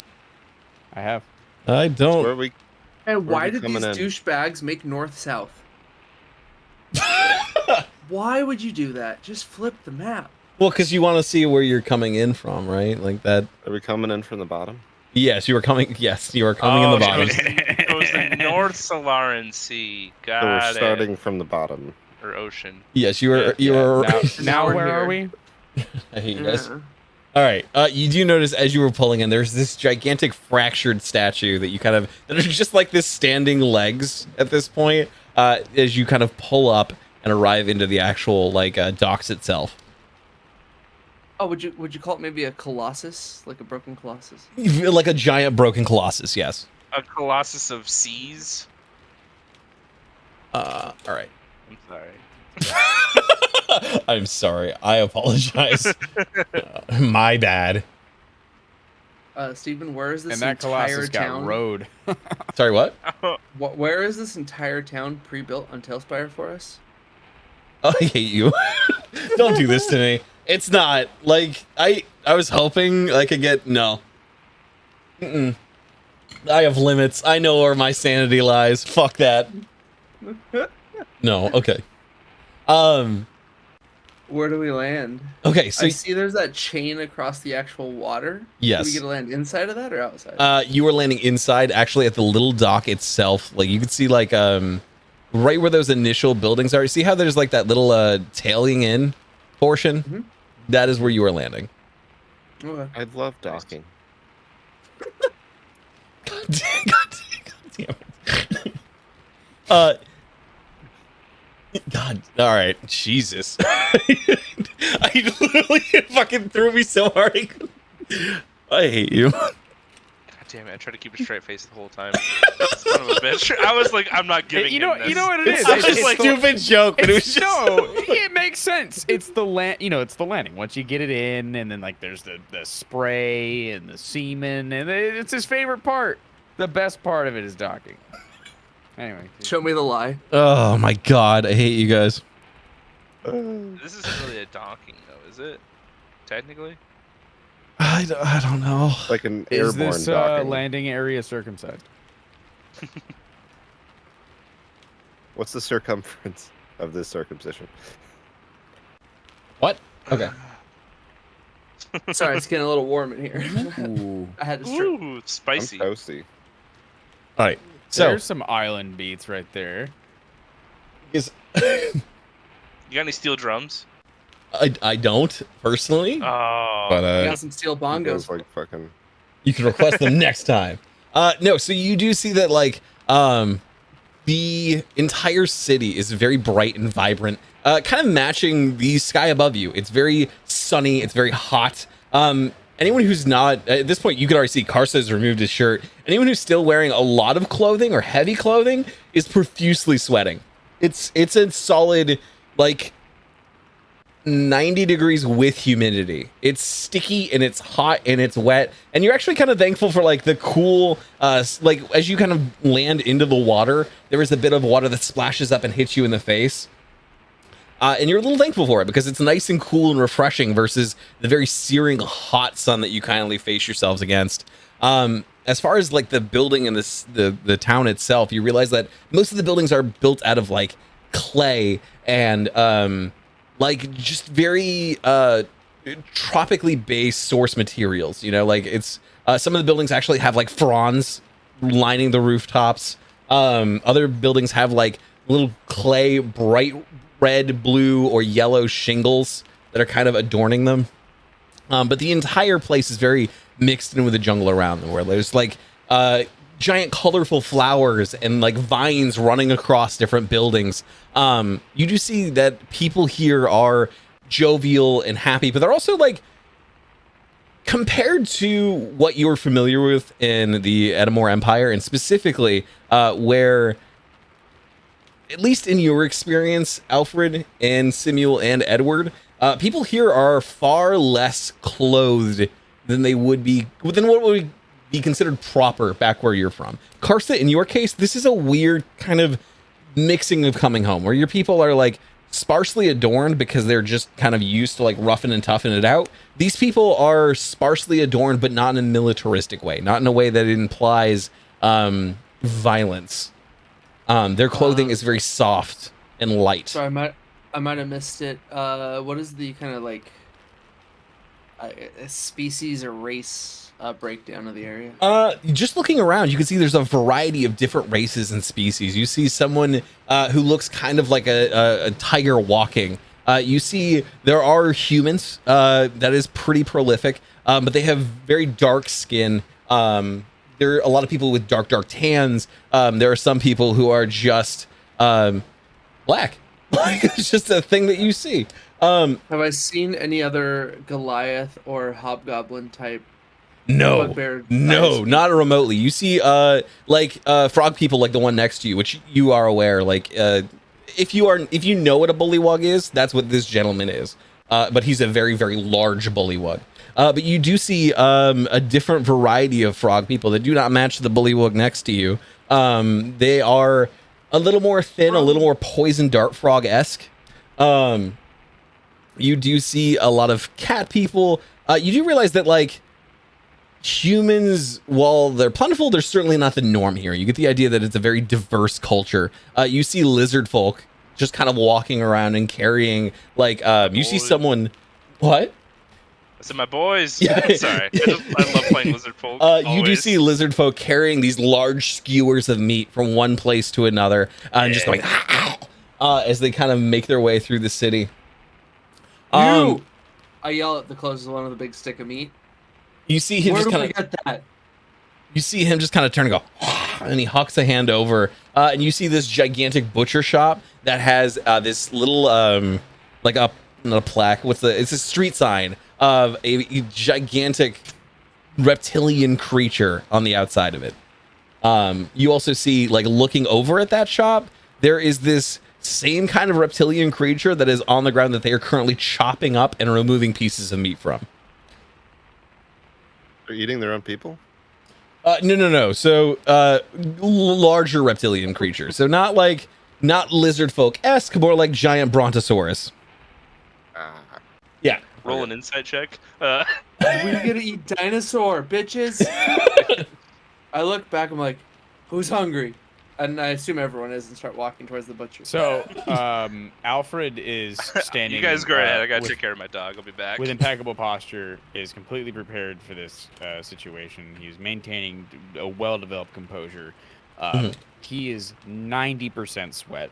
I have. I Where are don't. we? And Where are why we did these coming in? douchebags make north-south? Why would you do that? Just flip the map. Well, because you want to see where you're coming in from, right? Like that. Are we coming in from the bottom? Yes, you are coming. Yes, you are coming in the Oh, bottom. It was the North Solaran Sea. So we're Got starting it. from the bottom. Or ocean. Yes, you are. You Yeah, are. Now, Now now we're where here. are we? I hate you guys. Yeah. All right. You do notice as you were pulling in, there's this gigantic fractured statue that you kind of that are just like this standing legs at this point. As you kind of pull up and arrive into the actual like docks itself. Oh, would you call it maybe a colossus, like a broken colossus? You feel like a giant broken colossus. Yes. A colossus of seas. All right. I'm sorry. I'm sorry. I apologize. My bad. Stephen, where is this And that entire Colossus got town? road. Sorry, what? Where is this entire town pre-built on Tailspire for us? I hate you. Don't do this to me. It's not like I was hoping I could get no. Mm-mm. I have limits. I know where my sanity lies. Fuck that. No. Okay. Where do we land? Okay. So I see there's that chain across the actual water. Do yes. we get to land inside of that or outside? You were landing inside, actually, at the little dock itself. Like you could see, like right where those initial buildings are. You see how there's like that little tailing in portion? Mhm. That is where you are landing. Okay. I love docking. God damn it. God, all right, Jesus. I literally fucking threw me so hard. I hate you. God damn it! I tried to keep a straight face the whole time. Son of a bitch. I was like, I'm not giving You know him this. you know what it is. It's It's just like a stupid joke, but it was just no, it makes sense. It's the land, it's the landing. Once you get it in, and then like there's the spray and the semen, and it's his favorite part. The best part of it is docking. Anyway, Show me the lie. Oh my God, I hate you guys. This isn't really a docking though, is it? Technically. I don't know. Like an is airborne this docking. landing area circumcised? What's the circumference of this circumcision? What? Okay. Sorry, it's getting a little warm in here. Ooh. I had to strip. Ooh, spicy. I'm toasty. All right. So There's some island beats right there. is You got any steel drums? I don't personally, Oh. but I got some steel It goes bongos. like fucking. you can request them next time. No, so you do see that like the entire city is very bright and vibrant, kind of matching the sky above you. It's very sunny, it's very hot. Anyone who's not at this point, you can already see Karsa has removed his shirt. Anyone who's still wearing a lot of clothing or heavy clothing is profusely sweating. It's a solid like 90 degrees with humidity. It's sticky and it's hot and it's wet, and you're actually kind of thankful for like the cool like as you kind of land into the water, there is a bit of water that splashes up and hits you in the face. And you're a little thankful for it because it's nice and cool and refreshing versus the very searing hot sun that you kindly face yourselves against. As far as like the building and the town itself, you realize that most of the buildings are built out of like clay and like just very tropically based source materials. You know, like it's some of the buildings actually have like fronds lining the rooftops. Other buildings have like little clay bright red, blue, or yellow shingles that are kind of adorning them. But the entire place is very mixed in with the jungle around them, where there's like giant colorful flowers and like vines running across different buildings. You do see that people here are jovial and happy, but they're also like, compared to what you're familiar with in the Edamore Empire, and specifically where, at least in your experience, Alfred and Simuel and Edward, people here are far less clothed than they would be, than what would be considered proper back where you're from. Karsa, in your case, this is a weird kind of mixing of coming home, where your people are like sparsely adorned because they're just kind of used to like roughing and toughing it out. These people are sparsely adorned, but not in a militaristic way, not in a way that implies violence. Their clothing is very soft and light. Sorry, I might have missed it. What is the kind of like a species or race breakdown of the area? Just looking around, you can see there's a variety of different races and species. You see someone who looks kind of like a tiger walking. You see there are humans that is pretty prolific, but they have very dark skin. There are a lot of people with dark tans. There are some people who are just black. It's just a thing that you see. Have I seen any other Goliath or Hobgoblin type? No, Bugbear no, types? not remotely. You see, frog people like the one next to you, which you are aware. Like, if you know what a bullywug is, that's what this gentleman is. but he's a very, very large bullywug. But you do see a different variety of frog people that do not match the bullywug next to you. They are a little more thin, a little more poison dart frog-esque. You do see a lot of cat people. You do realize that, like, humans, while they're plentiful, they're certainly not the norm here. You get the idea that it's a very diverse culture. You see lizard folk just kind of walking around and carrying, like, you see someone... What? I said, my boys. Yeah. Sorry. I love playing lizard folk. You do always. see lizard folk carrying these large skewers of meat from one place to another, and just going as they kind of make their way through the city. I yell at the closest one with a big stick of meat. You see him Where just do kind we of. get that? You see him just kind of turn and go, and he hucks a hand over, and you see this gigantic butcher shop that has this little, like not a plaque. It's a street sign of a gigantic reptilian creature on the outside of it. You also see, like, looking over at that shop, there is this same kind of reptilian creature that is on the ground that they are currently chopping up and removing pieces of meat from. They're eating their own people? No. So, larger reptilian creatures. So not lizard folk-esque, more like giant brontosaurus. Yeah. Roll an insight check. We're gonna eat dinosaur, bitches. I look back, I'm like, who's hungry? And I assume everyone is, and start walking towards the butcher. So, Alfred is standing. You guys go ahead. I gotta with- take care of my dog. I'll be back. with impeccable posture, is completely prepared for this situation. He's maintaining a well-developed composure. He is 90% sweat.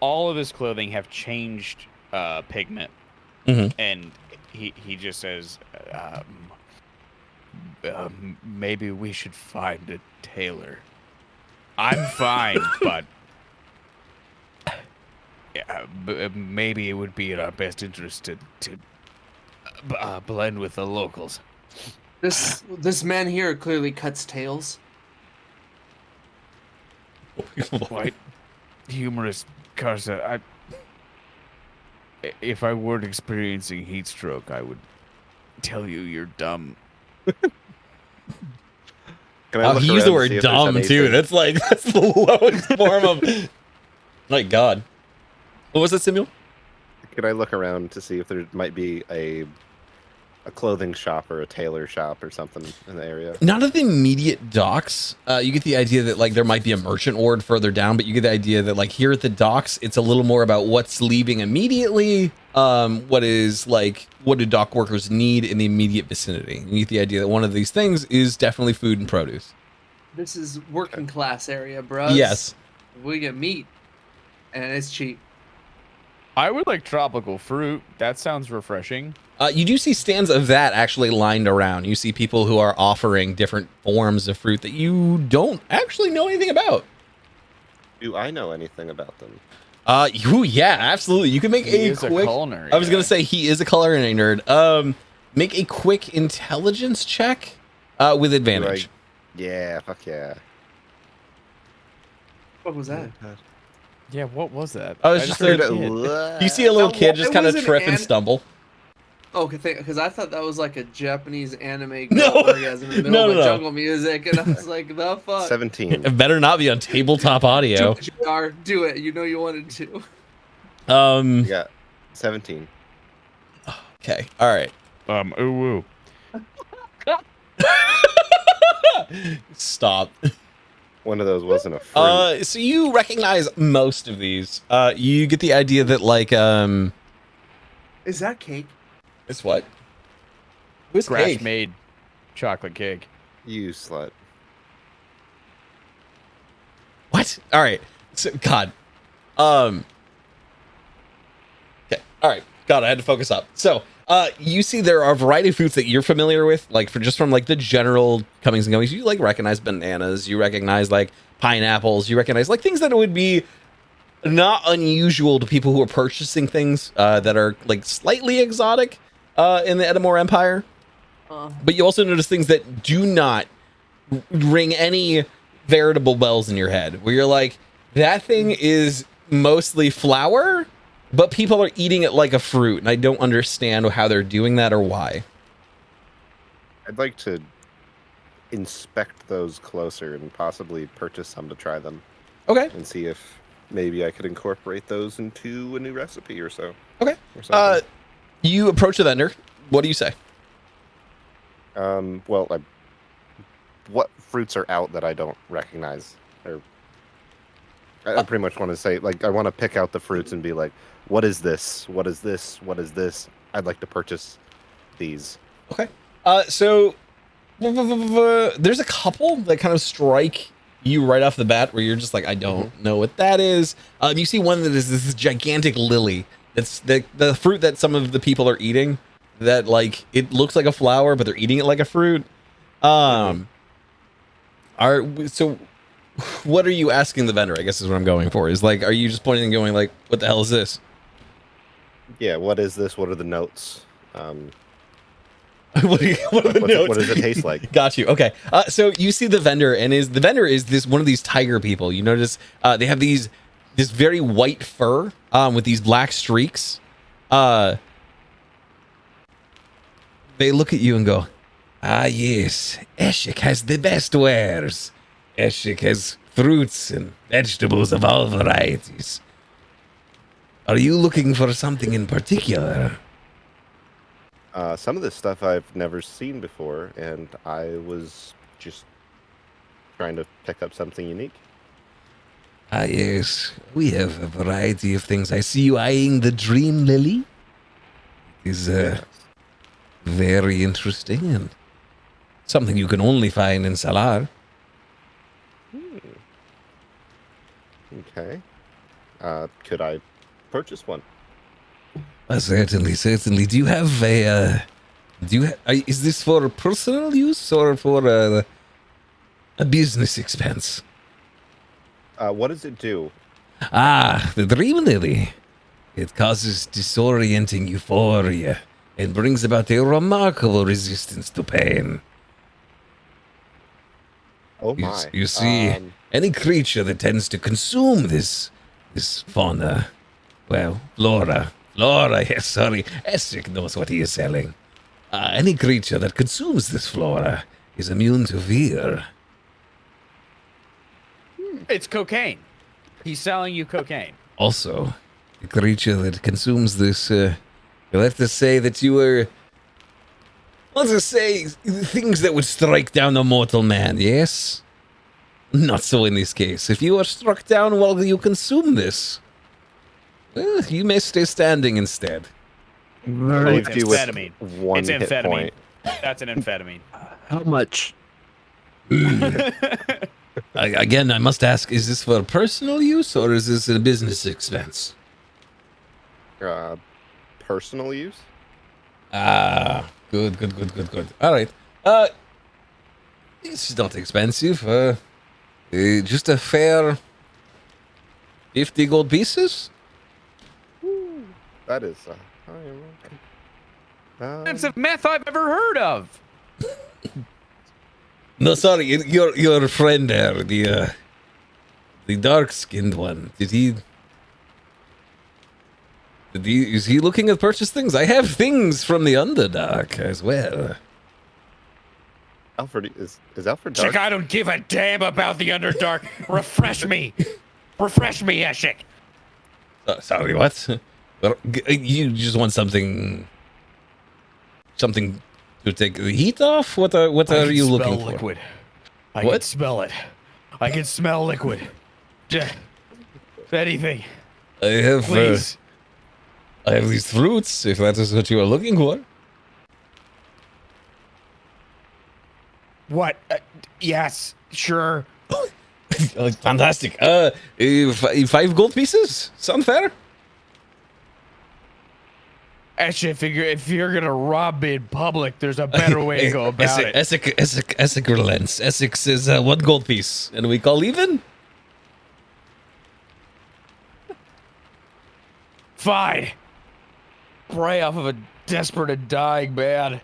All of his clothing have changed pigment, and he just says, maybe we should find a tailor. I'm fine, but yeah, maybe it would be in our best interest to blend with the locals. This man here clearly cuts tails. Quite humorous, Karsa. If I weren't experiencing heat stroke, I would tell you you're dumb. Can I look He around used the and word see if there's dumb too. anything- That's the lowest form of. My God. What was that, Samuel? Can I look around to see if there might be a clothing shop or a tailor shop or something in the area? Not at the immediate docks. You get the idea that, like, there might be a merchant ward further down, but you get the idea that, like, here at the docks, it's a little more about what's leaving immediately. What do dock workers need in the immediate vicinity? And you get the idea that one of these things is definitely food and produce. This is working class area, bros. Yes. We get meat, and it's cheap. I would like tropical fruit. That sounds refreshing. You do see stands of that actually lined around. You see people who are offering different forms of fruit that you don't actually know anything about. Do I know anything about them? Yeah, absolutely. You can make He a is quick. a culinary I was gonna guy. say he is a culinary nerd. Make a quick intelligence check with advantage. Yeah, fuck yeah. What was that? Yeah, what was that? I was I just heard a kid. You see a little No, kid just it kind of was an trip and an- stumble. Oh, because I thought that was like a Japanese anime No. orgasm in the middle No, of no. jungle music, and I was like, the fuck? 17. It better not be on tabletop audio. Do it, JR. Do it. You know you wanted to. Yeah, 17. Okay. All right. Ooh. Stop. One of those wasn't a fruit. So you recognize most of these. You get the idea that, like, Is that cake? it's what? Who's Scratch cake? made chocolate cake. You slut. What? All right. So, God. Okay. All right. God, I had to focus up. So, you see there are a variety of fruits that you're familiar with, like from like the general comings and goings. You like recognize bananas, you recognize like pineapples, you recognize like things that would be not unusual to people who are purchasing things that are like slightly exotic in the Edamore Empire. But you also notice things that do not ring any veritable bells in your head, where you're like, that thing is mostly flour but people are eating it like a fruit, and I don't understand how they're doing that or why. I'd like to inspect those closer and possibly purchase some to try them Okay. and see if maybe I could incorporate those into a new recipe or so. Okay. Or something. You approach the vendor. What do you say? Well, what fruits are out that I don't recognize? Or I pretty much want to say, like, I want to pick out the fruits and be like, what is this? What is this? What is this? I'd like to purchase these. Okay. So there's a couple that kind of strike you right off the bat where you're just like, I don't know what that is. You see one that is this gigantic lily. That's the fruit that some of the people are eating. That like it looks like a flower, but they're eating it like a fruit. So what are you asking the vendor? I guess is what I'm going for. Is like, are you just pointing and going like, what the hell is this? Yeah, what is this? What are the notes? what are the notes? What does it taste like? Got you. Okay. So you see the vendor, and the vendor is this one of these tiger people. You notice they have this very white fur with these black streaks. They look at you and go, "Ah, yes, Eshik has the best wares. Eshik has fruits and vegetables of all varieties. Are you looking for something in particular?" Some of this stuff I've never seen before, and I was just trying to pick up something unique. Ah, yes, we have a variety of things. I see you eyeing the dream lily. It is Yes. very interesting and something you can only find in Salar. Okay. Could I purchase one? Certainly, certainly. Do you have a? Is this for personal use or for a business expense? What does it do? Ah, the dream lily. It causes disorienting euphoria and brings about a remarkable resistance to pain. Oh You, my! you see, any creature that tends to consume this fauna, well, flora, yes, sorry, Esric knows what he is selling. Any creature that consumes this flora is immune to fear. It's cocaine. He's selling you cocaine. Also, a creature that consumes this, you'll have to say that you were, let's just say, things that would strike down a mortal man, yes? Not so in this case. If you are struck down while you consume this, well, you may stay standing instead. It's Leave you with amphetamine. one It's hit amphetamine. point. That's an amphetamine. How much? Again, I must ask, is this for personal use or is this a business expense? Personal use? Ah, good. All right. It's not expensive. Just a fair 50 gold pieces. That is. Expensive meth I've ever heard of. No, sorry, your friend there, the dark-skinned one. Is he looking to purchase things? I have things from the Underdark as well. Alfred is Alfred dark? Eshik, I don't give a damn about the Underdark. Refresh me. Refresh me, Eshik. Sorry, what? You just want something to take the heat off? What are you looking for? Liquid. I What? can smell it. I can smell liquid. Anything, I have please. I have these fruits, if that is what you are looking for. What? Yes, sure. Fantastic. 5 gold pieces? Sound fair? Eshik, if you're gonna rob me in public, there's a better way to go about it. Essex relents. Essex is 1 gold piece, and we call even? Fine. Prey off of a desperate and dying man.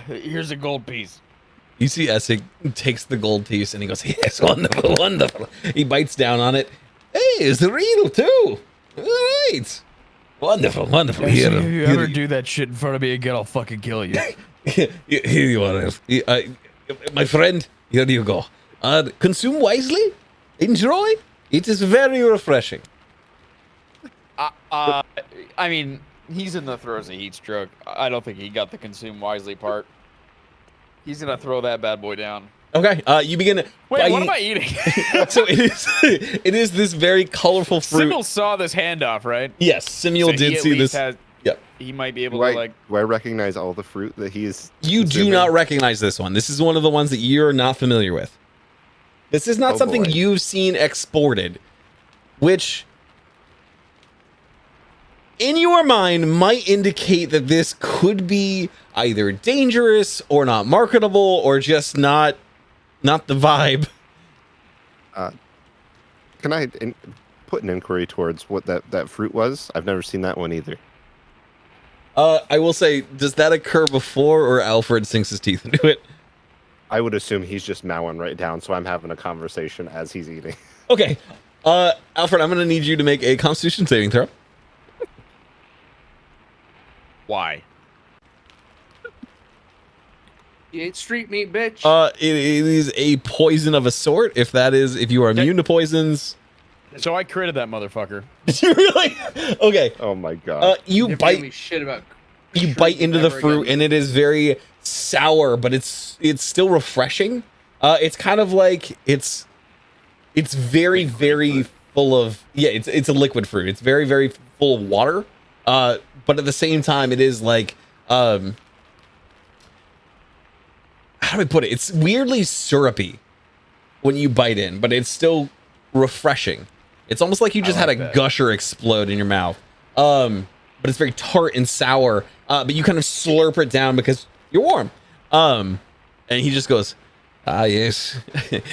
Here's a gold piece. You see Essex takes the gold piece, and he goes, yes, wonderful. He bites down on it. Hey, it's real, too. All great. Wonderful, wonderful. If Here, you here, ever do that shit in front of me again, I'll fucking kill you. here you are, Elf. My friend. Here you go. Consume wisely. Enjoy. It is very refreshing. I mean, he's in the throes of heat stroke. I don't think he got the consume wisely part. He's gonna throw that bad boy down. Okay. You begin. Wait, what am I eating? So it is this very colorful fruit. Simul saw this handoff, right? Yes, Simuel So did he at see least this. has- Yep. He might be able Do to I, like. do I recognize all the fruit that he's? You do consuming? not recognize this one. This is one of the ones that you're not familiar with. This is not Oh, something boy. you've seen exported, which in your mind might indicate that this could be either dangerous or not marketable or just not the vibe. Can I put an inquiry towards what that fruit was? I've never seen that one either. I will say, does that occur before or Alfred sinks his teeth into it? I would assume he's just mowing right down, so I'm having a conversation as he's eating. Okay. Alfred, I'm going to need you to make a Constitution saving throw. Why? You ate street meat, bitch. It is a poison of a sort. If you are immune to poisons. So I critted that motherfucker. You really? Okay. Oh my god. You Never gave me bite. shit about You street bite meat into the ever fruit, again. and it is very sour, but it's still refreshing. It's kind of like it's very very full of it's a liquid fruit. It's very very full of water. But at the same time, it is like how do I put it? It's weirdly syrupy when you bite in, but it's still refreshing. It's almost like you just had a like that. gusher explode in your mouth. But it's very tart and sour. But you kind of slurp it down because you're warm. And he just goes, "Ah, yes,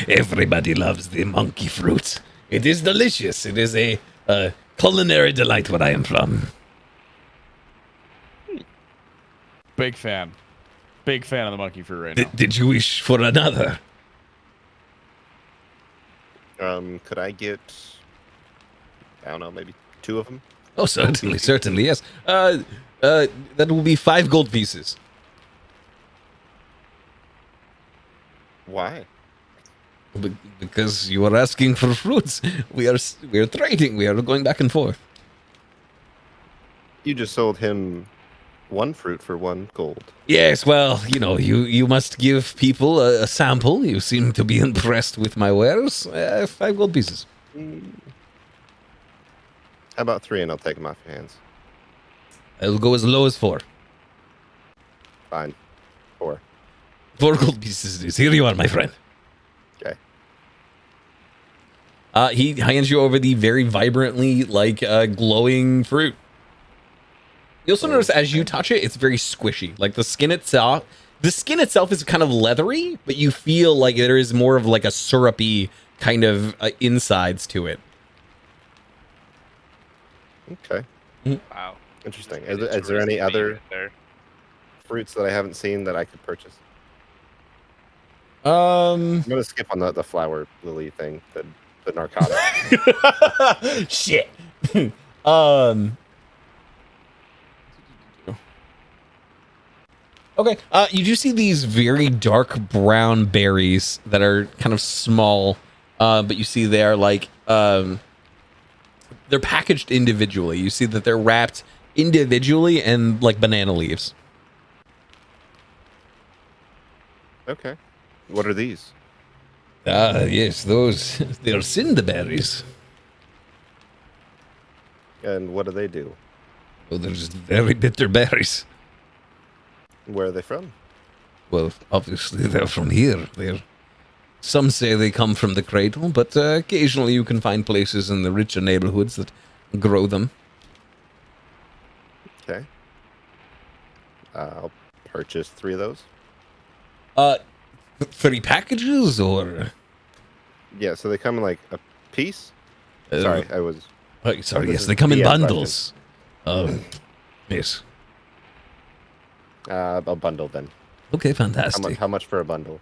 everybody loves the monkey fruit. It is delicious. It is a culinary delight where I am from." Big fan. Big fan of the monkey fruit right now. Did you wish for another? Could I get? I don't know, maybe 2 of them. Oh, certainly, certainly, yes. That will be 5 gold pieces. Why? Because you are asking for fruits. We are trading. We are going back and forth. You just sold him 1 fruit for 1 gold. Yes, well, you must give people a sample. You seem to be impressed with my wares. 5 gold pieces. How about 3 and I'll take them off your hands? I'll go as low as 4. Fine. 4. 4 gold pieces it is. Here you are, my friend. Okay. He hands you over the very vibrantly, glowing fruit. You also notice as you touch it, it's very squishy. Like the skin itself is kind of leathery, but you feel like there is more of like a syrupy kind of insides to it. Okay. Wow. Interesting. It's Is there any roasted meat other right there. fruits that I haven't seen that I could purchase? Um, I'm gonna skip on the flower lily thing, the narcotic. shit. Okay. You do see these very dark brown berries that are kind of small, but you see they are they're packaged individually. You see that they're wrapped individually and like banana leaves. Okay. What are these? Ah, yes, those they are cinderberries. And what do they do? Oh, they're just very bitter berries. Where are they from? Well, obviously they're from here. Some say they come from the cradle, but occasionally you can find places in the richer neighborhoods that grow them. Okay. I'll purchase 3 of those. 3 packages or? Yeah, so they come in like a piece. Sorry, I was. Sorry, this yes, is they come in DM question. bundles. Yes. A bundle then. Okay, fantastic. How much for a bundle?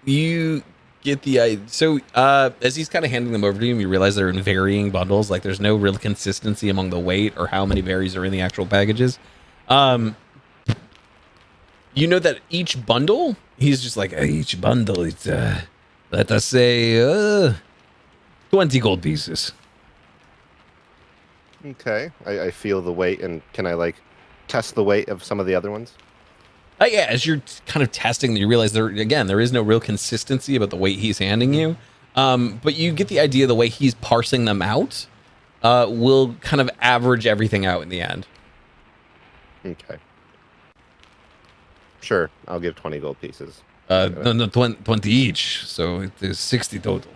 You get the so as he's kind of handing them over to you realize they're in varying bundles. Like there's no real consistency among the weight or how many berries are in the actual packages. You know that each bundle, he's just like, each bundle, it's let us say 20 gold pieces. Okay. I feel the weight, and can I like test the weight of some of the other ones? Yeah, as you're kind of testing, you realize there is no real consistency about the weight he's handing you. But you get the idea the way he's parsing them out will kind of average everything out in the end. Okay. Sure, I'll give 20 gold pieces. No, 20 each, so it is 60 total.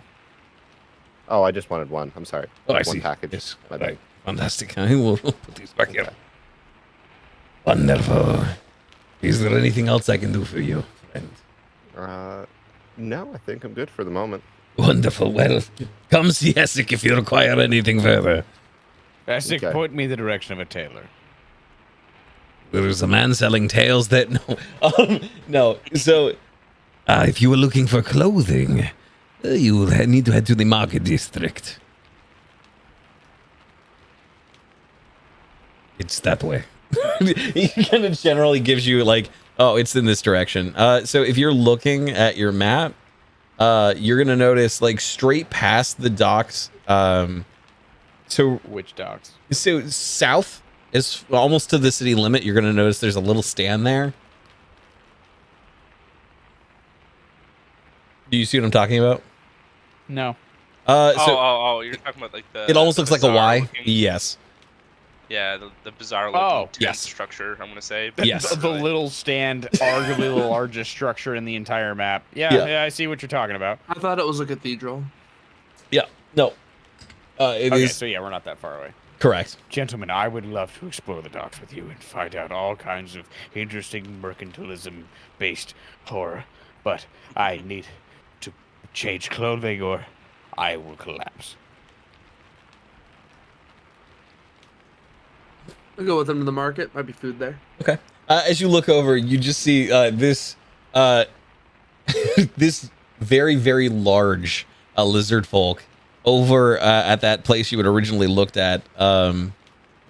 Oh, I just wanted one. I'm sorry. Oh, I One see. package. Yes, My right. bad. Fantastic. I will put these back here. Wonderful. Is there anything else I can do for you, friend? No, I think I'm good for the moment. Wonderful. Well, come see Essek if you require anything further. Essek, Okay. point me the direction of a tailor. There is a man selling tails that no. So, if you were looking for clothing, you will need to head to the market district. It's that way. He kind of generally gives you like, oh, it's in this direction. So if you're looking at your map, you're gonna notice like straight past the docks. So Which docks? south is almost to the city limit. You're gonna notice there's a little stand there. Do you see what I'm talking about? No. So You're talking about like the. it almost the looks like a bizarre Y. looking- Yes. Yeah, the bizarre looking Oh, tent yes. structure. I'm gonna say. Yes. The little stand, arguably the largest structure in the entire map. Yeah. Yeah, I see what you're talking about. I thought it was a cathedral. Yeah. No. It Okay, is so yeah, we're not that far away. correct. Gentlemen, I would love to explore the docks with you and find out all kinds of interesting mercantilism-based horror, but I need to change clothing or I will collapse. I'll go with them to the market. Might be food there. Okay. As you look over, you just see this this very very large lizard folk over at that place you had originally looked at. I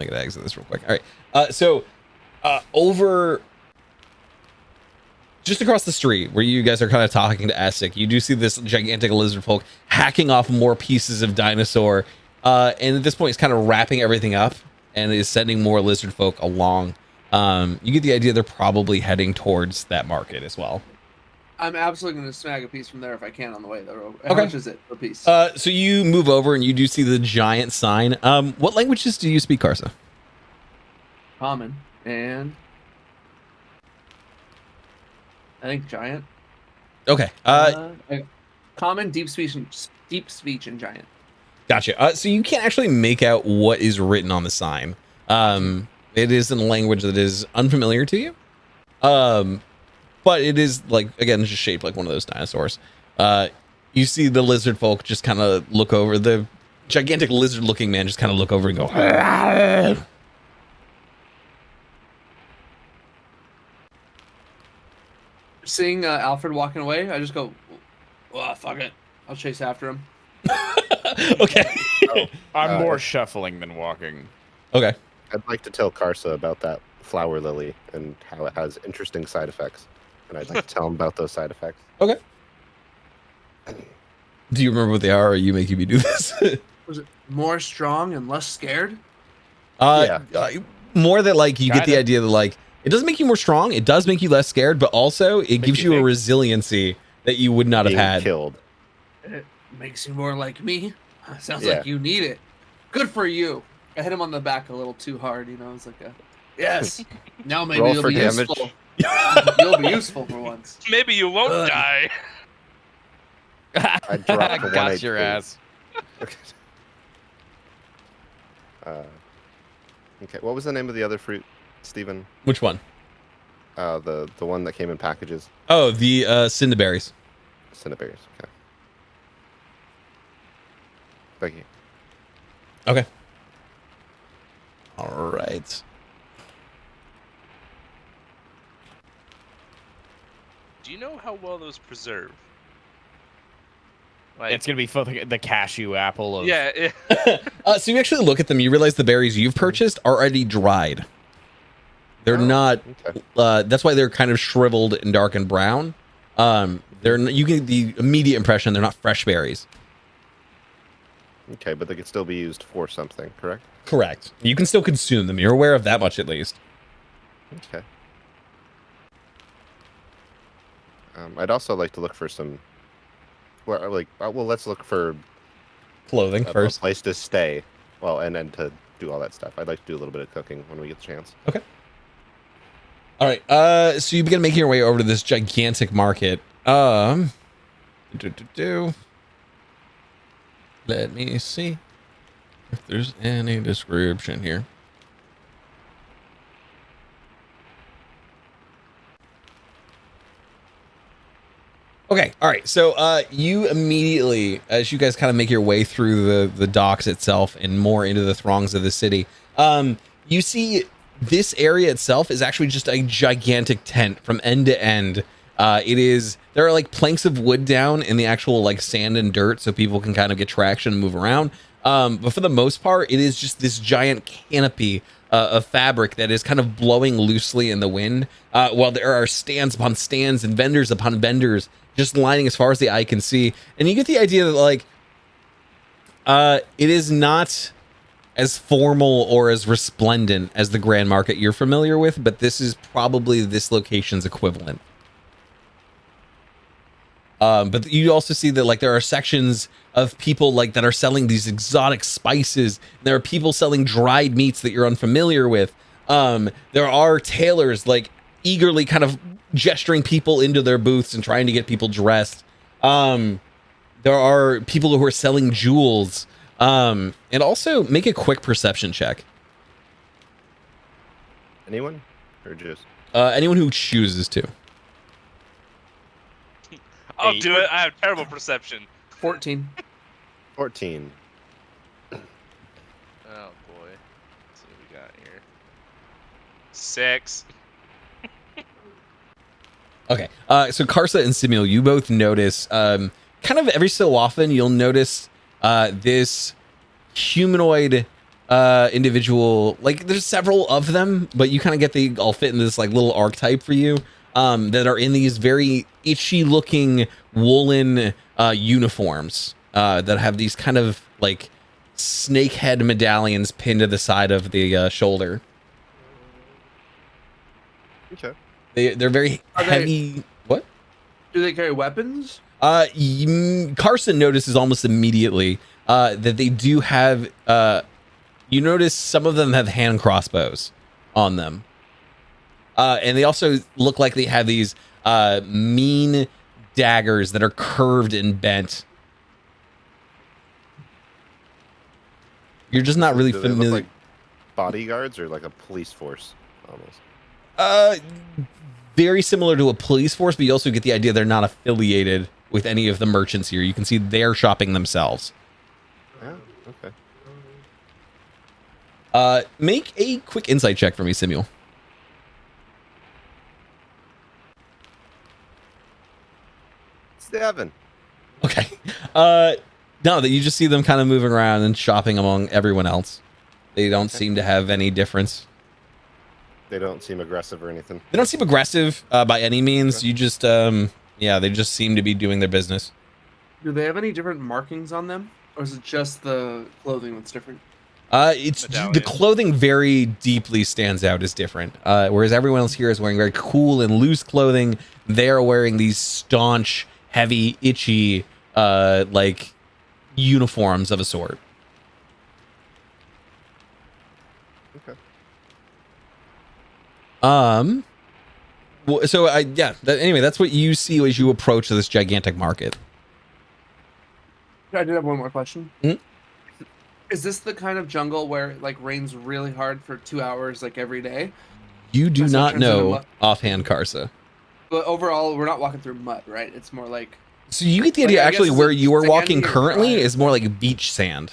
gotta exit this real quick. All right. So over just across the street where you guys are kind of talking to Essek, you do see this gigantic lizard folk hacking off more pieces of dinosaur, and at this point, it's kind of wrapping everything up and is sending more lizard folk along. You get the idea they're probably heading towards that market as well. I'm absolutely going to snag a piece from there if I can on the way, though. How Okay. much is it per piece? So you move over and you do see the giant sign. What languages do you speak, Karsa? Common and I think giant. Okay. Common, deep speech, and giant. Gotcha. So you can't actually make out what is written on the sign. It is in a language that is unfamiliar to you. But it is like, again, just shaped like one of those dinosaurs. You see the lizard folk just kind of look over, the gigantic lizard looking man just kind of look over and go, Seeing Alfred walking away, I just go, "Well, fuck it. I'll chase after him." okay. I'm more shuffling than walking. Okay. I'd like to tell Karsa about that flower lily and how it has interesting side effects. And I'd like to tell him about those side effects. Okay. Do you remember what they are, or are you making me do this? Was it more strong and less scared? More that like you get the Kinda. idea that like it doesn't make you more strong, it does make you less scared, but also it gives you you a think. resiliency that you would not have Being had. killed. It makes you more like me. Sounds Yeah. like you need it. Good for you. I hit him on the back a little too hard, you know. It's like a yes. Now maybe Roll you'll for be damage. useful. You'll be useful for once. Maybe you won't Good. die. I dropped to Got 1 your HP. ass. Okay, what was the name of the other fruit, Steven? Which one? The one that came in packages. Oh, the cinderberries. Cinnaberries. Okay. Thank you. Okay. All right. Do you know how well those preserve? Like, It's gonna be the cashew apple of. yeah, So you actually look at them, you realize the berries you've purchased are already dried. They're Oh, not. Okay. That's why they're kind of shriveled and dark and brown. You get the immediate impression they're not fresh berries. Okay, but they could still be used for something, correct? Correct. You can still consume them. You're aware of that much at least. Okay. I'd also like to look for some. Well, let's look for Clothing a first. place to stay. Well, and then to do all that stuff. I'd like to do a little bit of cooking when we get the chance. All right. So you begin making your way over to this gigantic market. Let me see if there's any description here. Okay. All right. So you immediately, as you guys kind of make your way through the docks itself and more into the throngs of the city, you see this area itself is actually just a gigantic tent from end to end. There are like planks of wood down in the actual like sand and dirt so people can kind of get traction and move around. But for the most part, it is just this giant canopy of fabric that is kind of blowing loosely in the wind, while there are stands upon stands and vendors upon vendors just lining as far as the eye can see. And you get the idea that like it is not as formal or as resplendent as the Grand Market you're familiar with, but this is probably this location's equivalent. But you also see that like there are sections of people like that are selling these exotic spices. There are people selling dried meats that you're unfamiliar with. There are tailors like eagerly kind of gesturing people into their booths and trying to get people dressed. There are people who are selling jewels. And also make a quick perception check. Anyone? Or just Anyone who chooses to. I'll Eight. do it. I have terrible perception. 14. 14. Oh boy. Let's see what we got here. 6. Okay. So Karsa and Simil, you both notice, kind of every so often you'll notice this humanoid individual. Like there's several of them, but you kind of get they all fit in this like little archetype for you. That are in these very itchy looking woolen uniforms that have these kind of like snake head medallions pinned to the side of the shoulder. Okay. They're very Are they- heavy. What? Do they carry weapons? Carson notices almost immediately that they do have. You notice some of them have hand crossbows on them. And they also look like they have these mean daggers that are curved and bent. You're just not really Do they look familiar. like bodyguards or like a police force almost? Very similar to a police force, but you also get the idea they're not affiliated with any of the merchants here. You can see they're shopping themselves. Yeah. Okay. Make a quick insight check for me, Simuel. 7. Okay. No, that you just see them kind of moving around and shopping among everyone else. They don't seem to have any difference. They don't seem aggressive or anything. They don't seem aggressive by any means. You just, they just seem to be doing their business. Do they have any different markings on them? Or is it just the clothing that's different? It's the Medallion. clothing very deeply stands out as different. Whereas everyone else here is wearing very cool and loose clothing. They're wearing these staunch, heavy, itchy, like uniforms of a sort. Okay. Anyway, that's what you see as you approach this gigantic market. I did have one more question. Mhm. Is this the kind of jungle where it like rains really hard for 2 hours like every day? You do That's what not turns into know mud. offhand, Karsa. But overall, we're not walking through mud, right? It's more like So you get the Like, idea I guess actually it's where like you are walking sandy or currently dry. is more like beach sand.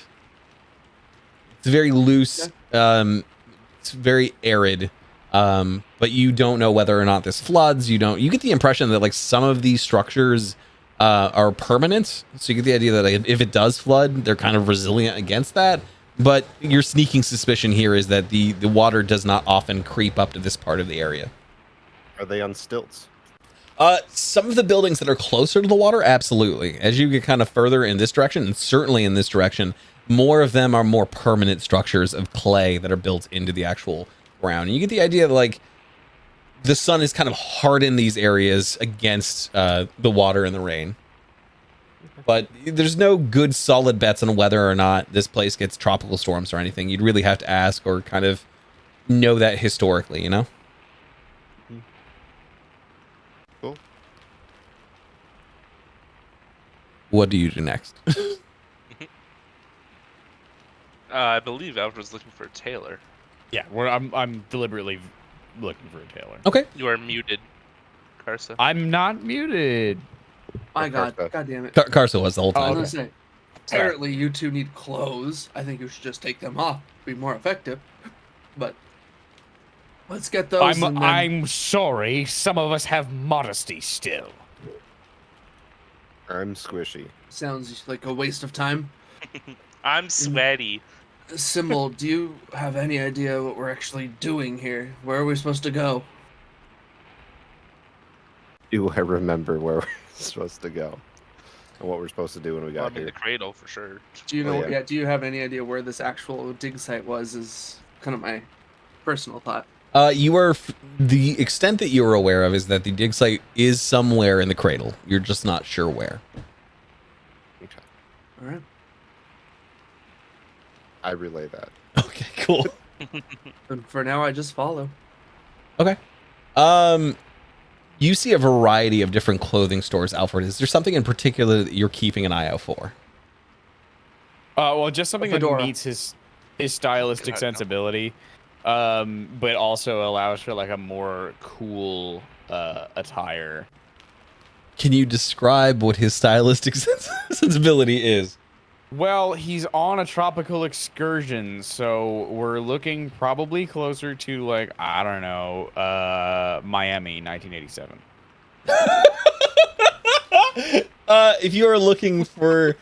It's very loose. It's very arid. But you don't know whether or not this floods. You get the impression that like some of these structures are permanent. So you get the idea that if it does flood, they're kind of resilient against that. But your sneaking suspicion here is that the water does not often creep up to this part of the area. Are they on stilts? Some of the buildings that are closer to the water, absolutely. As you get kind of further in this direction, and certainly in this direction, more of them are more permanent structures of clay that are built into the actual ground. And you get the idea that, like, the sun has kind of hardened these areas against the water and the rain. But there's no good solid bets on whether or not this place gets tropical storms or anything. You'd really have to ask or kind of know that historically, you know? Cool. What do you do next? I believe Alfred's looking for a tailor. Yeah, I'm deliberately looking for a tailor. Okay. You are muted, Karsa. I'm not muted. My God, Karsa. God damn it. Karsa was the whole Oh, I time. was gonna say, apparently you two need clothes. I think you should just take them off, be more effective. But let's get those. and then- I'm sorry. Some of us have modesty still. I'm squishy. Sounds like a waste of time. I'm sweaty. Symbol, do you have any idea what we're actually doing here? Where are we supposed to go? Do I remember where we're supposed to go? And what we're supposed to do when we Well, I got mean, here? the cradle for sure. Do you Oh, know? yeah. Do you have any idea where this actual dig site was? Is kind of my personal thought. You are the extent that you are aware of is that the dig site is somewhere in the cradle. You're just not sure where. Okay. All right. I relay that. Okay, cool. And for now, I just follow. Okay. You see a variety of different clothing stores, Alfred. Is there something in particular that you're keeping an eye out for? Well, just something that fedora. meets his stylistic God, no. sensibility, but also allows for like a more cool attire. Can you describe what his stylistic sensibility is? Well, he's on a tropical excursion, so we're looking probably closer to like, I don't know, Miami, 1987. If you are looking for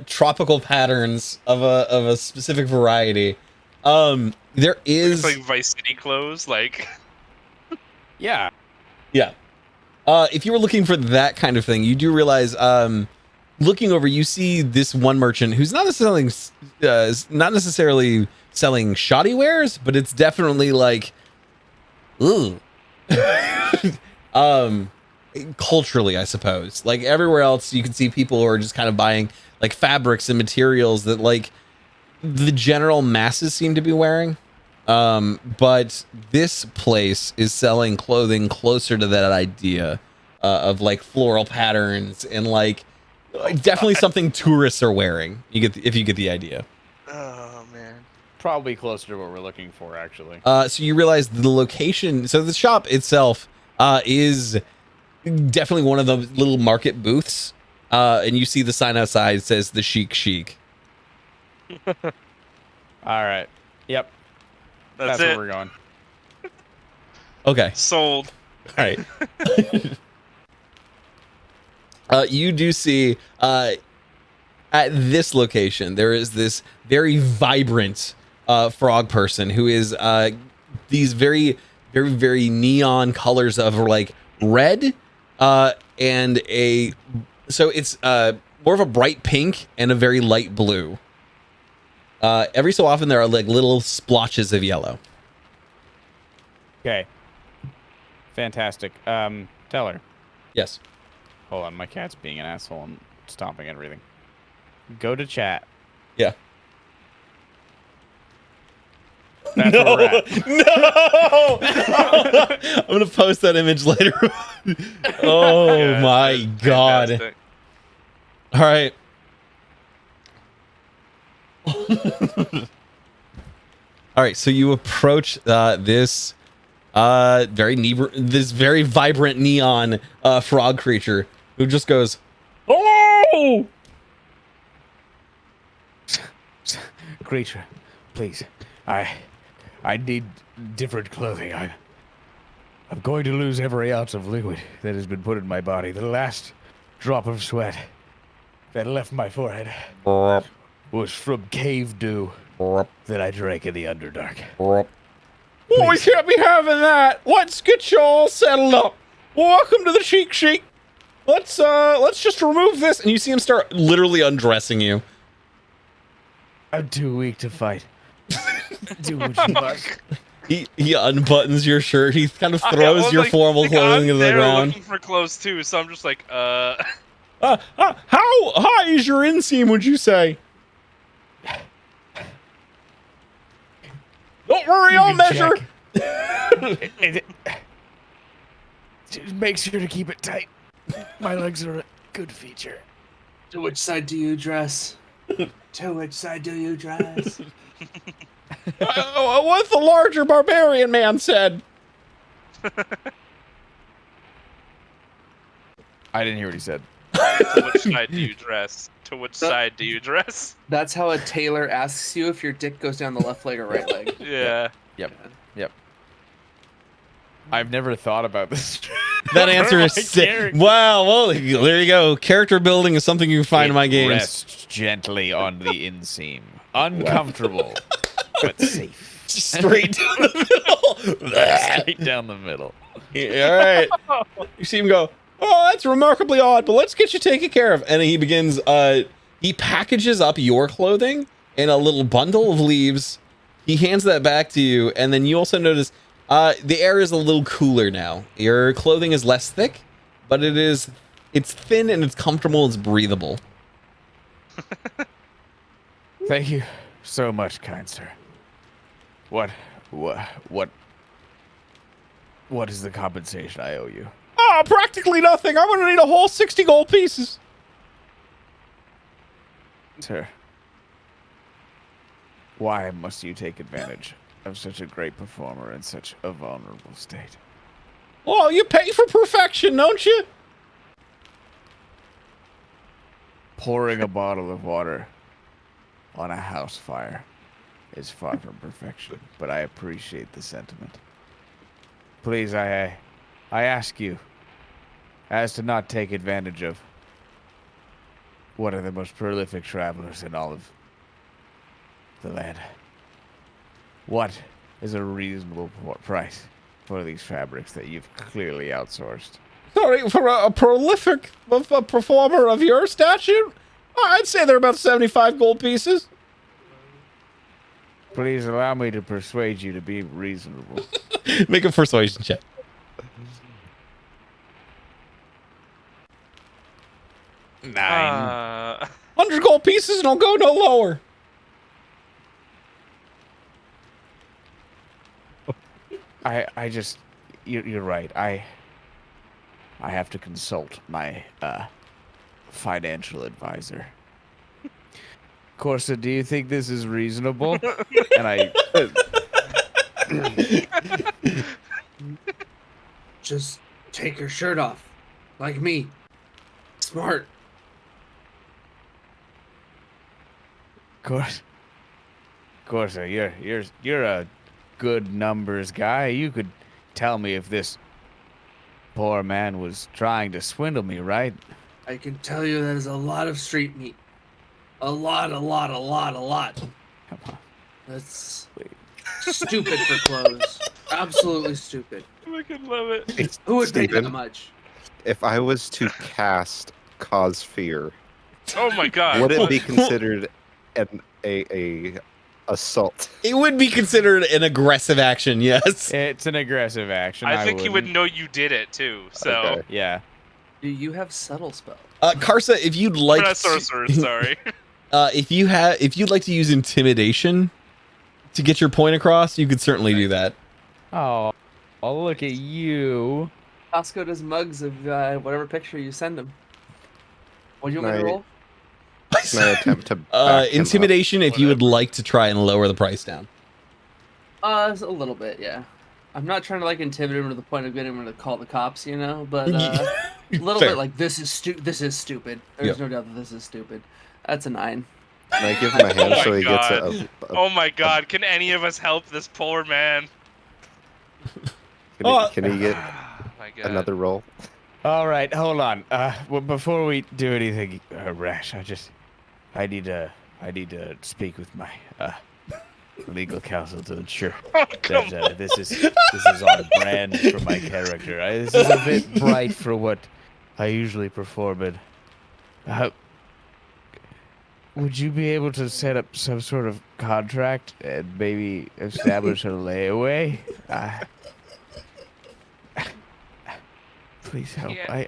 tropical patterns of a specific variety, there is It's like Vice City clothes, like. Yeah. yeah. If you were looking for that kind of thing, you do realize looking over, you see this one merchant who's not necessarily selling shoddy wares, but it's definitely like, ooh, culturally, I suppose. Like everywhere else, you can see people who are just kind of buying like fabrics and materials that like the general masses seem to be wearing. But this place is selling clothing closer to that idea of like floral patterns and like definitely something tourists are wearing. If you get the idea. Oh man. Probably closer to what we're looking for, actually. So you realize the location. So the shop itself is definitely one of the little market booths. And you see the sign outside says the Chic. All right. Yep. That's where it. we're going. Okay. Okay. Sold. All right. You do see at this location, there is this very vibrant frog person who is these very, very, very neon colors of like red and so it's more of a bright pink and a very light blue. Every so often there are like little splotches of yellow. Okay. Fantastic. Teller. Yes. Hold on, my cat's being an asshole and stomping everything. Go to chat. Yeah. That's where we're at. No! I'm gonna post that image later. Oh Yeah, my that's god. fantastic. All right. All right, so you approach this very vibrant neon frog creature who just goes, "Oh!" Creature, please. I need different clothing. I'm going to lose every ounce of liquid that has been put in my body. The last drop of sweat that left my forehead was from cave dew that I drank in the Underdark. Oh, we can't be having that. Let's get you all settled up. Welcome to the Chic Chic. Let's just remove this. And you see him start literally undressing you. I'm too weak to fight. Do what you must. He unbuttons your shirt. He kind of Yeah, throws well, your like, formal like, clothing I'm to the there ground. looking for clothes too, so I'm just like, How high is your inseam, would you say? Don't worry, You I'll can measure. check. Just make sure to keep it tight. My legs are a good feature. To which side do you dress? To which side do you dress? What the larger barbarian man said. I didn't hear what he said. to which side do you dress? To which side do you dress? That's how a tailor asks you if your dick goes down the left leg or right leg. Yeah. I've never thought about this. That answer is My sick. character. Wow, well, there you go. Character building is something you can find in my games. Rests gently on the inseam. Uncomfortable, but safe. Straight down the middle. Straight down the middle. Yeah, all right. You see him go, oh, that's remarkably odd, but let's get you taken care of. And he begins, he packages up your clothing in a little bundle of leaves. He hands that back to you. And then you also notice the air is a little cooler now. Your clothing is less thick, but it's thin and it's comfortable. It's breathable. Thank you so much, kind sir. What is the compensation I owe you? Oh, practically nothing. I'm going to need a whole 60 gold pieces. Sir, why must you take advantage of such a great performer in such a vulnerable state? Oh, you pay for perfection, don't you? Pouring a bottle of water on a house fire is far from perfection, but I appreciate the sentiment. Please, I ask you, as to not take advantage of one of the most prolific travelers in all of the land. What is a reasonable price for these fabrics that you've clearly outsourced? Sorry, for a prolific performer of your stature, I'd say they're about 75 gold pieces. Please allow me to persuade you to be reasonable. Make a persuasion check. Nine. 100 gold pieces and I'll go no lower. I just, you're right. I have to consult my financial advisor. Corsa, do you think this is reasonable? And I Just take your shirt off, like me. Smart. Corsa, you're a good numbers guy. You could tell me if this poor man was trying to swindle me, right? I can tell you that is a lot of street meat. A lot. Come on. That's stupid for clothes. Absolutely stupid. I fucking love it. Who would pay that Stephen? much? If I was to cast Cause Fear, Oh my god. would it be considered a assault? It would be considered an aggressive action, yes. It's an aggressive action. I think he would wouldn't. know you did it too. So Okay. Yeah. Do you have subtle spell? Karsa, if you'd like we're not sorcerers, sorry. if you'd like to use intimidation to get your point across, you could certainly do that. Oh, look at you. Costco does mugs of whatever picture you send him. What do you want me to Right. roll? Can I attempt to back him up? Intimidation if you would Whatever. like to try and lower the price down. A little bit, yeah. I'm not trying to like intimidate him to the point of getting him to call the cops, you know, but a little Fair. bit like this is stupid. There's Yep. no doubt that this is stupid. That's a 9. Can I give him a hand Oh so my he gets God. a Oh my god, can any of us help this poor man? can he get My god. another roll? All right, hold on. Well, before we do anything rash, I need to speak with my legal counsel to ensure that this is on brand for my character. This is a bit bright for what I usually perform, but would you be able to set up some sort of contract and maybe establish a layaway? Please help. Yeah.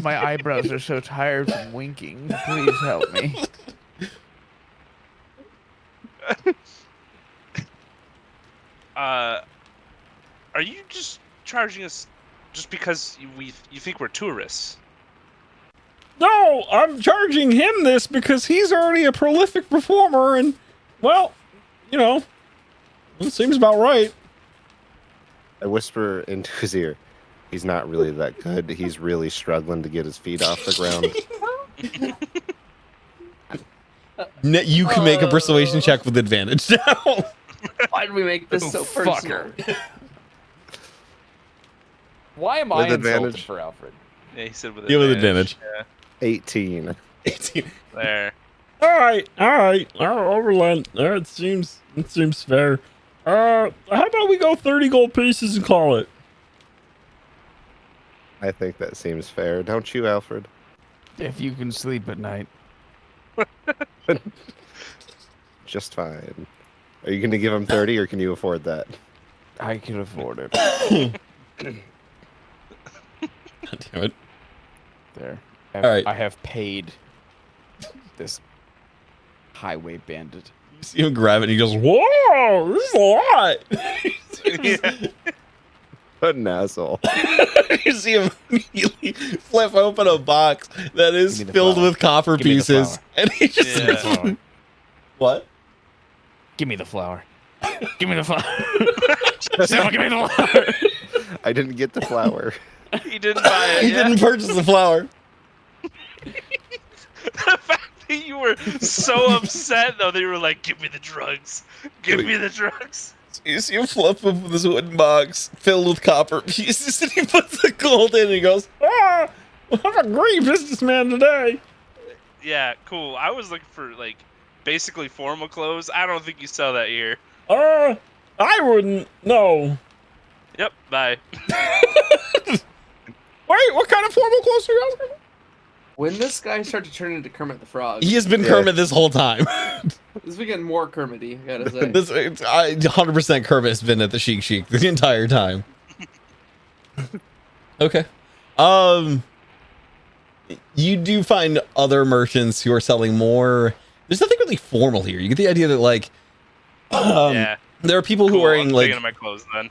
My eyebrows are so tired from winking. Please help me. Are you just charging us just because you think we're tourists? No, I'm charging him this because he's already a prolific performer, and well, you know, it seems about right. I whisper into his ear. He's not really that good. He's really struggling to get his feet off the ground. You can make a persuasion check with advantage now. Why did we make this so personal? Why am With I insulted advantage. for Alfred? Yeah, he said with You with advantage. advantage. 18. 18. Yeah, there. All right. I'll relent. It seems fair. How about we go 30 gold pieces and call it? I think that seems fair. Don't you, Alfred? If you can sleep at night. Just fine. Are you going to give him 30 or can you afford that? I can afford it. Damn it. There. All right. I have paid this highway bandit. You see him grab it and he goes, "Whoa, this is a lot." What an asshole. You see him immediately flip open a box that is Give me the filled flower. with copper Give me the pieces, flower. and he just Yeah. Flower. what? Give me the flower. Give me the flower. Someone give me the flower. I didn't get the flower. He didn't buy it. He yeah. didn't purchase the flower. The fact that you were so upset though, that you were like, "Give me the drugs. Give me the drugs." You see him flip open this wooden box filled with copper pieces, and he puts the gold in, and he goes, "Ah, I'm a great businessman today." Yeah, cool. I was looking for like basically formal clothes. I don't think you sell that here. I wouldn't. No. Yep. Bye. Wait, what kind of formal clothes are you asking? When this guy started to turn into Kermit the Frog, He has been Yeah. Kermit this whole time. this is getting more Kermit-y, I gotta say. This 100% Kermit has been at the Chic Chic the entire time. Okay. You do find other merchants who are selling more. There's nothing really formal here. You get the idea that like, Yeah. there are people who Cool, are I'm wearing like, taking off my clothes then.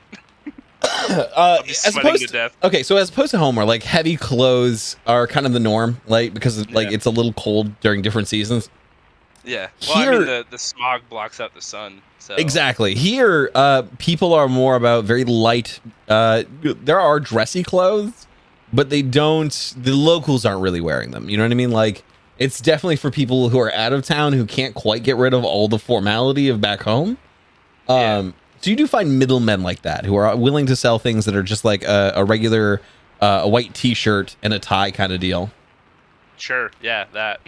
I'll be as sweating opposed to to, death. okay, so as opposed to home, where like heavy clothes are kind of the norm, like because like Yeah. it's a little cold during different seasons. Yeah. Well, I Here- mean the smog blocks out the sun. So Exactly. Here, people are more about very light. There are dressy clothes, but they don't. The locals aren't really wearing them. You know what I mean? Like, it's definitely for people who are out of town who can't quite get rid of all the formality of back home. Yeah. So you do find middlemen like that who are willing to sell things that are just like a regular, a white T-shirt and a tie kind of deal. Sure. Yeah. That.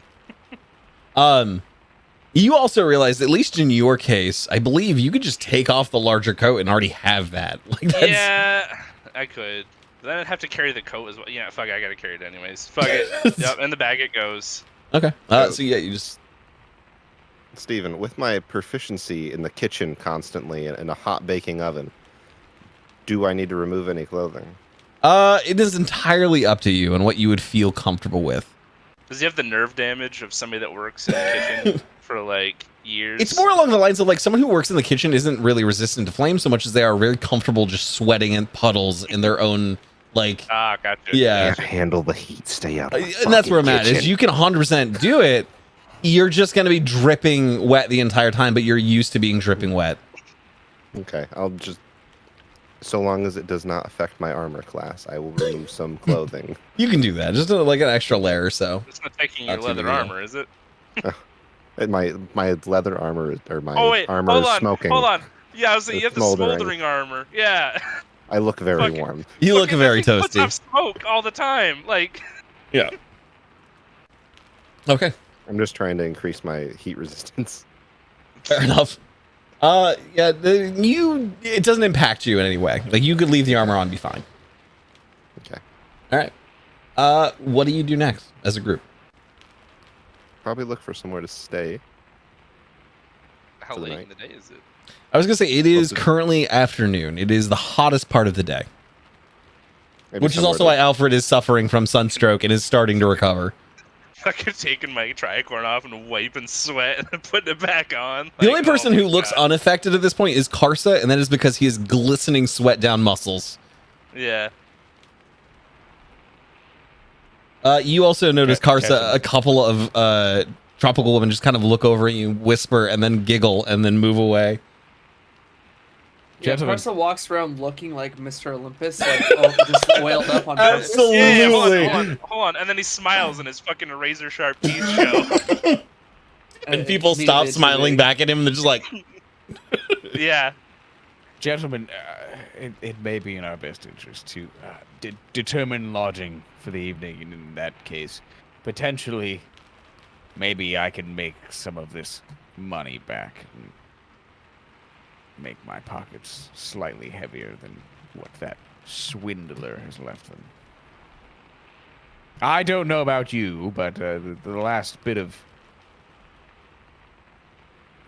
You also realize, at least in your case, I believe you could just take off the larger coat and already have that. Like that's, Yeah. I could. Then I'd have to carry the coat as well. Yeah. Fuck. I gotta carry it anyways. Fuck it. Yep. In the bag it goes. Okay. So yeah, you just Steven, with my proficiency in the kitchen constantly in a hot baking oven, do I need to remove any clothing? it is entirely up to you and what you would feel comfortable with. Does he have the nerve damage of somebody that works in the kitchen for like years? It's more along the lines of like someone who works in the kitchen isn't really resistant to flame so much as they are really comfortable just sweating in puddles in their own like. Ah, gotcha. Yeah. Can't handle the heat. Stay out. Of the And that's where I'm fucking at. Is kitchen. you can 100% do it. You're just going to be dripping wet the entire time, but you're used to being dripping wet. Okay, I'll just. So long as it does not affect my armor class, I will remove some clothing. You can do that. Just like an extra layer or so. It's not taking your Not too leather big a deal. armor, is it? And my leather armor or my Oh wait, armor hold is on, smoking. hold on. Yeah, I was saying you It's have the smoldering. smoldering armor. Yeah. I look very Fuck. warm. You look Fucking very that thing puts toasty. off smoke all the time. Like, Okay, I'm just trying to increase my heat resistance. fair enough. Yeah, it doesn't impact you in any way. Like you could leave the armor on, and be fine. Okay. All right. What do you do next as a group? Probably look for somewhere to stay. how For the late night. in the day is it? I was gonna say it is Close to- currently afternoon. It is the hottest part of the day, Maybe which is somewhere also to- why Alfred is suffering from sunstroke and is starting to recover. Fucking taking my tricorn off and wiping sweat and putting it back on. The Like, only person oh who my looks God. unaffected at this point is Karsa, and that is because he has glistening sweat down muscles. Yeah. You also notice Catch Karsa, him. a couple of tropical women just kind of look over at you, whisper, and then giggle, and then move away. Yeah, Gentlemen. Carsa walks around looking like Mr. Olympus, like just oiled up on purpose. Absolutely. Yeah, hold Absolutely. on. And then he smiles and his fucking razor sharp teeth show. And people stop smiling back at him, and they're just like, Yeah. Gentlemen, it may be in our best interest to determine lodging for the evening. And in that case, potentially, maybe I can make some of this money back and make my pockets slightly heavier than what that swindler has left them. I don't know about you, but the last bit of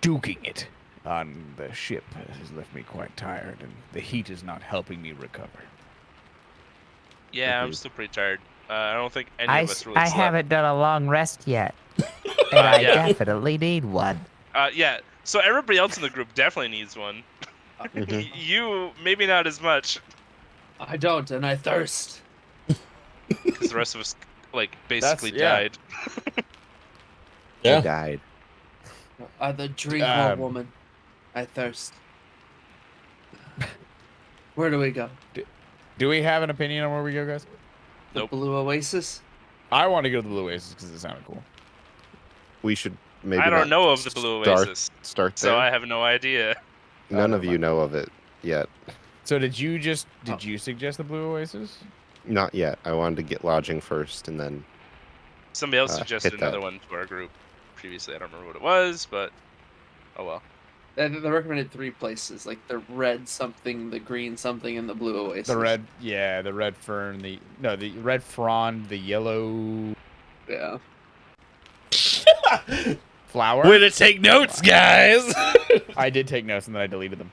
duking it on the ship has left me quite tired, and the heat is not helping me recover. Yeah, I'm Agreed. still pretty tired. I don't think any I, of us really I slept. haven't done a long rest yet, and I yeah. definitely need one. Yeah, so everybody else in the group definitely needs one. Mhm. You, maybe not as much, I don't, and I thirst. because the rest of us, like, basically yeah. died. Yeah. I died. Either drink or Um, woman. I thirst. Where do we go? Do we have an opinion on where we go, guys? The Nope. Blue Oasis? I want to go to the Blue Oasis because it sounded cool. We should maybe. I don't not know of the Blue start- Oasis, Start there. so I have no idea. None Oh, of never you know of it yet. So did you Oh. suggest the Blue Oasis? Not yet. I wanted to get lodging first, and then Somebody else hit suggested that. another one to our group previously. I don't remember what it was, but oh well. They recommended 3 places, like the red something, the green something, and the Blue Oasis. The red fern, the red frond, the yellow Yeah. flower. way to take notes, guys. I did take notes and then I deleted them.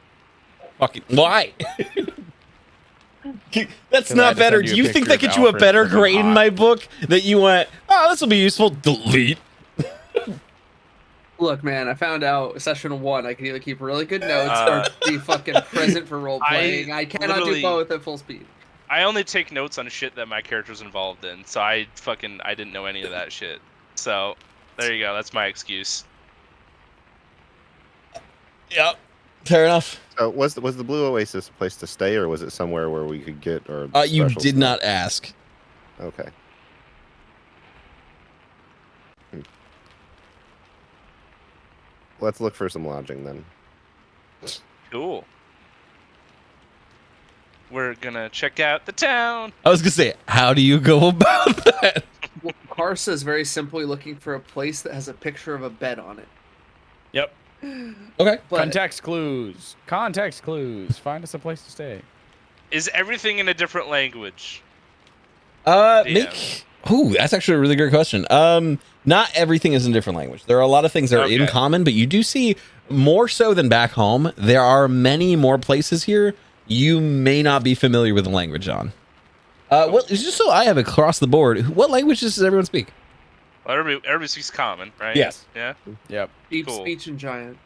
Fucking why? That's 'Cause I not had to better. send Do you a you think picture that of gets you a Alfred better looking grade in hot. my book? That you went, oh, this will be useful. Delete. Look, man, I found out session 1 I can either keep really good notes Uh, or be fucking present for role playing. I cannot do literally- both at full speed. I only take notes on shit that my character's involved in, so I didn't know any of that shit. So there you go. That's my excuse. Yep. Fair enough. so was the Blue Oasis a place to stay, or was it somewhere where we could get or? You special did stuff? not ask. Okay. Let's look for some lodging then. Cool. We're gonna check out the town. I was gonna say, how do you go about that? Well, Karsa is very simply looking for a place that has a picture of a bed on it. Yep. Okay. But Context clues. Context clues. Find us a place to stay. Is everything in a different language? Make. Ooh, that's actually a really great question. Not everything is in a different language. There are a lot of things that are in Okay. common, but you do see more so than back home. There are many more places here you may not be familiar with the language on. Well, just so I have it across the board, what languages does everyone speak? Well, everybody speaks common, right? Yes. Yeah. Yep. deep Cool. speech and giant.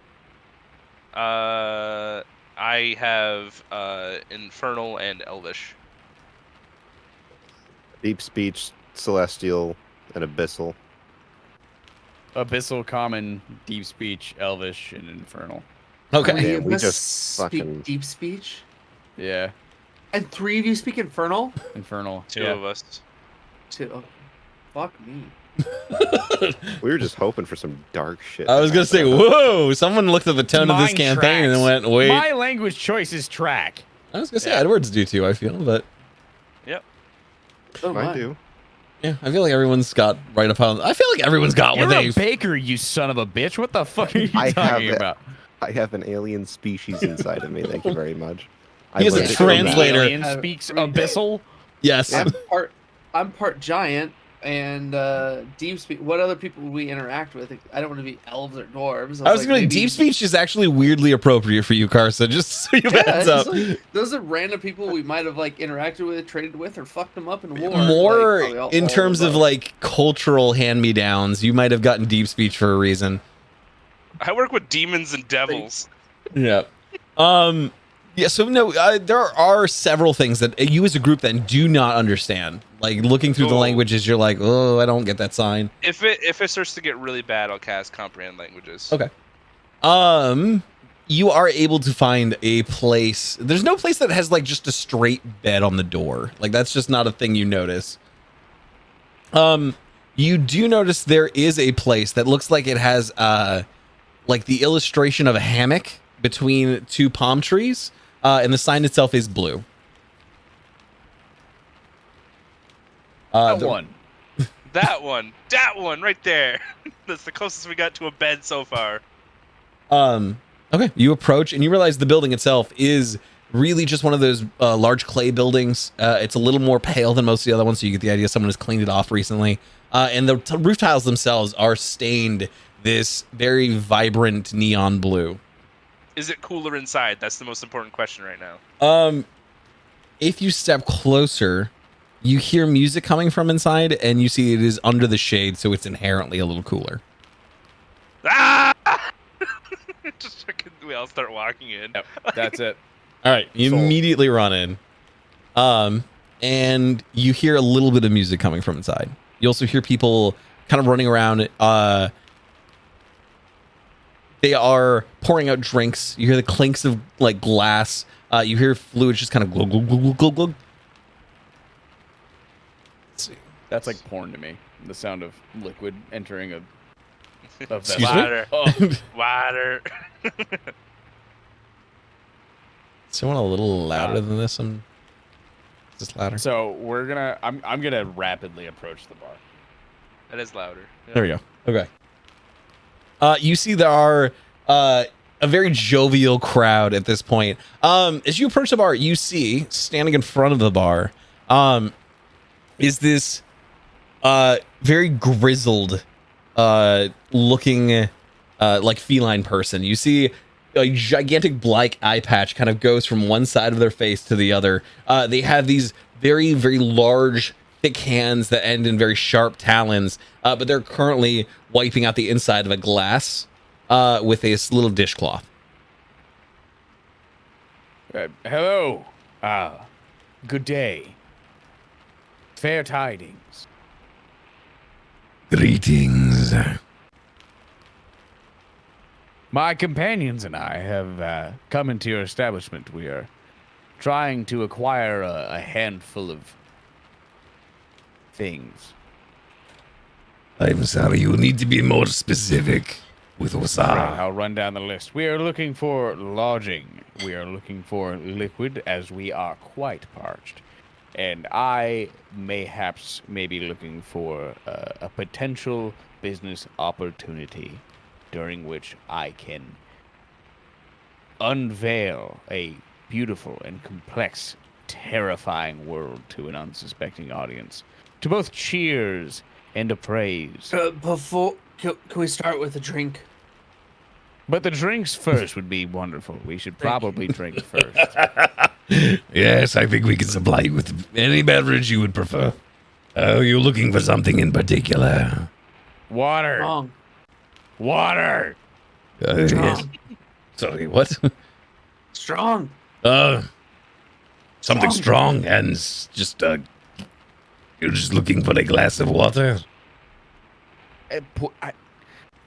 I have Infernal and Elvish. Deep speech, celestial, and abyssal. Abyssal, common, deep speech, elvish, and infernal. Okay. Three Damn, of we us just speak fucking- deep speech, Yeah, and 3 of you speak infernal. infernal. Two yeah. of us. 2. Oh, fuck me. We were just hoping for some dark shit. I was to gonna say, happen. whoa! Someone looked at the tone of this Mine campaign and tracks. went, wait. My language choice is track. I was gonna say Yeah. Edwards do too. I feel, but So do I do. yeah, I feel like everyone's got right upon. I feel like everyone's got You're what a they. baker, you son of a bitch. What the fuck are you I have talking it. about? I have an alien species inside of me. Thank you very much. I He is a learned it from that. translator. Alien I speaks mean- abyssal. Yes. I'm part giant and deep speak. What other people would we interact with? I don't want to be elves or dwarves. I was like, gonna. maybe- Deep speech is actually weirdly appropriate for you, Carson. Just so you Yeah, heads it's up. like, those are random people we might have like interacted with, traded with, or fucked them up in war. More like, probably in all terms of above. like cultural hand-me-downs, you might have gotten deep speech for a reason. I work with demons and devils. Yeah. Yeah. So no, there are several things that you as a group then do not understand. Like looking through the Cool. languages, you're like, oh, I don't get that sign. If it starts to get really bad, I'll cast comprehend languages. Okay. You are able to find a place. There's no place that has like just a straight bed on the door. Like that's just not a thing you notice. You do notice there is a place that looks like it has like the illustration of a hammock between two palm trees, and the sign itself is blue. That The- one. That one right there. That's the closest we got to a bed so far. Okay, you approach and you realize the building itself is really just one of those large clay buildings. It's a little more pale than most of the other ones, so you get the idea someone has cleaned it off recently. And the roof tiles themselves are stained this very vibrant neon blue. Is it cooler inside? That's the most important question right now. If you step closer, you hear music coming from inside, and you see it is under the shade, so it's inherently a little cooler. Ah! Just fucking, we all start walking in. Yep, that's it. All right, you Sold. immediately run in, and you hear a little bit of music coming from inside. You also hear people kind of running around. They are pouring out drinks. You hear the clinks of like glass. You hear fluid just kind of glug glug glug glug glug glug. Let's see. That's like porn to me. The sound of liquid entering a vessel. Excuse me? Water. Oh, Water. Someone a little louder than this. Is this louder? so we're gonna. I'm gonna rapidly approach the bar. That is louder. Yeah. There we go. Okay. You see there are a very jovial crowd at this point. As you approach the bar, you see standing in front of the bar is this very grizzled looking like feline person. You see a gigantic black eye patch kind of goes from one side of their face to the other. They have these very, very large, thick hands that end in very sharp talons, but they're currently wiping out the inside of a glass with this little dishcloth. Hello. Good day. Fair tidings. Greetings. My companions and I have come into your establishment. We are trying to acquire a handful of things. I'm sorry, you need to be more specific with Right, Osara. I'll run down the list. We are looking for lodging. We are looking for liquid, as we are quite parched. And I mayhaps may be looking for a potential business opportunity during which I can unveil a beautiful and complex, terrifying world to an unsuspecting audience, to both cheers and appraise. Before, can we start with a drink? But the drinks first would be wonderful. We should probably drink first. Yes, I think we can supply you with any beverage you would prefer. Oh, you're looking for something in particular? Water! Wrong. Water! Yes. Strong. Sorry, what? Strong. Something strong and just, you're just looking for a glass of water?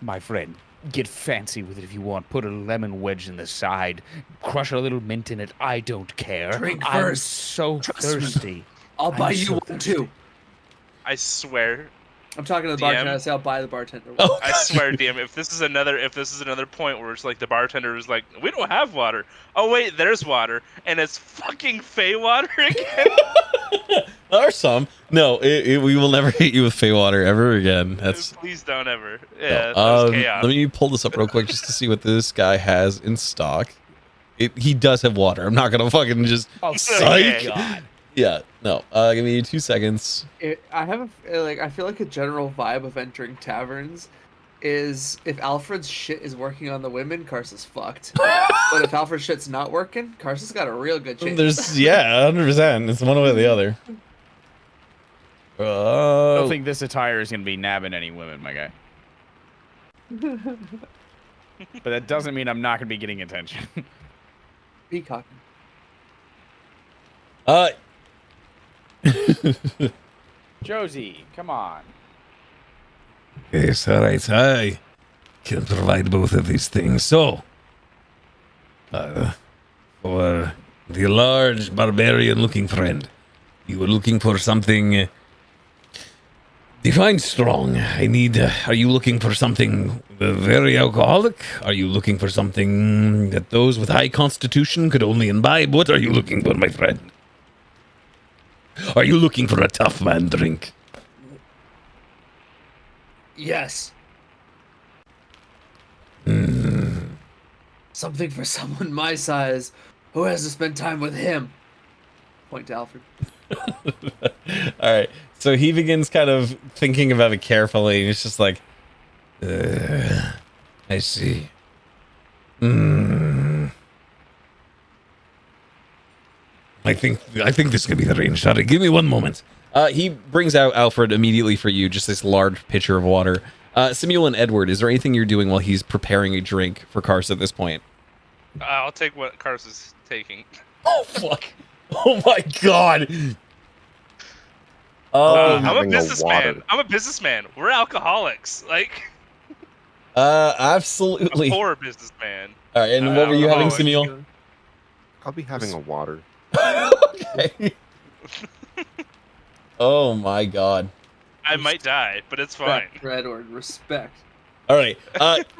My friend, get fancy with it if you want. Put a lemon wedge in the side. Crush a little mint in it. I don't care. Drink I'm first. so Trust me. thirsty. I'll buy I'm you so one too. I swear, I'm talking to the DM? bartender. I say I'll buy the bartender. Oh, I swear, DM, if this is another point where it's like the bartender is like, we don't have water. Oh wait, there's water, and it's fucking Fey water again. there are some. No, we will never hit you with Fey water ever again. That's Please don't ever. no. Yeah, that was chaos. Let me pull this up real quick just to see what this guy has in stock. He does have water. I'm not gonna fucking just Oh, psych. God. Yeah, no. Give me 2 seconds. I have I feel like a general vibe of entering taverns is if Alfred's shit is working on the women, Karsa's fucked. But if Alfred's shit's not working, Karsa's got a real good chance. There's 100%. It's one way or the other. I don't think this attire is gonna be nabbing any women, my guy. But that doesn't mean I'm not gonna be getting attention. Peacocking. Josie, come on. Yes, all right. I can provide both of these things. So, for the large barbarian-looking friend, you were looking for something. Define strong. I need. Are you looking for something very alcoholic? Are you looking for something that those with high constitution could only imbibe? What are you looking for, my friend? Are you looking for a tough man drink? Yes. Something for someone my size who has to spend time with him. Point to Alfred. All right. So he begins kind of thinking about it carefully, and it's just like, I see. I think this could be the range. Sorry, give me one moment. he brings out Alfred immediately for you, just this large pitcher of water. Samuel and Edward, is there anything you're doing while he's preparing a drink for Karsa at this point? I'll take what Kars is taking. Oh, fuck. Oh, my God. I'm a having a businessman. water. I'm a businessman. We're alcoholics. Like, Absolutely. a poor businessman. All right, and what were you having, Oh, Samuel? I'll be having a water. Okay. Oh, my God. I might die, but it's fine. For Edward, respect. All right.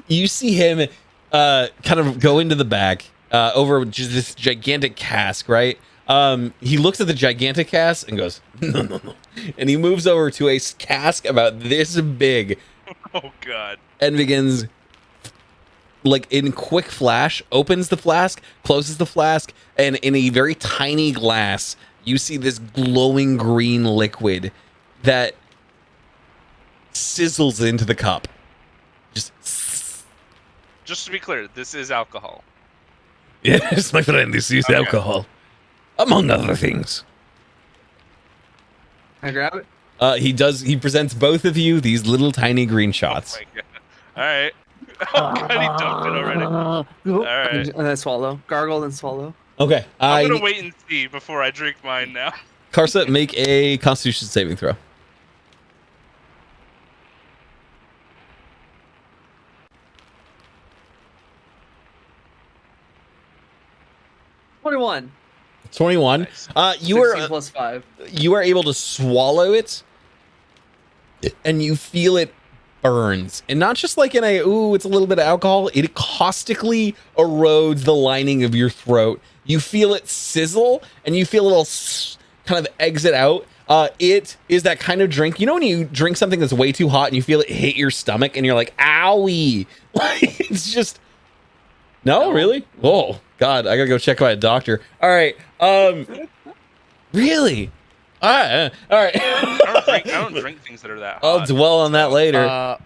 You see him kind of go into the back over just this gigantic cask, right? He looks at the gigantic cask and goes, no. And he moves over to a cask about this big Oh god. and begins, like in quick flash, opens the flask, closes the flask, and in a very tiny glass, you see this glowing green liquid that sizzles into the cup. Just Just to be clear, this is alcohol. Yes, my friend, this is Okay. alcohol, among other things. Can I grab it? he does. He presents both of you these little tiny green shots. Oh my god. Alright. Oh god, he dumped it already. Alright. And then swallow. Gargle and swallow. Okay, I'm gonna wait and see before I drink mine now. Karsa, make a Constitution saving throw. +21. 21. Nice. You 16 are plus 5. you are able to swallow it, and you feel it burns, and not just like in a ooh, it's a little bit of alcohol. It caustically erodes the lining of your throat. You feel it sizzle, and you feel a little kind of exit out. It is that kind of drink. You know when you drink something that's way too hot and you feel it hit your stomach, and you're like, owie. Like it's just. No, really? Oh God, I gotta go check my doctor. All right. Really? All right. I don't drink things that are that hot. I'll dwell on that later.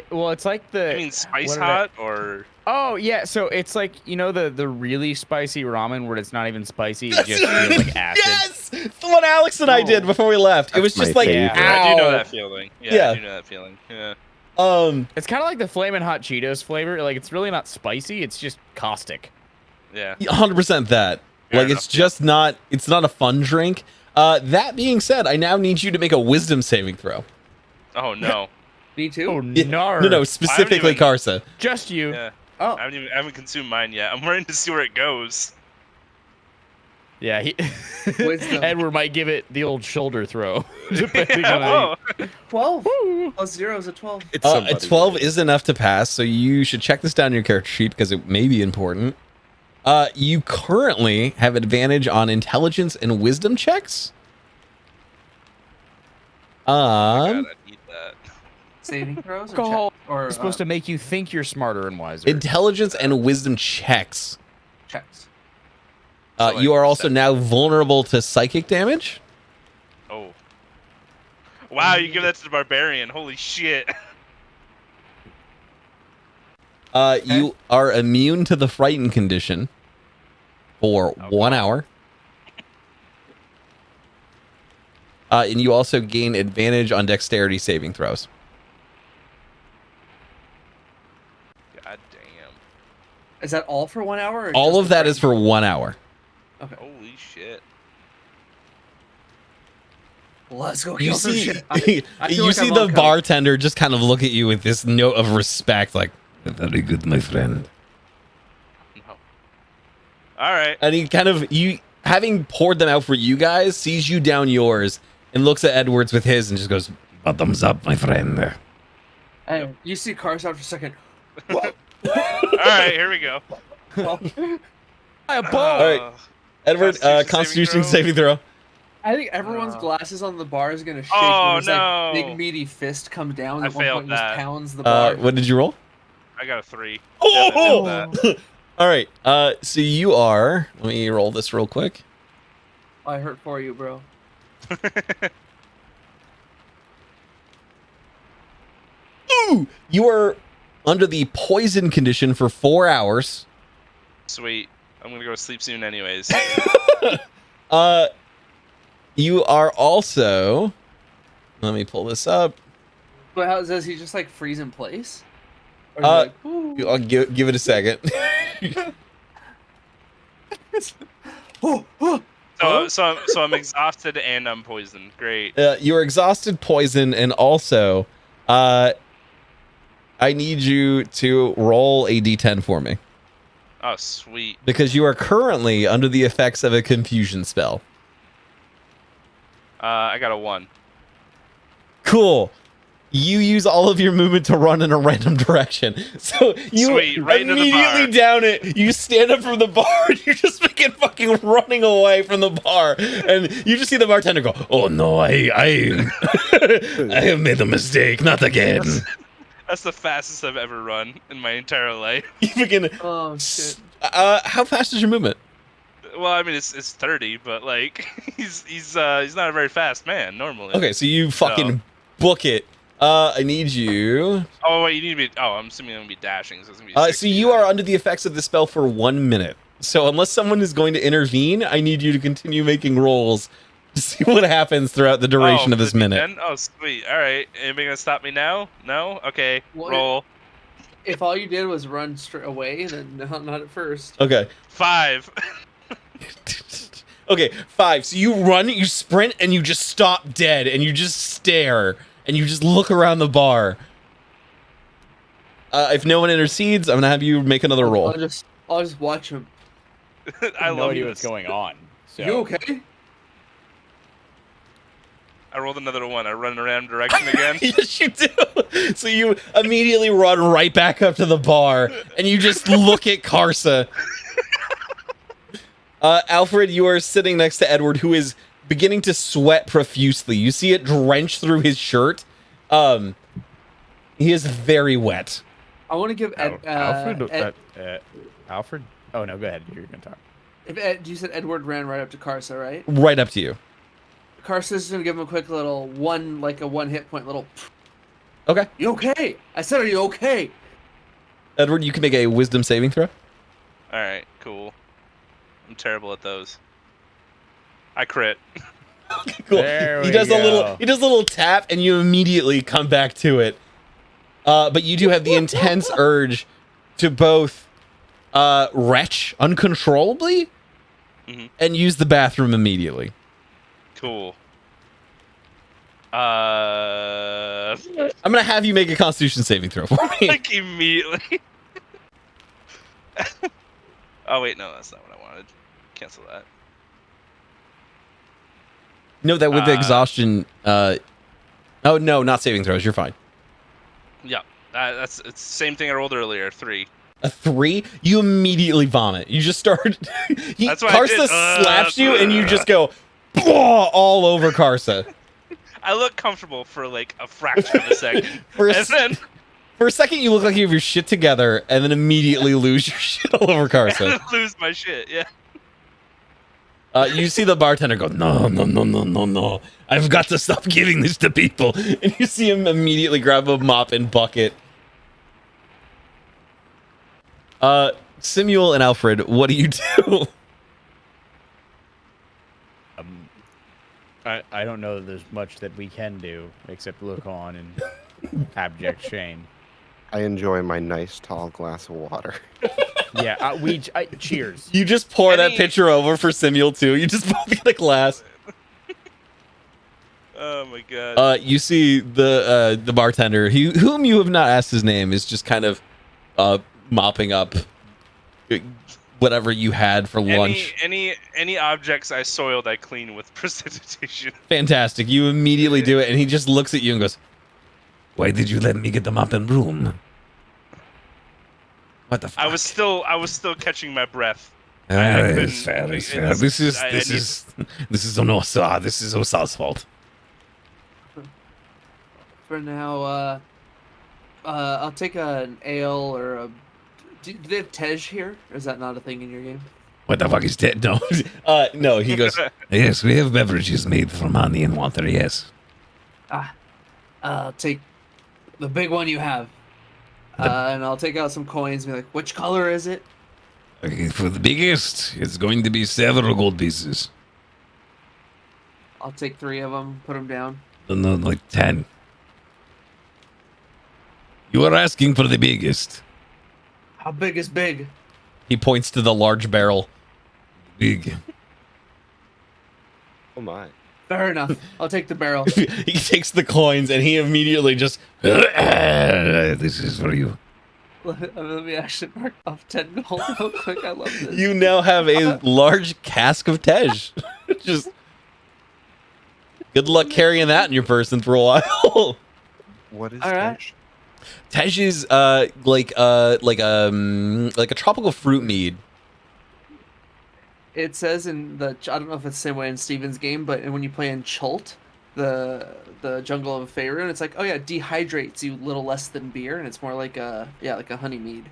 Well, it's like the. I mean spice what are hot or Oh yeah, so it's like the really spicy ramen where it's not even spicy, it just feels like acid. Yes, it's the one Alex and I did before we left. It was That's just my like, favorite. I do know ow. that feeling. Yeah. I do know that feeling. Yeah. It's kind of like the Flamin' Hot Cheetos flavor. Like it's really not spicy. It's just caustic. Yeah. 100% that. Fair Like enough, it's just not. It's not a fun drink. That being said, I now need you to make a wisdom saving throw. Oh no. Me too? Oh Yeah, no! No, specifically even- Karsa. Just you. Yeah. Oh. I haven't consumed mine yet. I'm waiting to see where it goes. Yeah, Wisdom. Edward might give it the old shoulder throw, depending on how Whoa. 12 plus 0 is a 12. It's A somebody. 12 is enough to pass, so you should check this down in your character sheet because it may be important. You currently have advantage on intelligence and wisdom checks. God, I need that. Saving throws or, Alcohol or it's supposed to make you think you're smarter and wiser. Intelligence and wisdom checks. checks. So, like, You are also perception. now vulnerable to psychic damage. Oh. Wow, you give that to the barbarian. Holy shit. You are immune to the frightened condition for 1 hour. And you also gain advantage on dexterity saving throws. God damn. Is that all for 1 hour? Or All just of the that is frightened? for 1 hour. Okay. Holy shit. Let's go You kill some see, shit. I you feel like see I'm the all covered. bartender just kind of look at you with this note of respect, like, Very good, my friend. No. Alright. and he kind of having poured them out for you guys, sees you down yours and looks at Edwards with his and just goes, Bottoms up, my friend. Hey, you see Cars after a second. Alright, here we go. All right. Edward, Constitution Constitution saving saving throw. I think everyone's glasses on the bar is gonna shake Oh, when his no. like, big meaty fist come down I at one failed point and just that. pounds the bar. What did you roll? I got a 3. Oh! Yeah, I failed All right. So you are. Let me roll this real quick. I hurt for you, bro. that. Ooh! You are under the poison condition for 4 hours. Sweet. I'm gonna go to sleep soon anyways. You are also. Let me pull this up. But how does he just like freeze in place? Or is he Uh, like, "Ooh." I'll give it a second. So I'm exhausted and I'm poisoned. Great. You're exhausted, poison, and also, I need you to roll a d10 for me Oh sweet. because you are currently under the effects of a confusion spell. I got a 1. Cool. You use all of your movement to run in a random direction. So you Sweet, right into the immediately bar. down it. You stand up from the bar and you're just fucking running away from the bar. And you just see the bartender go, Oh no, I I have made a mistake. Not again. That's the fastest I've ever run in my entire life. you begin. Oh shit. How fast is your movement? Well, I mean it's 30, but like he's not a very fast man normally. Okay, so you fucking book it. I need you. Oh wait, you need to be. Oh, I'm assuming I'm gonna be dashing. So it's gonna be. So 60, you are under the effects of the spell for 1 minute. So unless someone is going to intervene, I need you to continue making rolls to see what happens throughout the duration of this for the minute. D10? Oh sweet. All right. Anybody gonna stop me now? No. Okay. Well, Roll. If all you did was run straight away, then not at first. Okay. 5. Okay, 5. So you run, you sprint, and you just stop dead, and you just stare, and you just look around the bar. If no one intercedes, I'm gonna have you make another roll. I'll just watch him. I no love idea this. what's going on. So. You okay? I rolled another 1. I run in a random direction again. Yes, you do. So you immediately run right back up to the bar, and you just look at Karsa. Alfred, you are sitting next to Edward, who is beginning to sweat profusely. You see it drenched through his shirt. He is very wet. I want to give Alfred. Alfred. Oh no, go ahead. You're gonna talk. You said Edward ran right up to Karsa, right? Right up to you. Karsa's gonna give him a quick little one hit point little. Okay. You okay? I said, are you okay? Edward, you can make a wisdom saving throw. All right. Cool. I'm terrible at those. I crit. Cool. There he we does a little go. he does a little tap and you immediately come back to it. But you do have the intense urge to both retch uncontrollably Mhm. and use the bathroom immediately. Cool. I'm gonna have you make a constitution saving throw for me. Like immediately. Oh wait, no, that's not what I wanted. Cancel that. No, that with the exhaustion. Oh no, not saving throws. You're fine. Yeah, it's the same thing I rolled earlier. 3. A 3, you immediately vomit. You just start. That's what I Karsa did. slaps you, and you just go all over Karsa. I look comfortable for like a fraction of a second, For a and s- then For a second, you look like you have your shit together, and then immediately lose your shit all over Karsa. lose my shit. Yeah. You see the bartender go, no, no, no, no, no, no. I've got to stop giving this to people. And you see him immediately grab a mop and bucket. Simuel and Alfred, what do you do? I don't know that there's much that we can do except look on in abject shame. I enjoy my nice tall glass of water. Yeah, cheers. You just pour that Any- pitcher over for Simuel too. You just both get a glass. Oh my god. You see the bartender, whom you have not asked his name, is just kind of mopping up whatever you had for lunch. Any objects I soiled, I clean with precipitation. Fantastic. You immediately do it, and he just looks at you and goes, Why did you let me get the mop and broom? "What the fuck?" I was still catching my breath. Ah, couldn't- it's fair, it's fair. it's- This is I this need- is on Osa. This is Osa's fault. For now, I'll take an ale or a. Do they have Tej here? Or is that not a thing in your game? What the fuck is that? No. No, he goes, Yes, we have beverages made from honey and water. Yes. I'll take the big one you have. And I'll take out some coins and be like, which color is it? Okay, for the biggest, it's going to be several gold pieces. I'll take 3 of them, put them down. No, like 10. You are asking for the biggest. How big is big? he points to the large barrel. Big. Oh my. Fair enough. I'll take the barrel. He takes the coins and he immediately just. This is for you. Let me actually mark off 10 gold real quick. I love this. You now have a large cask of Tej. Just good luck carrying that in your person for a while. What is All right. Tej? Tej is like a tropical fruit mead. It says in the, I don't know if it's the same way in Steven's game, but when you play in Chult, the Jungle of Faerun, it's like, oh yeah, dehydrates you a little less than beer, and it's more like a honey mead.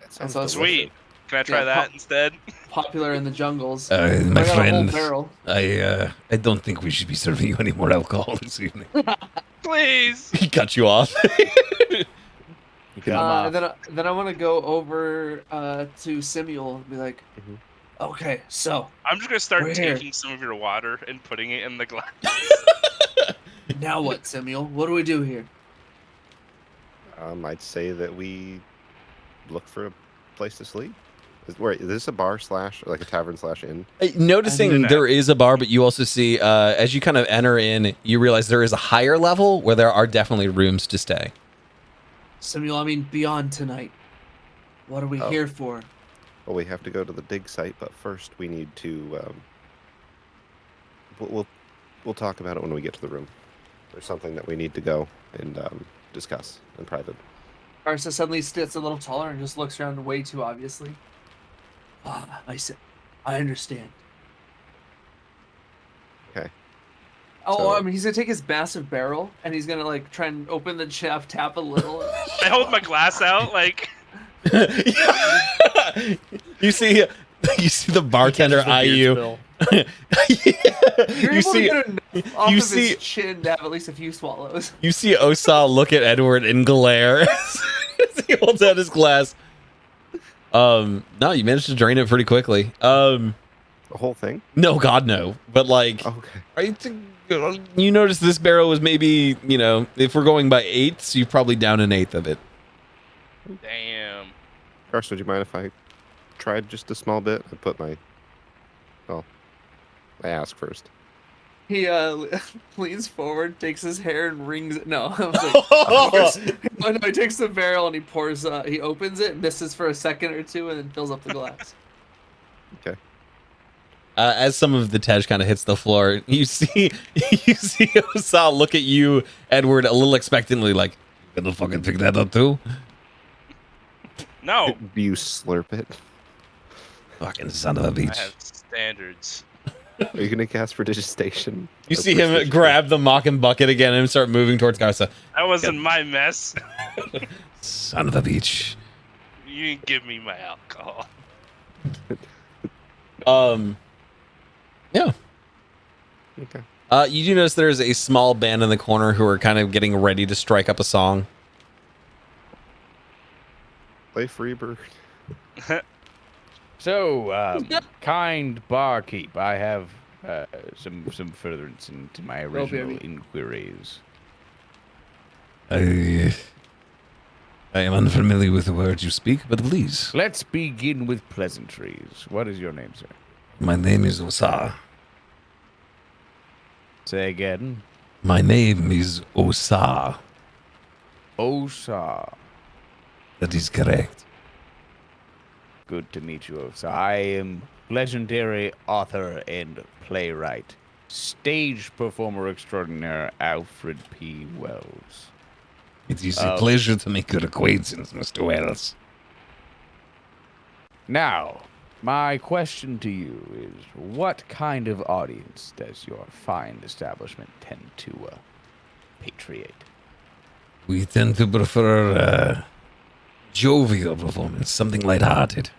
That And sounds so it's Sweet. Can I try Yeah, that instead? popular in the jungles. My I got a whole friend, barrel. I don't think we should be serving you any more alcohol this evening. Please. He cut you off. You cut 'em off. Then I want to go over to Simuel and be like, Mhm. okay, so I'm just gonna start We're here. taking some of your water and putting it in the glass. now what, Simuel? What do we do here? I'd say that we look for a place to sleep. Is this a bar slash like a tavern slash inn? Noticing Internet. there is a bar, but you also see as you kind of enter in, you realize there is a higher level where there are definitely rooms to stay. Samuel, I mean beyond tonight. What are we Oh. here for? Well, we have to go to the dig site, but first we need to. We'll talk about it when we get to the room. There's something that we need to go and discuss in private. Arsa suddenly sits a little taller and just looks around way too obviously. Ah, I understand. Okay. Oh, So- I mean, he's gonna take his massive barrel and he's gonna like try and open the tap a little. I hold my glass out like You see the bartender Catches the eye beer you. spill. You're you able see to get enough off you of see- his chin to have at least a few swallows. you see Osa look at Edward and glare as he holds out his glass. No, you managed to drain it pretty quickly. The whole thing? No, God, no. But like, Okay. you notice this barrel was maybe, if we're going by eighths, you probably down an eighth of it. damn. Carson, would you mind if I tried just a small bit? I put my. Well, I ask first. He leans forward, takes his hair and wrings it. No, I was like, of course. Oh, no, he takes the barrel and he pours. He opens it, misses for a second or two, and then fills up the glass. As some of the Tej kind of hits the floor, you see Osa look at you, Edward, a little expectantly, like, You gonna fucking pick that up too? No, Do you slurp it? Fucking son of a I bitch. have standards. Are you gonna cast prestidigitation? you Or see him prestidigitation? grab the mocking bucket again and start moving towards Garza. That wasn't my mess. Son of a bitch. You didn't give me my alcohol. Yeah. Okay. You do notice there's a small band in the corner who are kind of getting ready to strike up a song. Play Freebird. So, kind barkeep, I have some furtherance into my original baby. inquiries. I am unfamiliar with the words you speak, but please. Let's begin with pleasantries. What is your name, sir? My name is Osa. Say again. My name is Osa. Osa. That is correct. Good to meet you, Osa. I am legendary author and playwright, stage performer extraordinaire Alfred P. Wells. It is a pleasure to make your acquaintance, Mr. Wells. Now, my question to you is, what kind of audience does your fine establishment tend to patriate? We tend to prefer jovial performance, something lighthearted.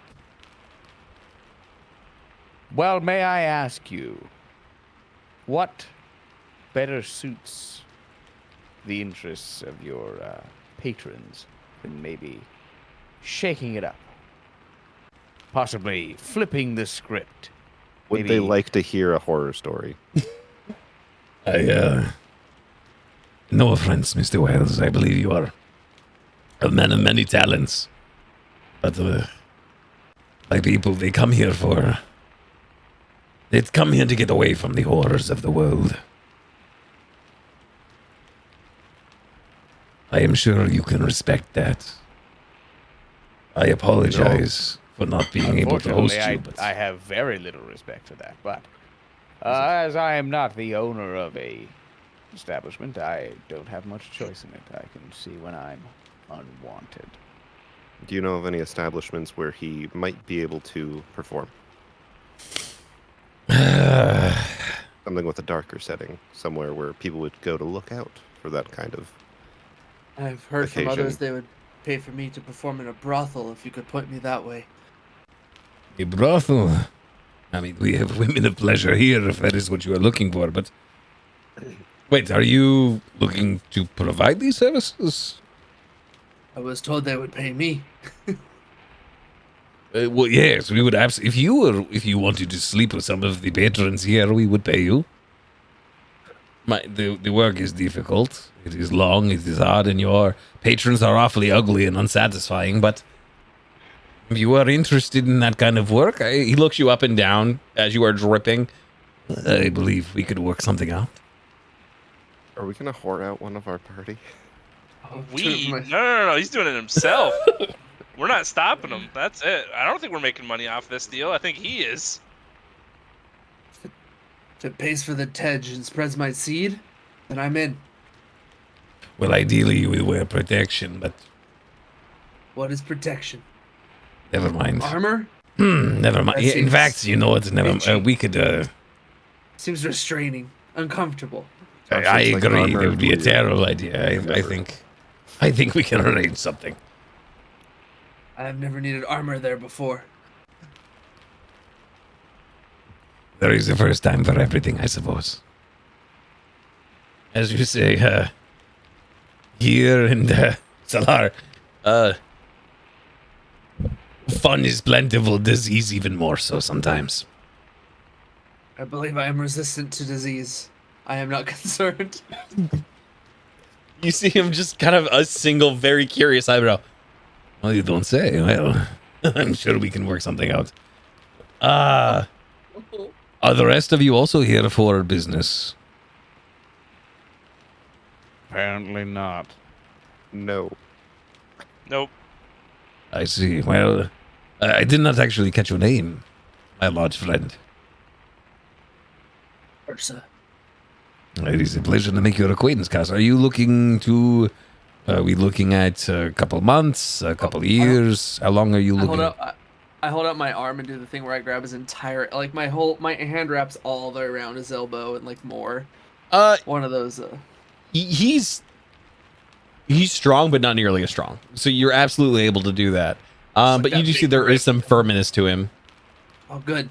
Well, may I ask you, what better suits the interests of your patrons than maybe shaking it up? Possibly flipping the script. Would they Maybe- like to hear a horror story? No offense, Mr. Wells. I believe you are a man of many talents. But my people, they come here to get away from the horrors of the world. I am sure you can respect that. I apologize for not being able to host Unfortunately, you. But I have very little respect for that, but as I am not the owner of a establishment, I don't have much choice in it. I can see when I'm unwanted. Do you know of any establishments where he might be able to perform? Something with a darker setting, somewhere where people would go to look out for that kind of. I've heard from Occasion. others they would pay for me to perform in a brothel if you could point me that way. a brothel. I mean, we have women of pleasure here if that is what you are looking for, but wait, are you looking to provide these services? I was told they would pay me. Well, yes, we would absolutely. If you wanted to sleep with some of the patrons here, we would pay you. The work is difficult. It is long. It is hard, and your patrons are awfully ugly and unsatisfying. But if you are interested in that kind of work, He looks you up and down as you are dripping. I believe we could work something out. Are we gonna whore out one of our party? We? No. He's doing it himself. We're not stopping him. That's it. I don't think we're making money off this deal. I think he is. If it pays for the Tej and spreads my seed, then I'm in. Well, ideally, you would wear protection, but What is protection? never mind. Armor? Never mind. That Yeah, in seems fact, you know what? Never. bitchy. We could. Seems restraining, uncomfortable. I Sounds like agree. armor It would be a blue. terrible idea. I think we can arrange something. I've never needed armor there before. There is a first time for everything, I suppose. As you say, here in Salar, fun is plentiful, disease even more so sometimes. I believe I am resistant to disease. I am not concerned. You see him just kind of a single, very curious eyebrow. Well, you don't say. Well, I'm sure we can work something out. Are the rest of you also here for business? Apparently not. No. Nope. I see. Well, I did not actually catch your name, my large friend. Ursa. It is a pleasure to make your acquaintance, Cass. Are you looking to? Are we looking at a couple months, a couple years? How long are you looking? I hold out my arm and do the thing where I grab his entire, like my hand wraps all the way around his elbow and like more. One of those. He's strong, but not nearly as strong. So you're absolutely able to do that. like But you that do see big there is grip. some firmness to him. Oh, good.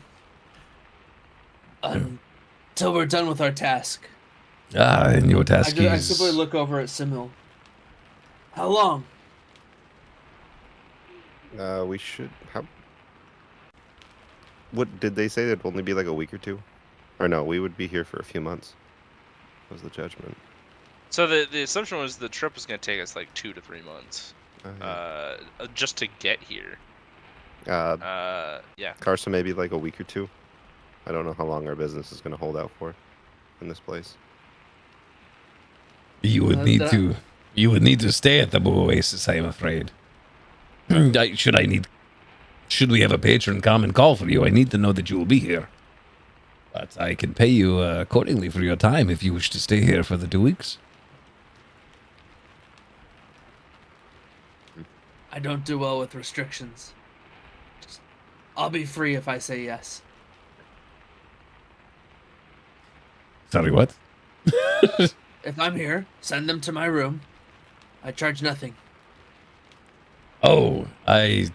Until we're done with our task. And your task I is. simply look over at Simil. How long? We should. How? What did they say? It'd only be like a week or two, or no? We would be here for a few months. Was the judgment? So the assumption was the trip was going to take us like 2 to 3 months, Yeah. just to get here. Yeah. Carson, maybe like a week or two. I don't know how long our business is going to hold out for in this place. You would need that- to. You would need to stay at the Blue Oasis, I am afraid. Should we have a patron come and call for you? I need to know that you will be here. But I can pay you accordingly for your time if you wish to stay here for the 2 weeks. I don't do well with restrictions. I'll be free if I say yes. Sorry, what? If I'm here, send them to my room. I charge nothing. Oh, very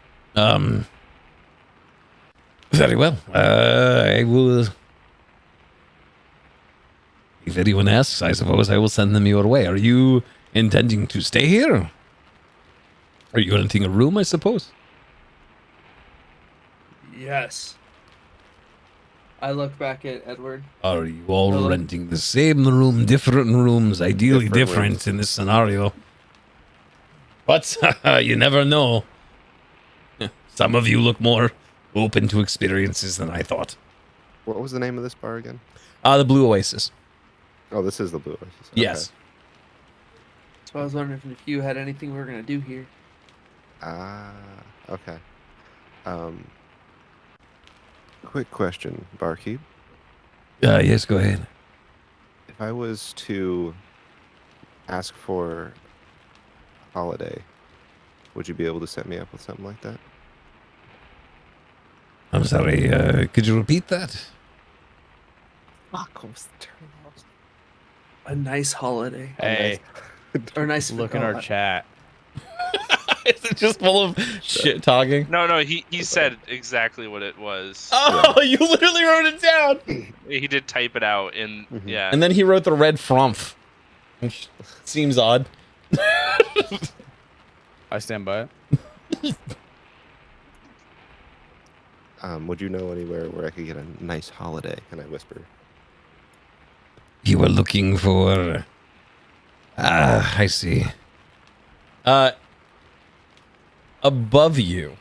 well. I will. If anyone asks, I suppose I will send them your way. Are you intending to stay here? Are you renting a room, I suppose? Yes. I look back at Edward. Are you all Hello? renting the same room, different rooms, ideally Different different rooms. in this scenario? But you never know. Some of you look more open to experiences than I thought. What was the name of this bar again? The Blue Oasis. Oh, this is the Blue Oasis. Okay. Yes. So I was wondering if you had anything we were gonna do here. Ah, okay. Quick question, barkeep. Yes, go ahead. If I was to ask for a holiday, would you be able to set me up with something like that? I'm sorry, could you repeat that? A nice holiday. Hey, Or a nice look in our chat. Is it just full of shit talking? No, he said exactly what it was. Oh, you literally wrote it down. He did type it out in yeah. And then he wrote the red frumph, which seems odd. I stand by it. Would you know anywhere where I could get a nice holiday? And I whisper. You were looking for. I see. Above you,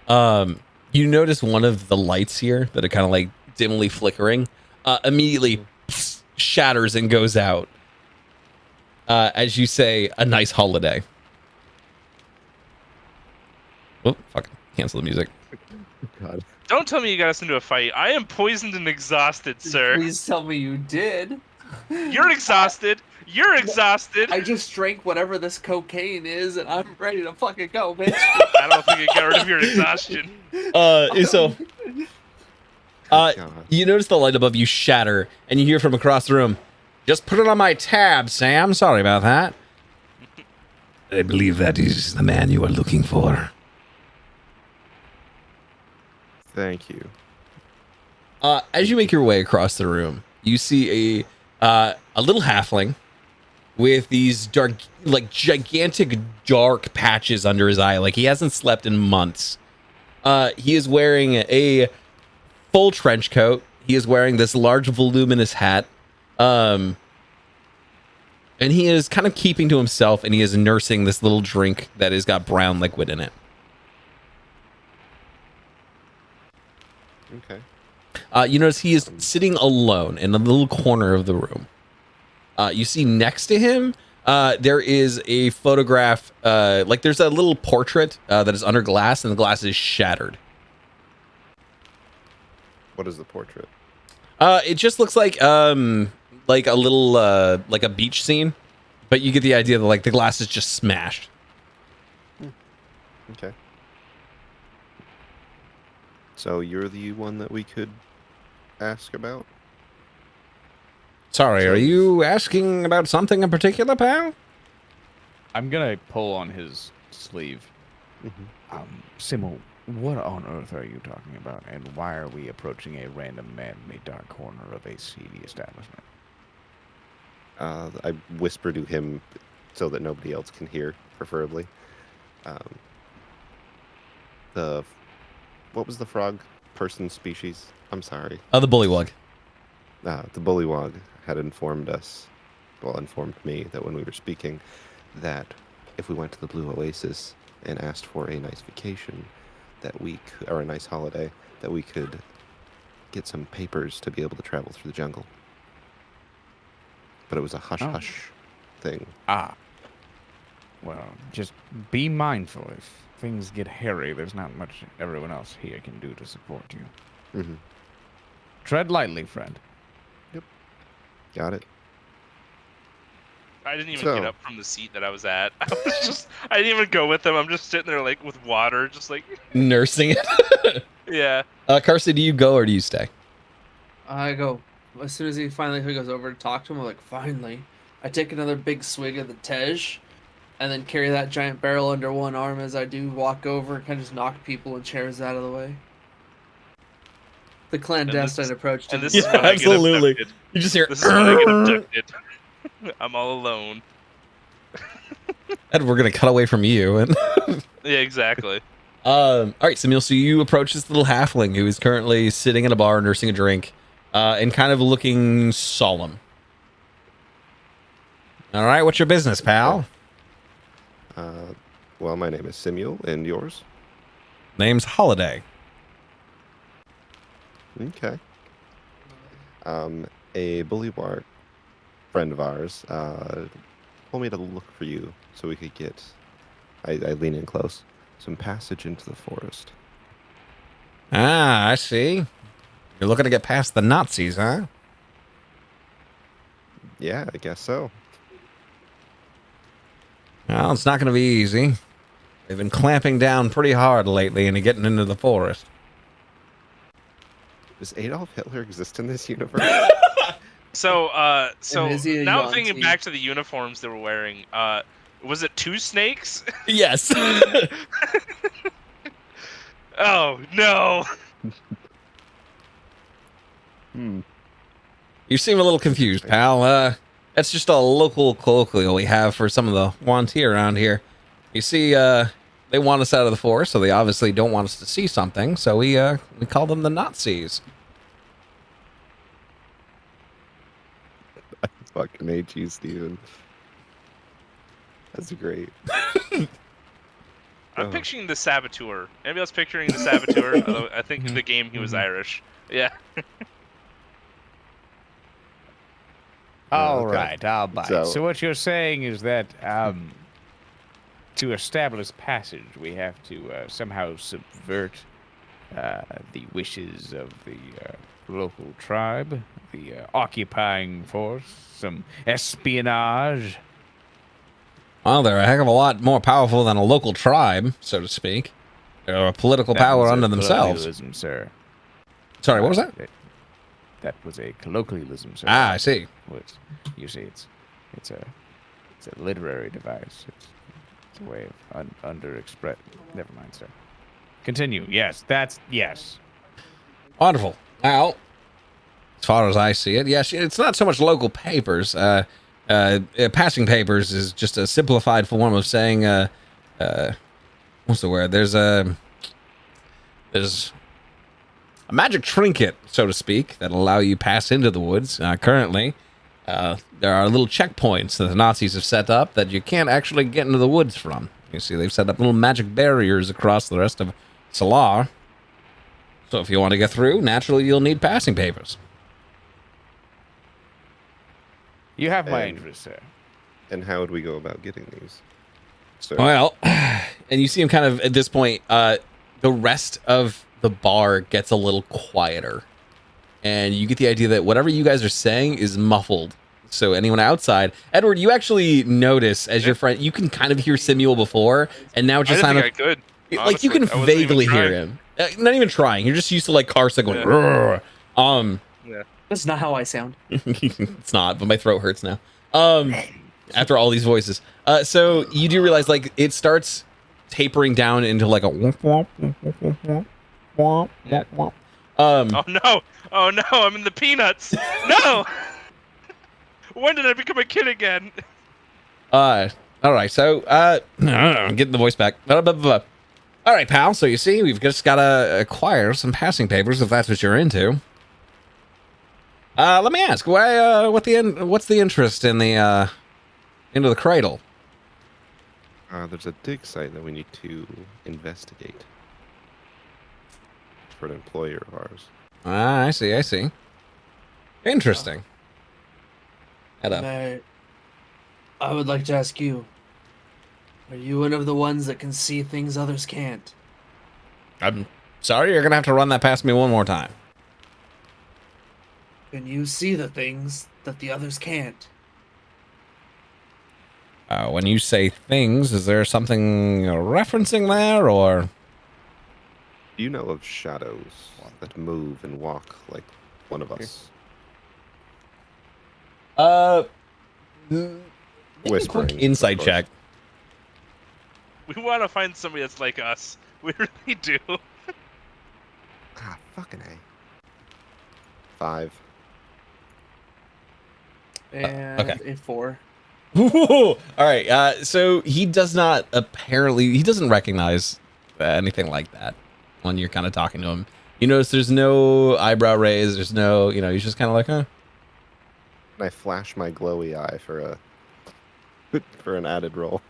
you notice one of the lights here that are kind of like dimly flickering, immediately shatters and goes out. As you say, a nice holiday. Oh, fuck. Cancel the music. God. Don't tell me you got us into a fight. I am poisoned and exhausted, sir. Please tell me you did. You're exhausted. You're exhausted. I just drank whatever this cocaine is, and I'm ready to fucking go, bitch. I don't think it got rid of your exhaustion. So God. you notice the light above you shatter, and you hear from across the room, "Just put it on my tab, Sam. Sorry about that." I believe that is the man you are looking for. Thank you. As you make your way across the room, you see a little halfling with these dark, like gigantic dark patches under his eye, like he hasn't slept in months. He is wearing a full trench coat. He is wearing this large, voluminous hat. And he is kind of keeping to himself, and he is nursing this little drink that has got brown liquid in it. Okay. You notice he is sitting alone in a little corner of the room. You see next to him, there is a photograph, like there's a little portrait that is under glass, and the glass is shattered. What is the portrait? It just looks like a little like a beach scene, but you get the idea that like the glass is just smashed. Okay. So you're the one that we could ask about? Sorry, So- are you asking about something in particular, pal? I'm gonna pull on his sleeve. Simo, what on earth are you talking about, and why are we approaching a random man-made dark corner of a seedy establishment? I whisper to him so that nobody else can hear, preferably. What was the frog person species? I'm sorry. Oh, the bullywug. The bullywog had informed me that when we were speaking, that if we went to the Blue Oasis and asked for a nice vacation, or a nice holiday, that we could get some papers to be able to travel through the jungle. But it was a hush-hush thing. Ah. Well, just be mindful. If things get hairy, there's not much everyone else here can do to support you. Mm-hmm. Tread lightly, friend. Got it. I didn't even So- get up from the seat that I was at. I didn't even go with them. I'm just sitting there like with water, just like Nursing it. yeah. Carson, do you go or do you stay? I go as soon as he goes over to talk to him. I'm like, finally. I take another big swig of the Tej, and then carry that giant barrel under one arm as I do walk over and kind of just knock people and chairs out of the way. The clandestine approach to And this Yeah, is when I get absolutely. abducted. You just hear. This is when I get abducted. I'm all alone. And we're gonna cut away from you. And Yeah, exactly. all right, Samil. So you approach this little halfling who is currently sitting in a bar, nursing a drink, and kind of looking solemn. All right, what's your business, pal? Well, my name is Simuel, and yours? Name's Holiday. Okay. A bullywog friend of ours told me to look for you so we could get, I lean in close, some passage into the forest. Ah, I see. You're looking to get past the Nazis, huh? Yeah, I guess so. Well, it's not going to be easy. They've been clamping down pretty hard lately and getting into the forest. Does Adolf Hitler exist in this universe? So is he a now Yuan thinking Ti? back to the uniforms they were wearing, was it two snakes? Yes. Oh no! You seem a little confused, pal. That's just a local colloquial we have for some of the Wanti around here. You see, they want us out of the forest, so they obviously don't want us to see something. So we call them the Nazis. Fucking hate you, Steven. That's great. I'm Oh. picturing the saboteur. Anybody else picturing the saboteur? Although I think in the game he was Irish. Yeah. All okay. right, I'll bite. So- So what you're saying is that to establish passage, we have to somehow subvert the wishes of the local tribe, the occupying force, some espionage. Well, they're a heck of a lot more powerful than a local tribe, so to speak. They're a political power was a unto themselves. colloquialism, sir. Sorry, what was that? That was a colloquialism, sir. Ah, I see. Which you see, it's a literary device. It's a way of under-express. Never mind, sir. Continue. Yes, yes. Wonderful. Now, as far as I see it, yes, it's not so much local papers. Passing papers is just a simplified form of saying, what's the word? There's a magic trinket, so to speak, that allow you pass into the woods. Currently, there are little checkpoints that the Nazis have set up that you can't actually get into the woods from. You see, they've set up little magic barriers across the rest of Salar. So if you want to get through, naturally you'll need passing papers. You have my And- interest, sir. And how would we go about getting these? So, Well, and you see him kind of at this point, the rest of the bar gets a little quieter. and you get the idea that whatever you guys are saying is muffled. So anyone outside, Edward, you actually notice as your friend, you can kind of hear Samuel before, and now it's I just didn't kind think of I could. like you can Honestly, I wasn't even vaguely hear trying. him. Not even trying. You're just used to like Carsa going. Yeah. "Rrr." That's not how I sound. It's not, but my throat hurts now. After all these voices, so you do realize like it starts tapering down into like a womp womp womp womp womp womp womp womp. Oh no! Oh no! I'm in the peanuts. No! When did I become a kid again? All right, so getting the voice back. Blah, blah, blah, blah. All right, pal. So you see, we've just gotta acquire some passing papers if that's what you're into. Let me ask, why? What's the interest in the into the cradle? There's a dig site that we need to investigate for an employer of ours. Ah, I see. Interesting. Head up. I would like to ask you, are you one of the ones that can see things others can't? I'm sorry, you're gonna have to run that past me one more time. Can you see the things that the others can't? When you say things, is there something you're referencing there, or? Do you know of shadows that move and walk like one of us? Make a Whispering, quick of insight course. check. We want to find somebody that's like us. We really do. Ah, fucking A. 5. And okay. a 4. All right. So he doesn't recognize anything like that when you're kind of talking to him. You notice there's no eyebrow raise. There's no, he's just kind of like, huh. And I flash my glowy eye for an added roll.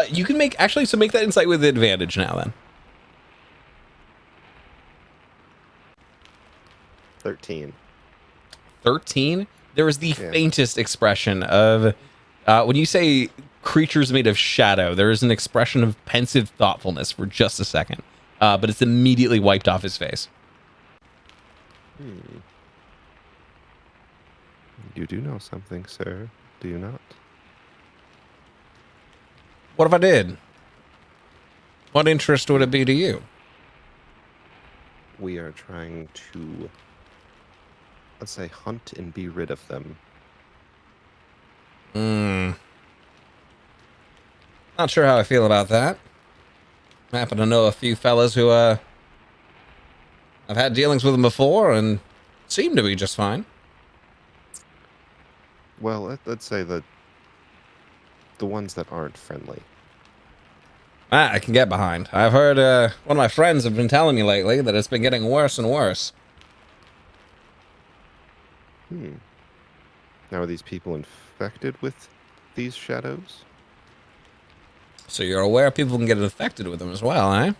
You can make that insight with advantage now then. 13. 13. There is the faintest expression of when you say creatures made of shadow, there is an expression of pensive thoughtfulness for just a second, but it's immediately wiped off his face. You do know something, sir, do you not? What if I did? What interest would it be to you? We are trying to, let's say, hunt and be rid of them. Not sure how I feel about that. I happen to know a few fellas who I've had dealings with them before and seem to be just fine. Well, let's say that the ones that aren't friendly. I can get behind. I've heard one of my friends have been telling me lately that it's been getting worse and worse. Now, are these people infected with these shadows? So you're aware people can get infected with them as well, eh?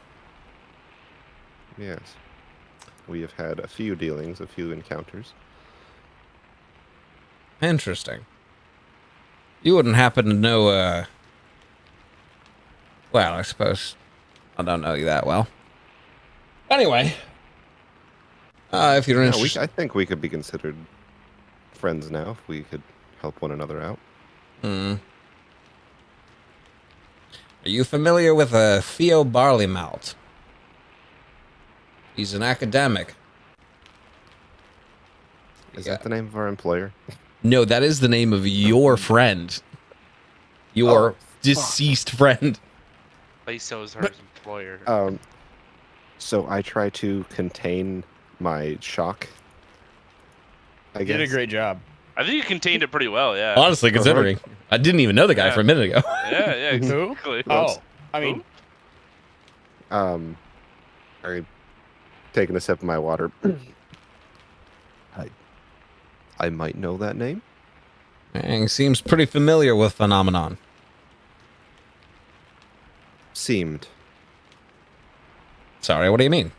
Yes. We have had a few dealings, a few encounters. Interesting. You wouldn't happen to know, well, I suppose I don't know you that well. Anyway, if you're No, interested... I think we could be considered friends now if we could help one another out. Are you familiar with Theo Barleymouth? He's an academic. Is that the name of our employer? No, that is the name of your friend. Your deceased friend. Bezos our employer. So I try to contain my shock. I You guess. did a great job. I think you contained it pretty well. Yeah. Honestly, considering. I didn't even know the guy Yeah. for a minute ago. Yeah. Exactly. Oh, I mean, I'm taking a sip of my water. I might know that name. Dang, seems pretty familiar with Phenomenon. Seemed. Sorry, what do you mean?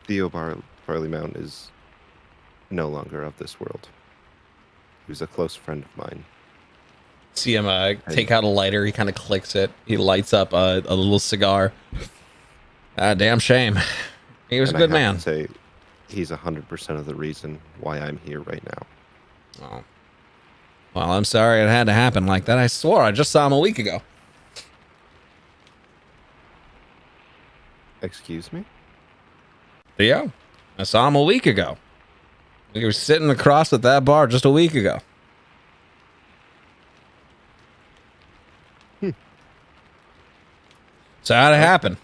Theo Barleymount is no longer of this world. He was a close friend of mine. See him take out a lighter. He kind of clicks it. He lights up a little cigar. Damn shame. He was a And I good have man. to say, he's 100% of the reason why I'm here right now. Oh. Well, I'm sorry it had to happen like that. I swore I just saw him a week ago. Excuse me? Theo, I saw him a week ago. We were sitting across at that bar just a week ago. So how'd it happen?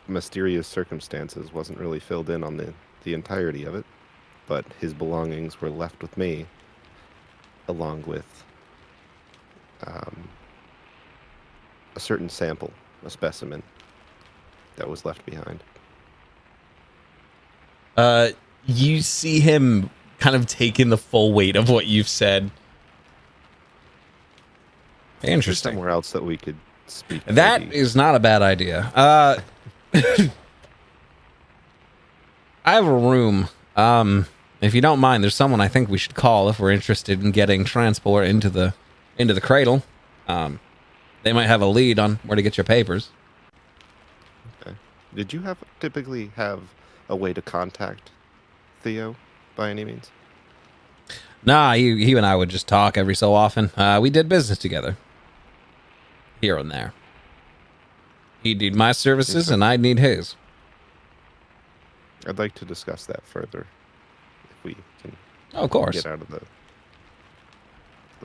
Mysterious circumstances, wasn't really filled in on the entirety of it, but his belongings were left with me, along with a certain sample, a specimen that was left behind. You see him kind of taking the full weight of what you've said. Is there Interesting. somewhere else that we could speak? That maybe? is not a bad idea. I have a room. If you don't mind, there's someone I think we should call if we're interested in getting transport into the cradle. They might have a lead on where to get your papers. Did you typically have a way to contact Theo by any means? Nah, he and I would just talk every so often. We did business together. Here and there. He'd need my services Okay. and I'd need his. I'd like to discuss that further, if we can Oh, of course. get out of the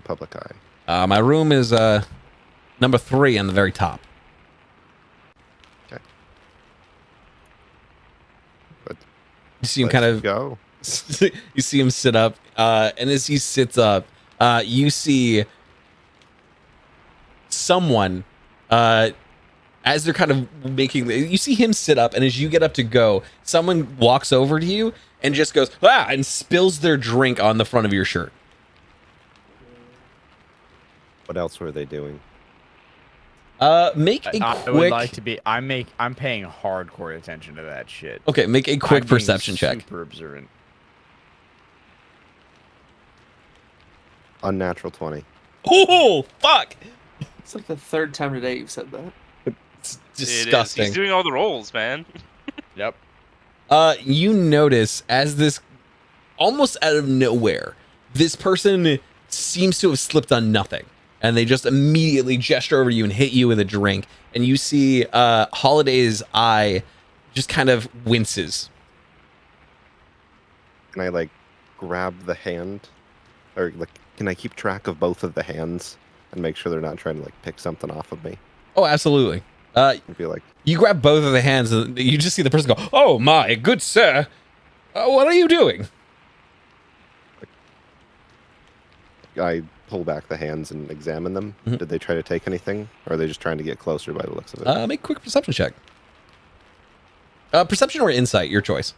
public eye. My room is number 3 on the very top. Okay. But You see him let's kind of go. you see him sit up, and as he sits up, you see someone, as they're kind of making, you see him sit up, and as you get up to go, someone walks over to you and just goes, and spills their drink on the front of your shirt. What else were they doing? Make a I quick, would like to be. I'm paying hardcore attention to that shit. okay, make a quick I'm being perception check. Super observant. Unnatural 20. Oh, fuck. It's like the third time today you've said that. It's It is. disgusting. He's doing all the rolls, man. Yep. You notice as this, almost out of nowhere, this person seems to have slipped on nothing, and they just immediately gesture over you and hit you with a drink, and you see Holiday's eye just kind of winces. Can I like grab the hand, or like can I keep track of both of the hands and make sure they're not trying to like pick something off of me? Oh, absolutely. And be like, You grab both of the hands, and you just see the person go, "Oh my good sir, what are you doing?" I pull back the hands and examine them. Mhm. Did they try to take anything, or are they just trying to get closer by the looks of it? Make a quick perception check. Perception or insight, your choice.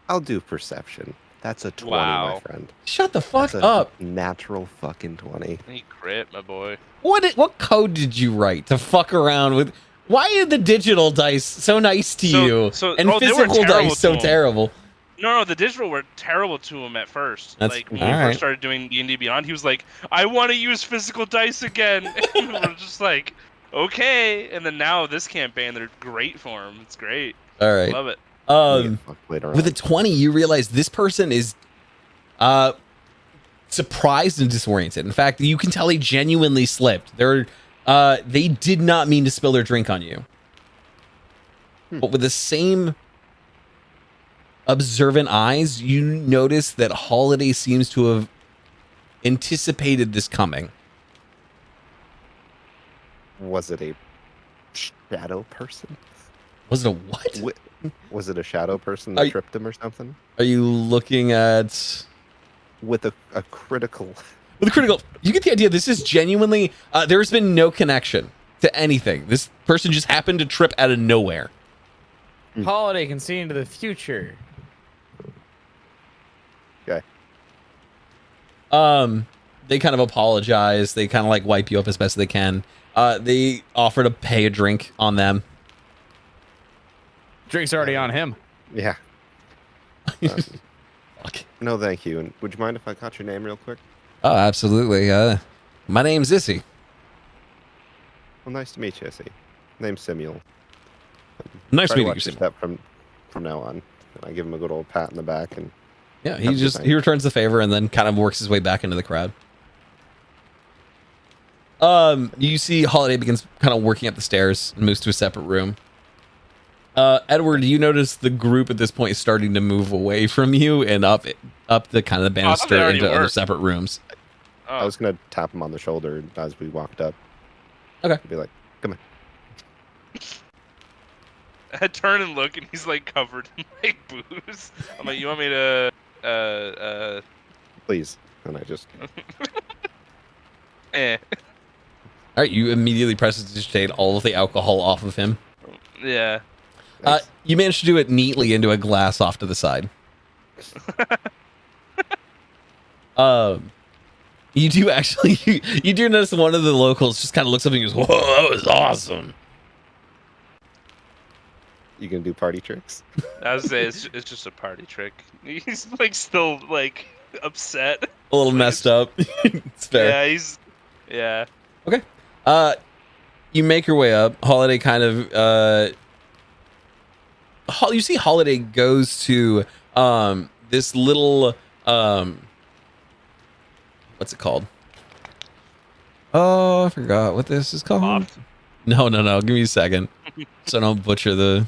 I'll do perception. That's a 20, my Wow. friend. Shut the fuck That's a up. natural fucking 20. He crit, my boy. What code did you write to fuck around with? Why are the digital dice so nice to you and they were physical terrible dice so to him. terrible? No, the digital were terrible to him at first. That's- Like when we alright. first started doing D&D Beyond, he was like, "I want to use physical dice again." And we're just like, "Okay." And then now this campaign, they're great for him. It's great. All right. Love it. Get fucked later With a on. 20, you realize this person is surprised and disoriented. In fact, you can tell they genuinely slipped. They did not mean to spill their drink on you. But with the same observant eyes, you notice that Holiday seems to have anticipated this coming. Was it a shadow person? Was it a what? Was it a shadow person Are that you- tripped him or something? Are you looking at With a critical. with the critical? You get the idea. This is genuinely. There's been no connection to anything. This person just happened to trip out of nowhere. Holiday can see into the future. Okay. They kind of apologize. They kind of like wipe you up as best they can. They offer to pay a drink on them. Drink's already on him. Yeah. Um, Fuck. no, thank you. And would you mind if I caught your name real quick? Oh, absolutely. My name's Issy. Well, nice to meet you, see. Name's Samuel. Nice Try to meeting you, watch your Samuel. step from now on. And I give him a good old pat in the back, and Yeah, Have a good night. he returns the favor and then kind of works his way back into the crowd. You see Holiday begins kind of working up the stairs and moves to a separate room. Edward, you notice the group at this point is starting to move away from you and up the kind of the I thought they banister already into other were. separate rooms. I Oh, was gonna tap him on the shoulder as we walked up. Okay. Be like, I turn and look, and he's like covered in like booze. I'm like, you want me to please. And I just eh. All right, you immediately prestidigitate all of the alcohol off of him. Yeah. thanks. You manage to do it neatly into a glass off to the side. You do actually, you do notice one of the locals just kind of looks up and goes, "Whoa, that was awesome!" You gonna do party tricks? I would say it's just a party trick. He's like still like upset. A little messed up. It's fair. Yeah, yeah. You make your way up. Holiday kind of you see Holiday goes to this little what's it called? Oh, I forgot what this is called. Loft? No. Give me a second. So I don't butcher the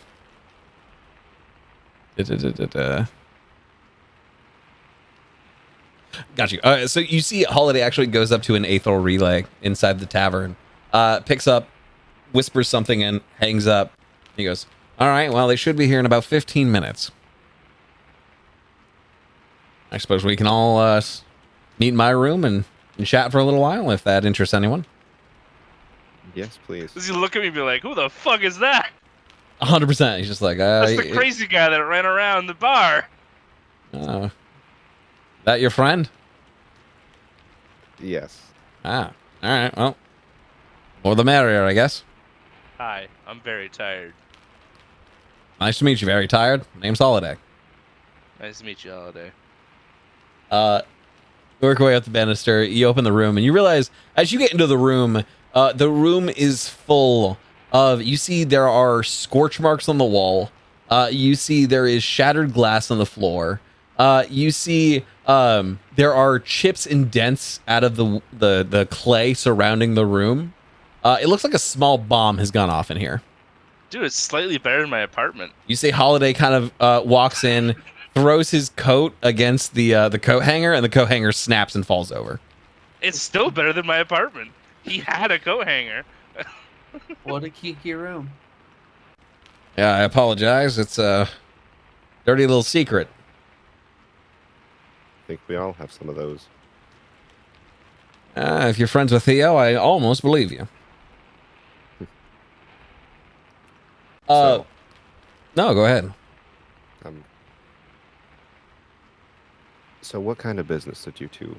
Got you. So you see Holiday actually goes up to an aethel relay inside the tavern, picks up, whispers something and hangs up. He goes, "All right, well, they should be here in about 15 minutes. I suppose we can all meet in my room and chat for a little while if that interests anyone." Yes, please. Does he look at me and be like, "Who the fuck is that? 100%. He's just like, That's the crazy guy that ran around the bar." That your friend? Yes. Ah, all right. Well, more the merrier, I guess. Hi, I'm very tired. Nice to meet you. Very tired. Name's Holiday. Nice to meet you, Holiday. Work your way up the banister. You open the room, and you realize as you get into the room is full of. You see there are scorch marks on the wall. You see there is shattered glass on the floor. You see there are chips and dents out of the clay surrounding the room. It looks like a small bomb has gone off in here. Dude, it's slightly better than my apartment. You see Holiday kind of walks in, throws his coat against the coat hanger, and the coat hanger snaps and falls over. It's still better than my apartment. He had a coat hanger. What a kinky room. Yeah, I apologize. It's a dirty little secret. I think we all have some of those. If you're friends with Theo, I almost believe you. So- No, go ahead. So what kind of business did you two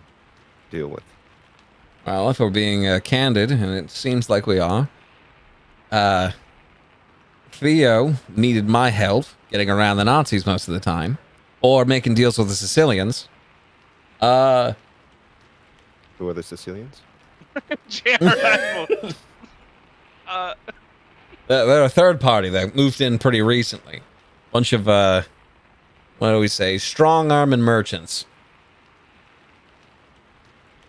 deal with? Well, if we're being candid, and it seems like we are, Theo needed my help getting around the Nazis most of the time, or making deals with the Sicilians. Who are the Sicilians? Jared, They're a third party that moved in pretty recently. Bunch of, what do we say, strong-arming merchants.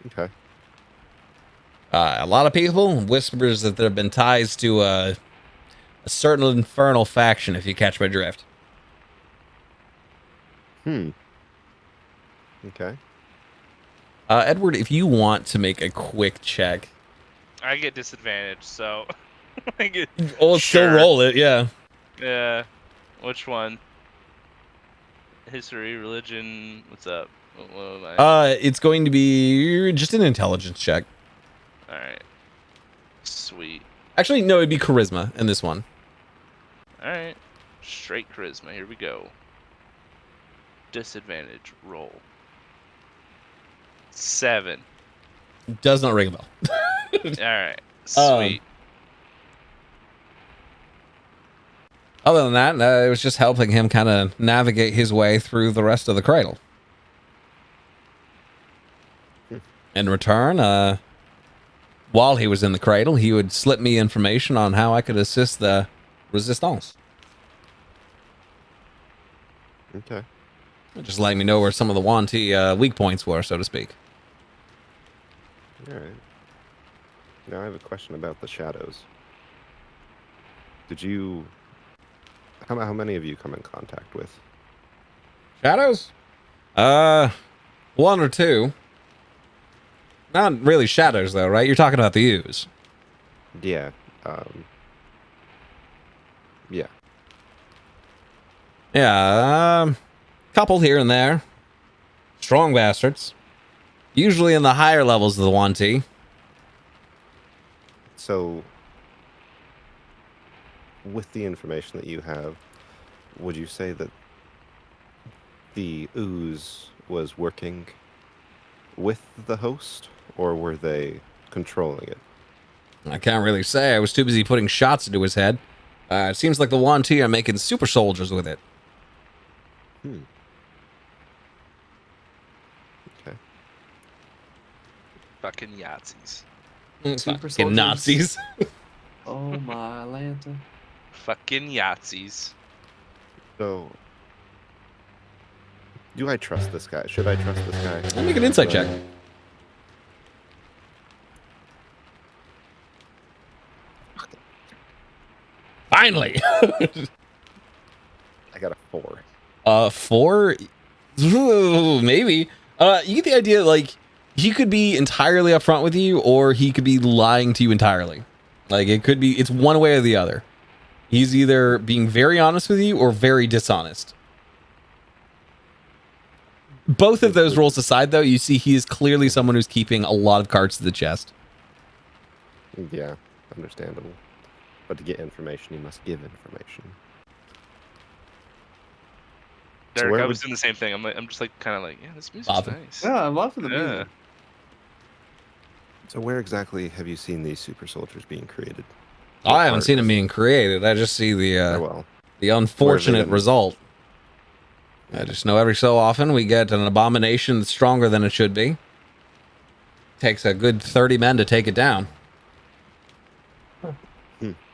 Okay. A lot of people whispers that there have been ties to a certain infernal faction, if you catch my drift. Okay. Edward, if you want to make a quick check. I get disadvantaged, so I get. Oh, Sure. still roll it, yeah. Yeah. Which one? History, religion. What's up? What am I? It's going to be just an intelligence check. All right. Sweet. Actually, no, it'd be charisma in this one. All right. Straight charisma. Here we go. Disadvantage roll. 7. Does not ring a bell. All right. Sweet. Other than that, it was just helping him kind of navigate his way through the rest of the cradle. In return, while he was in the cradle, he would slip me information on how I could assist the resistance. Okay. Just letting me know where some of the Wanty weak points were, so to speak. All right. Now I have a question about the shadows. Did you? How many of you come in contact with? Shadows? One or two. Not really shadows, though, right? You're talking about the ooze. Yeah. Yeah. Yeah, couple here and there. Strong bastards. Usually in the higher levels of the Wanty. So, with the information that you have, would you say that the ooze was working with the host, or were they controlling it? I can't really say. I was too busy putting shots into his head. It seems like the Wanty are making super soldiers with it. Okay. Fucking Yahtzees. Super Fucking soldiers. Nazis. Oh my Lanta. Fucking Yahtzees. So, do I trust this guy? Should I trust this guy? I'll make an insight check. Finally! I got a 4. 4? Ooh, maybe. You get the idea, like, he could be entirely upfront with you, or he could be lying to you entirely. Like, it could be, it's one way or the other. He's either being very honest with you or very dishonest. Both of those roles aside, though, you see he is clearly someone who's keeping a lot of cards to the chest. Yeah, understandable. But to get information, you must give information. So Derek, where I would- was doing the same thing. I'm just like kind of like, yeah, this music's Bob. nice. Yeah, I'm loving the Yeah. music. So where exactly have you seen these super soldiers being created? I haven't seen him being created. I just see Oh, the well. unfortunate been? result. I just know every so often we get an abomination that's stronger than it should be. Takes a good 30 men to take it down.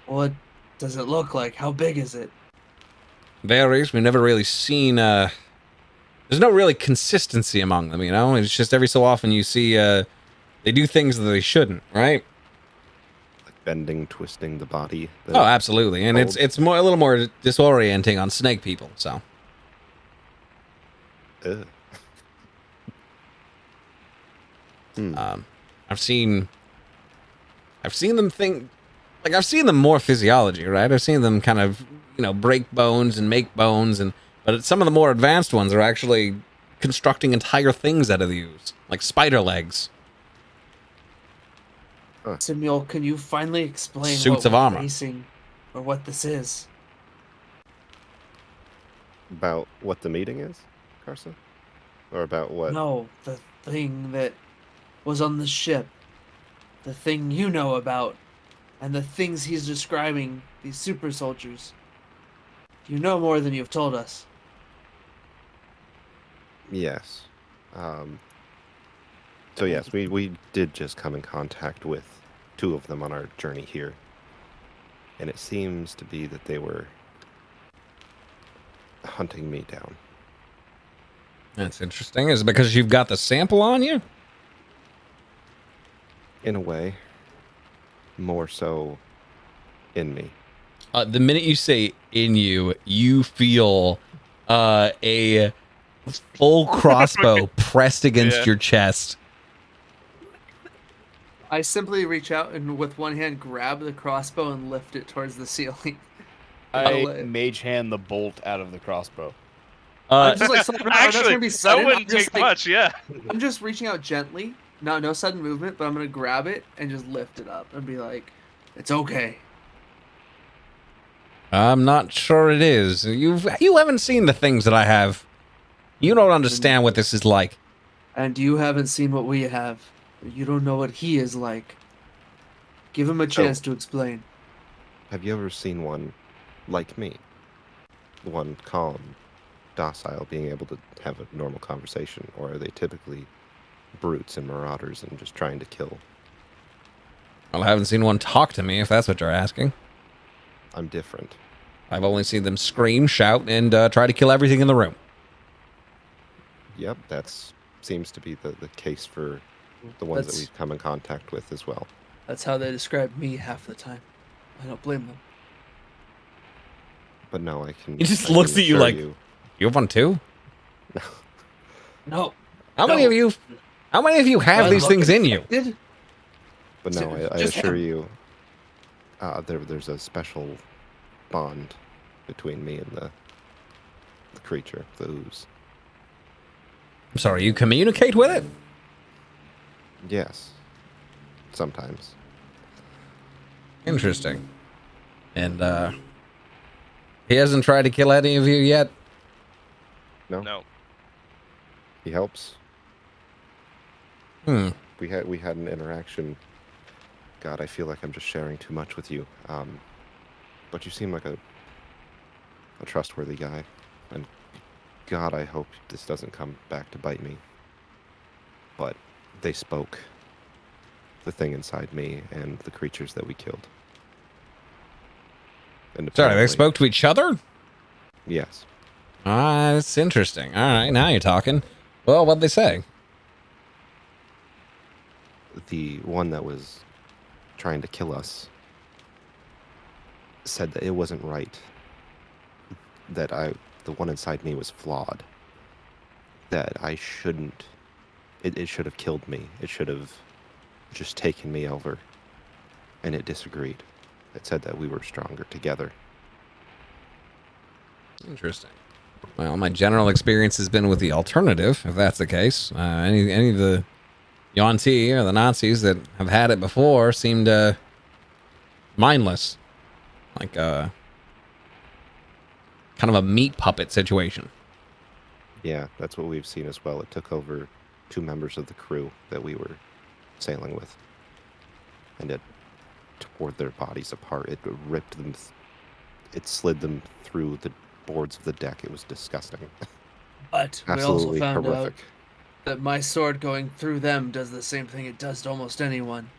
What does it look like? How big is it? Varies. We've never really seen. There's no really consistency among them, you know. It's just every so often you see they do things that they shouldn't, right? Like bending, twisting the body. Oh, absolutely, and it's Old. it's more a little more disorienting on snake people. So Ugh. I've seen them think. Like, I've seen them more physiology, right? I've seen them kind of, break bones and make bones, but some of the more advanced ones are actually constructing entire things out of the ooze, like spider legs. Samuel, can you finally explain Suits what of we're armor. facing, or what this is? About what the meeting is, Carson? Or about what? No, the thing that was on the ship. The thing you know about. And the things he's describing, these super soldiers. You know more than you've told us. Yes. So yes, we did just come in contact with 2 of them on our journey here. And it seems to be that they were hunting me down. That's interesting. Is it because you've got the sample on you? In a way. More so in me. The minute you say "in you," you feel a full crossbow pressed against Yeah. your chest. I simply reach out and with one hand grab the crossbow and lift it towards the ceiling. I mage hand the bolt out of the crossbow. I'm just like, I'm not trying to Actually, be that sudden. wouldn't I'm just take like, much. Yeah. I'm just reaching out gently. No sudden movement, but I'm gonna grab it and just lift it up and be like, "It's okay." I'm not sure it is. You haven't seen the things that I have. You don't understand what this is like. And you haven't seen what we have. You don't know what he is like. Give him a chance to explain. Have you ever seen one like me? One calm, docile, being able to have a normal conversation? Or are they typically brutes and marauders and just trying to kill? Well, I haven't seen one talk to me, if that's what you're asking. I'm different. I've only seen them scream, shout, and try to kill everything in the room. Yep, that's seems to be the case for the ones that That's- we've come in contact with as well. That's how they describe me half the time. I don't blame them. But no, I can. He just I looks can at you assure like- You have one too? No. How many of you? How many of you have I'm these things in you? Did But no, I Just assure him. you, there's a special bond between me and the creature, the ooze. I'm sorry, you communicate with it? Yes, sometimes. Interesting. And he hasn't tried to kill any of you yet? No. He helps. Hmm. We had an interaction. God, I feel like I'm just sharing too much with you. But you seem like a trustworthy guy, and God, I hope this doesn't come back to bite me. But they spoke. The thing inside me and the creatures that we killed. And Sorry, they apparently- spoke to each other? Yes. Ah, that's interesting. All right, now you're talking. Well, what'd they say? The one that was trying to kill us said that it wasn't right. That the one inside me was flawed. That I shouldn't. It should have killed me. It should have just taken me over. And it disagreed. It said that we were stronger together. Interesting. Well, my general experience has been with the alternative, if that's the case. Any of the Yuan-Ti or the Nazis that have had it before seemed mindless. Like kind of a meat puppet situation. Yeah, that's what we've seen as well. It took over 2 members of the crew that we were sailing with. And it tore their bodies apart. It ripped them. It slid them through the boards of the deck. It was disgusting. But we also Absolutely found horrific. out that my sword going through them does the same thing it does to almost anyone.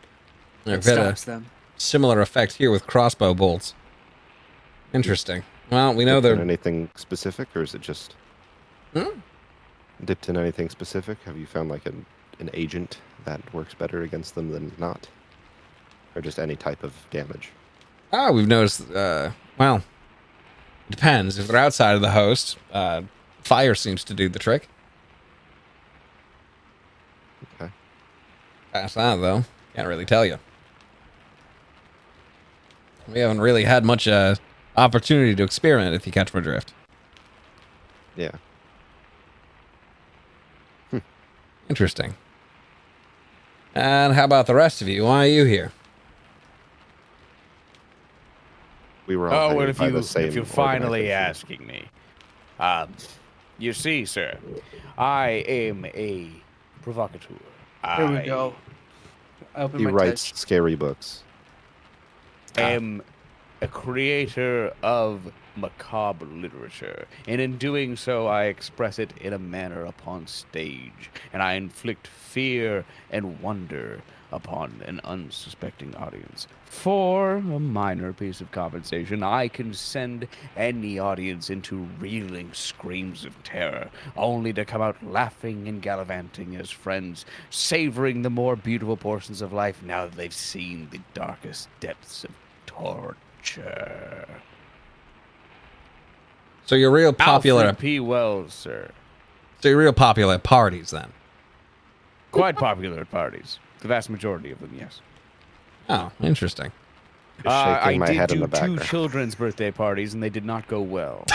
It I've had a stops them. similar effect here with crossbow bolts. Interesting. Well, we know Dipped in they're... anything specific, or is it just dipped in anything specific? Have you found like an agent that works better against them than not, or just any type of damage? Ah, we've noticed, well, it depends. If they're outside of the host, fire seems to do the trick. Okay. Past that, though, can't really tell you. We haven't really had much opportunity to experiment, if you catch my drift. Yeah. Interesting. And how about the rest of you? Why are you here? We were all Oh, well, hired if by you the same if you're finally organization. asking me, you see, sir, I am a provocateur. Here we go. I open He my writes text. scary books. Am a creator of macabre literature, and in doing so, I express it in a manner upon stage, and I inflict fear and wonder upon an unsuspecting audience. For a minor piece of compensation, I can send any audience into reeling screams of terror, only to come out laughing and gallivanting as friends, savoring the more beautiful portions of life now that they've seen the darkest depths of torture. So you're real popular. Alfred P. Wells, sir. So you're real popular at parties, then. Quite popular at parties. The vast majority of them, yes. Oh, interesting. Just I shaking my did head in do the background. 2 children's birthday parties, and they did not go well.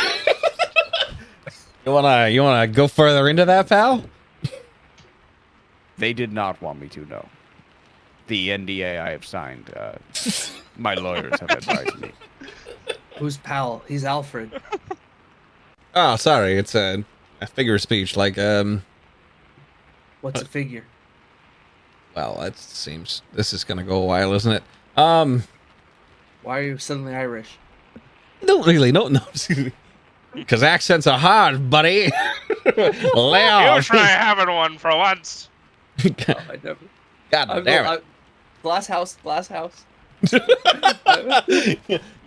You wanna go further into that, pal? They did not want me to know. The NDA I have signed, my lawyers have advised me. Who's pal? He's Alfred. Oh, sorry. It's a figure of speech. Like, What's a figure? well, that seems this is gonna go a while, isn't it? Why are you suddenly Irish? Don't really, no, because accents are hard, buddy. Lay You off. try having one for once. Oh, I never. God damn it. Glass house.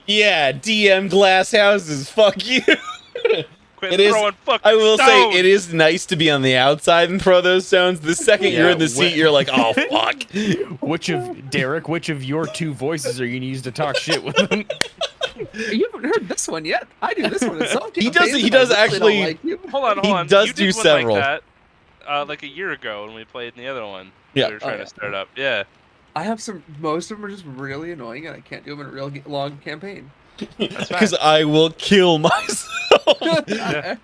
Yeah, DM glass houses. Fuck you. Quit It is- throwing fucking I will stones! say it is nice to be on the outside and throw those stones. The second you're Yeah, in the seat, you're like, oh fuck. Which of your two voices are you gonna use to talk shit with them? You haven't heard this one yet. I do this one in some He does- campaigns, he and does I really don't actually- like you. Hold on. He does You do did one several. like that, like a year ago when we played in the other one. Yeah. We were trying yeah. to start up. Yeah. I have some. Most of them are just really annoying, and I can't do them in a real long campaign. That's Because fine. I will kill myself. Yeah.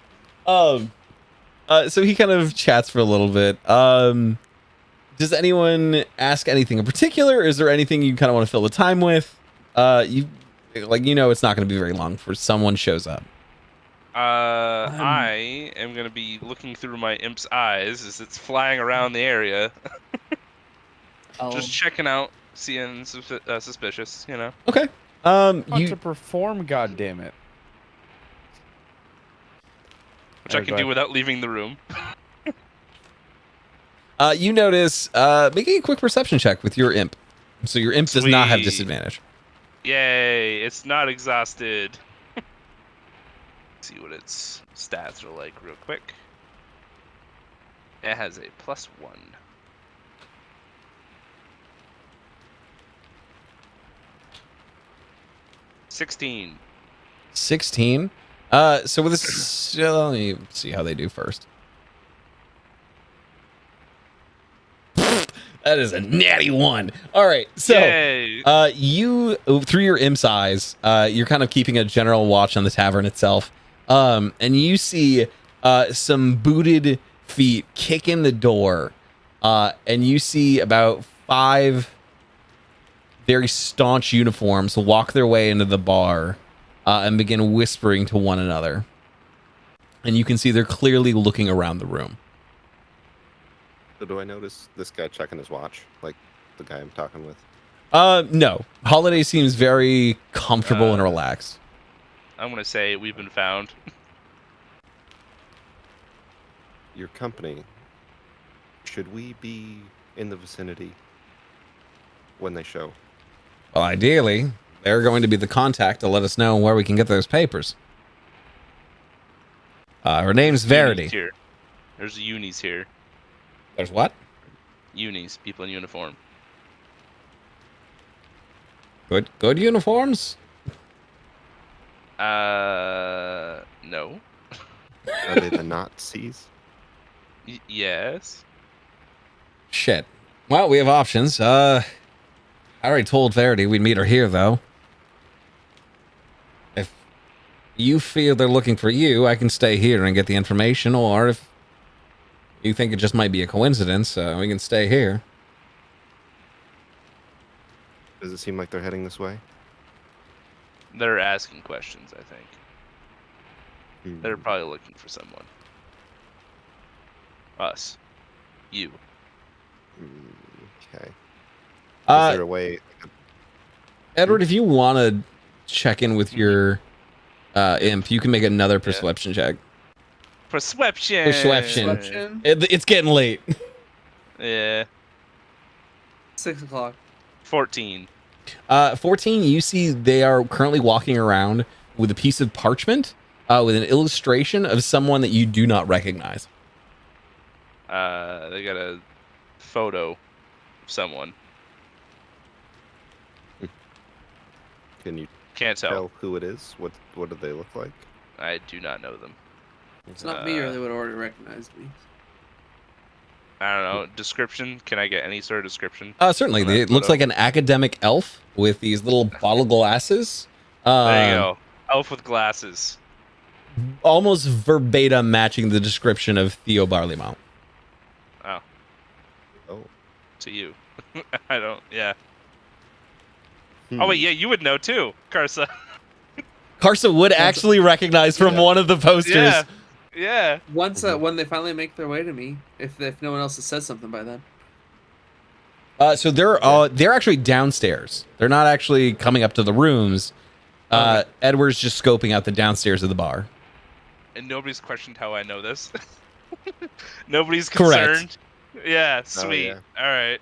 So he kind of chats for a little bit. Does anyone ask anything in particular? Is there anything you kind of want to fill the time with? It's not going to be very long before someone shows up. I am gonna be looking through my imp's eyes as it's flying around the area, just checking out, seeing suspicious. You know. Okay. Want to You perform, goddammit. Which I can do without leaving the room. you notice making a quick perception check with your imp. So your imp does not have Sweet. disadvantage. Yay! It's not exhausted. See what its stats are like real quick. It has a +1. $16. 16. So with this, let me see how they do first. That is a natty one. All right, so Yay! you through your imp's eyes, you're kind of keeping a general watch on the tavern itself, and you see some booted feet kick in the door, and you see about 5 very staunch uniforms walk their way into the bar and begin whispering to one another. And you can see they're clearly looking around the room. So do I notice this guy checking his watch, like the guy I'm talking with? No. Holiday seems very comfortable and relaxed. I'm gonna say we've been found. Your company, should we be in the vicinity when they show? Well, ideally, they're going to be the contact to let us know where we can get those papers. Her name's Verity. Unis here. There's unis here. There's what? Unis, people in uniform. Good uniforms? No. Are they the Nazis? Yes. Shit. Well, we have options. I already told Verity we'd meet her here, though. If you feel they're looking for you, I can stay here and get the information, or if you think it just might be a coincidence, we can stay here. Does it seem like they're heading this way? They're asking questions, I think. Hmm. They're probably looking for someone. Us. You. Okay. Is Uh, there a way? Edward, if you want to check in with your imp, you can make another perception check. Perception! Perception. It's getting late. Yeah. 6 o'clock. 14. 14, you see they are currently walking around with a piece of parchment with an illustration of someone that you do not recognize. They got a photo of someone. Can you Can't tell. tell who it is? What do they look like? I do not know them. It's not me, or they would have already recognized me. I don't know. Description? Can I get any sort of description? Certainly. on that It looks photo? like an academic elf with these little bottle glasses. There you go. Elf with glasses. Almost verbatim matching the description of Theo Barleymount. Oh, Oh. to you. I don't. Yeah. Hmm. Oh wait, yeah, you would know too, Karsa. Karsa would actually recognize from Yeah. one of the posters. Yeah. Yeah. Once when they finally make their way to me, if no one else has said something by then. So they're actually downstairs. They're not actually coming up to the rooms. Okay. Edward's just scoping out the downstairs of the bar. And nobody's questioned how I know this. Nobody's Correct. concerned. Yeah, sweet. yeah. All right.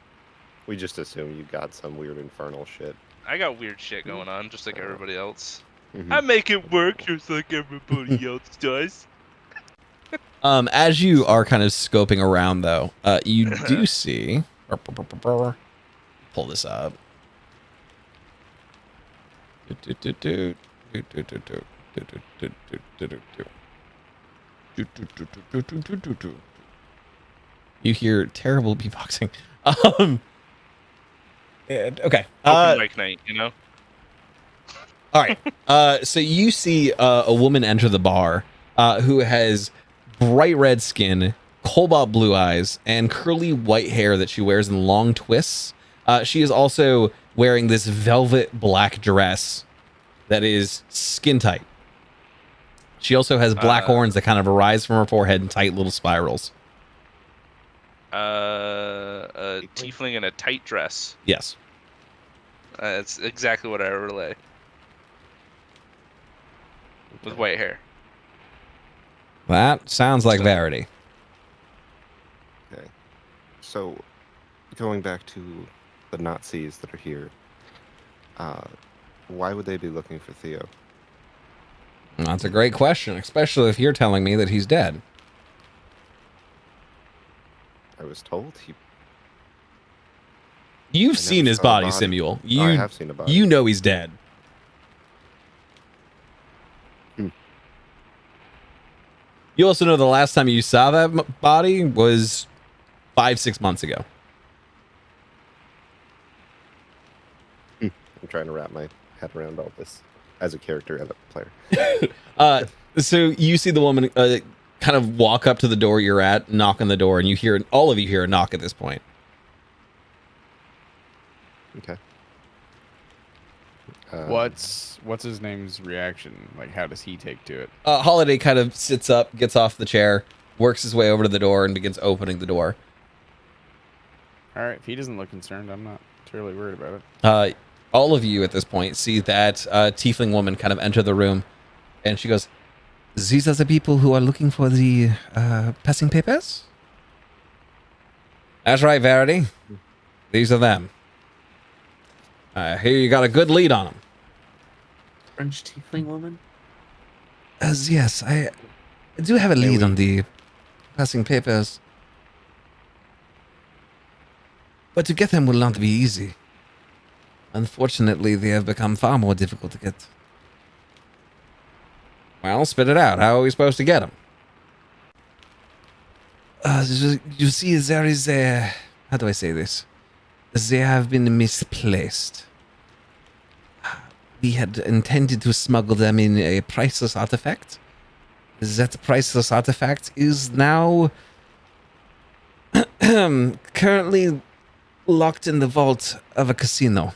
We just assume you got some weird infernal shit. I got weird shit going on, just like everybody else. Mhm. I make it work just like everybody else does. As you are kind of scoping around, though, you do see. Pull this up. You hear terrible beatboxing. Okay. Open mic night, you know. All right. So you see a woman enter the bar who has bright red skin, cobalt blue eyes, and curly white hair that she wears in long twists. She is also wearing this velvet black dress that is skin tight. She also has black horns that kind of arise from her forehead in tight little spirals. A tiefling in a tight dress. Yes. That's exactly what I relay. With white hair. That sounds like Verity. Okay. So, going back to the Nazis that are here, why would they be looking for Theo? That's a great question, especially if you're telling me that he's dead. I was told he. You've never seen his saw a body, body. Samuel. I have seen a body. You know he's dead. You also know the last time you saw that body was 5-6 months ago. I'm trying to wrap my head around all this as a character and a player. So you see the woman kind of walk up to the door you're at, knock on the door, and all of you hear a knock at this point. Okay. What's his name's reaction? Like, how does he take to it? Holiday kind of sits up, gets off the chair, works his way over to the door, and begins opening the door. All right, if he doesn't look concerned, I'm not terribly worried about it. All of you at this point see that tiefling woman kind of enter the room, and she goes, "These are the people who are looking for the passing papers?" That's right, Verity. These are them. Here you got a good lead on them. French tiefling woman. Yes, I do have a lead on the passing papers. But to get them will not be easy. Unfortunately, they have become far more difficult to get. Well, spit it out. How are we supposed to get them? You see, there is a... How do I say this? They have been misplaced. We had intended to smuggle them in a priceless artifact. That priceless artifact is now currently locked in the vault of a casino.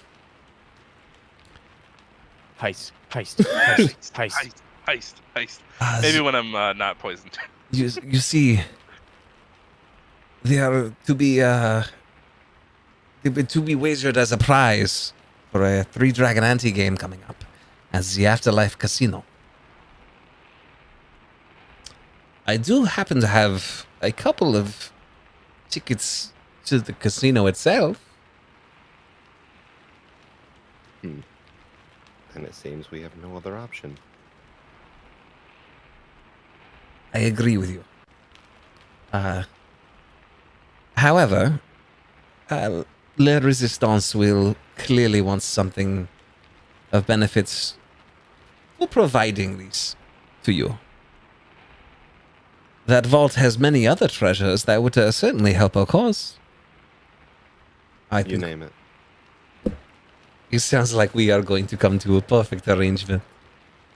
Heist, heist, heist, heist. Heist. Maybe when I'm not poisoned. You see, they are to be wagered as a prize for a 3-Dragon anti-game coming up as the Afterlife Casino. I do happen to have a couple of tickets to the casino itself. And it seems we have no other option. I agree with you. However, La Resistance will clearly want something of benefits for providing these to you. That vault has many other treasures that would certainly help our cause. I You think name it. it sounds like we are going to come to a perfect arrangement.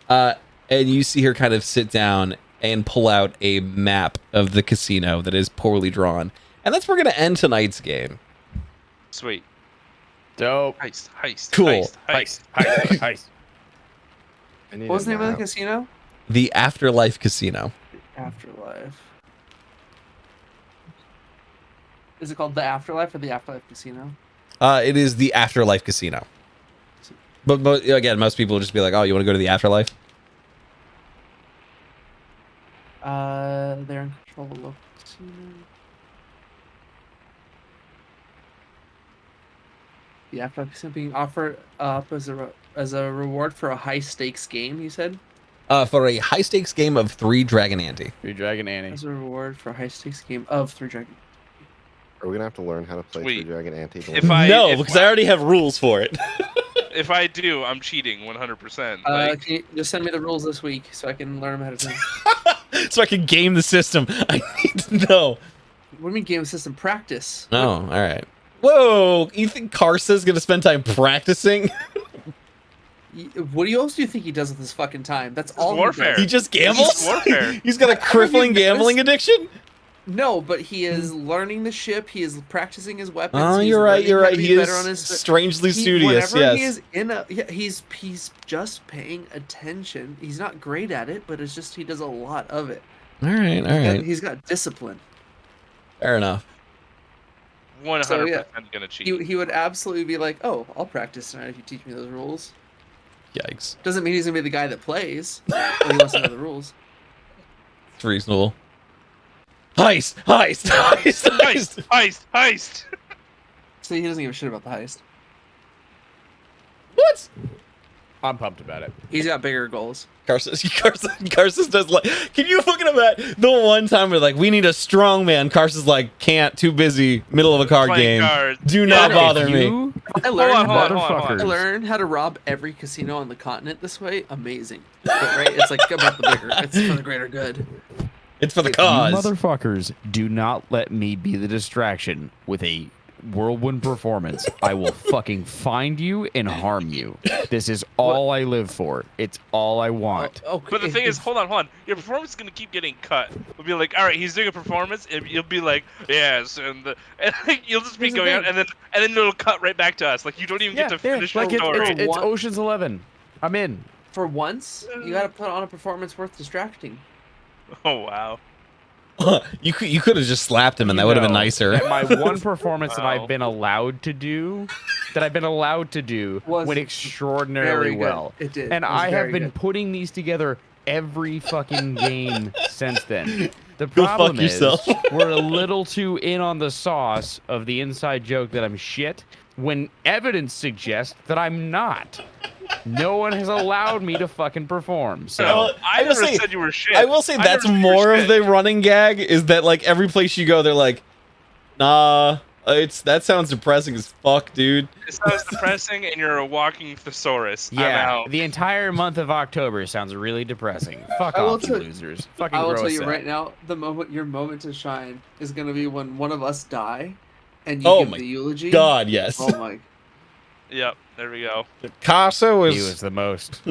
And you see her kind of sit down and pull out a map of the casino that is poorly drawn. And that's where we're going to end tonight's game. Sweet. Dope. Heist. Cool. Heist, heist, heist. I need What was a the name of the map. casino? The Afterlife Casino. Afterlife. Is it called the Afterlife or the Afterlife Casino? It is the Afterlife Casino. But again, most people will just be like, "Oh, you want to go to the Afterlife?" They're in control of the local casino. The afterlife is being offered up as a reward for a high stakes game. You said For a high stakes game of 3 Dragon Ante. Free Dragon Annie. as a reward for a high stakes game of 3 Dragon. Are we gonna have to learn how to play Sweet. Three Dragon Ante? If I No, if because I already have rules for it. if I do, I'm cheating 100%. Can you just send me the rules this week so I can learn them ahead of time? So I can game the system. I need to know. What do you mean game system practice? Oh, all right. Whoa, you think Karsa's gonna spend time practicing? What else do you think he does with his fucking time? That's all. warfare. He just gambles? warfare. He's got a crippling noticed? gambling addiction? No, but he is learning the ship. He is practicing his weapons. Oh, he's you're right, learning you're how right. to be He is better on his- strangely studious, whenever yes. he is in a, yeah, he's just paying attention. He's not great at it, but it's just he does a lot of it. All right. He's got discipline. Fair enough. 100% So, yeah. gonna cheat. He would absolutely be like, "Oh, I'll practice tonight if you teach me those rules." Yikes. Doesn't mean he's gonna be the guy that plays. But he wants to know the rules. It's reasonable. Heist! Heist! Heist! Heist! Heist! So he doesn't give a shit about the heist. What? I'm pumped about it. He's got bigger goals. Carson does like. Can you look at that? The one time we're like, we need a strong man. Carson's like, can't, too busy, middle of a card Playing game. cards. Do not Yeah, bother If me. you I learned, Hold on, hold on, hold on. I learned how to rob every casino on the continent this way. Amazing, but, right? It's like about the bigger. It's for the greater good. It's for the You cause. motherfuckers do not let me be the distraction with a whirlwind performance. I will fucking find you and harm you. This is all I live for. It's all I want. Oh, But the thing is, hold on. Your performance is gonna keep getting cut. We'll be like, all right, he's doing a performance, and you'll be like, yes, and like, you'll just be Here's the going out, thing. and then it'll cut right back to us. Like you don't even get to finish like your it's, story. it's What? Ocean's 11. I'm in. for once, you got to put on a performance worth distracting. Oh wow. you could have just slapped him and that would have been know nicer. that my one performance that Wow. I've been allowed to do, Was went extraordinarily Very good. well. It did. And It was I have very been good. putting these together every fucking game since then. The Go fuck problem is yourself. we're a little too in on the sauce of the inside joke that I'm shit when evidence suggests that I'm not. No one has allowed me to fucking perform. So Well, I I will never say- said you were shit. I will say that's never said you were more of shit. the running gag is that like every place you go, they're like, nah, that sounds depressing as fuck, dude. It sounds depressing, and you're a walking thesaurus. I'm yeah, out. the entire month of October sounds really depressing. Fuck I will off, you tell- losers. Fucking I will grow tell us you up. right now, your moment to shine is gonna be when one of us die, and you Oh give my the eulogy. God, yes. Oh my. Yep. There we go. Casa He was the most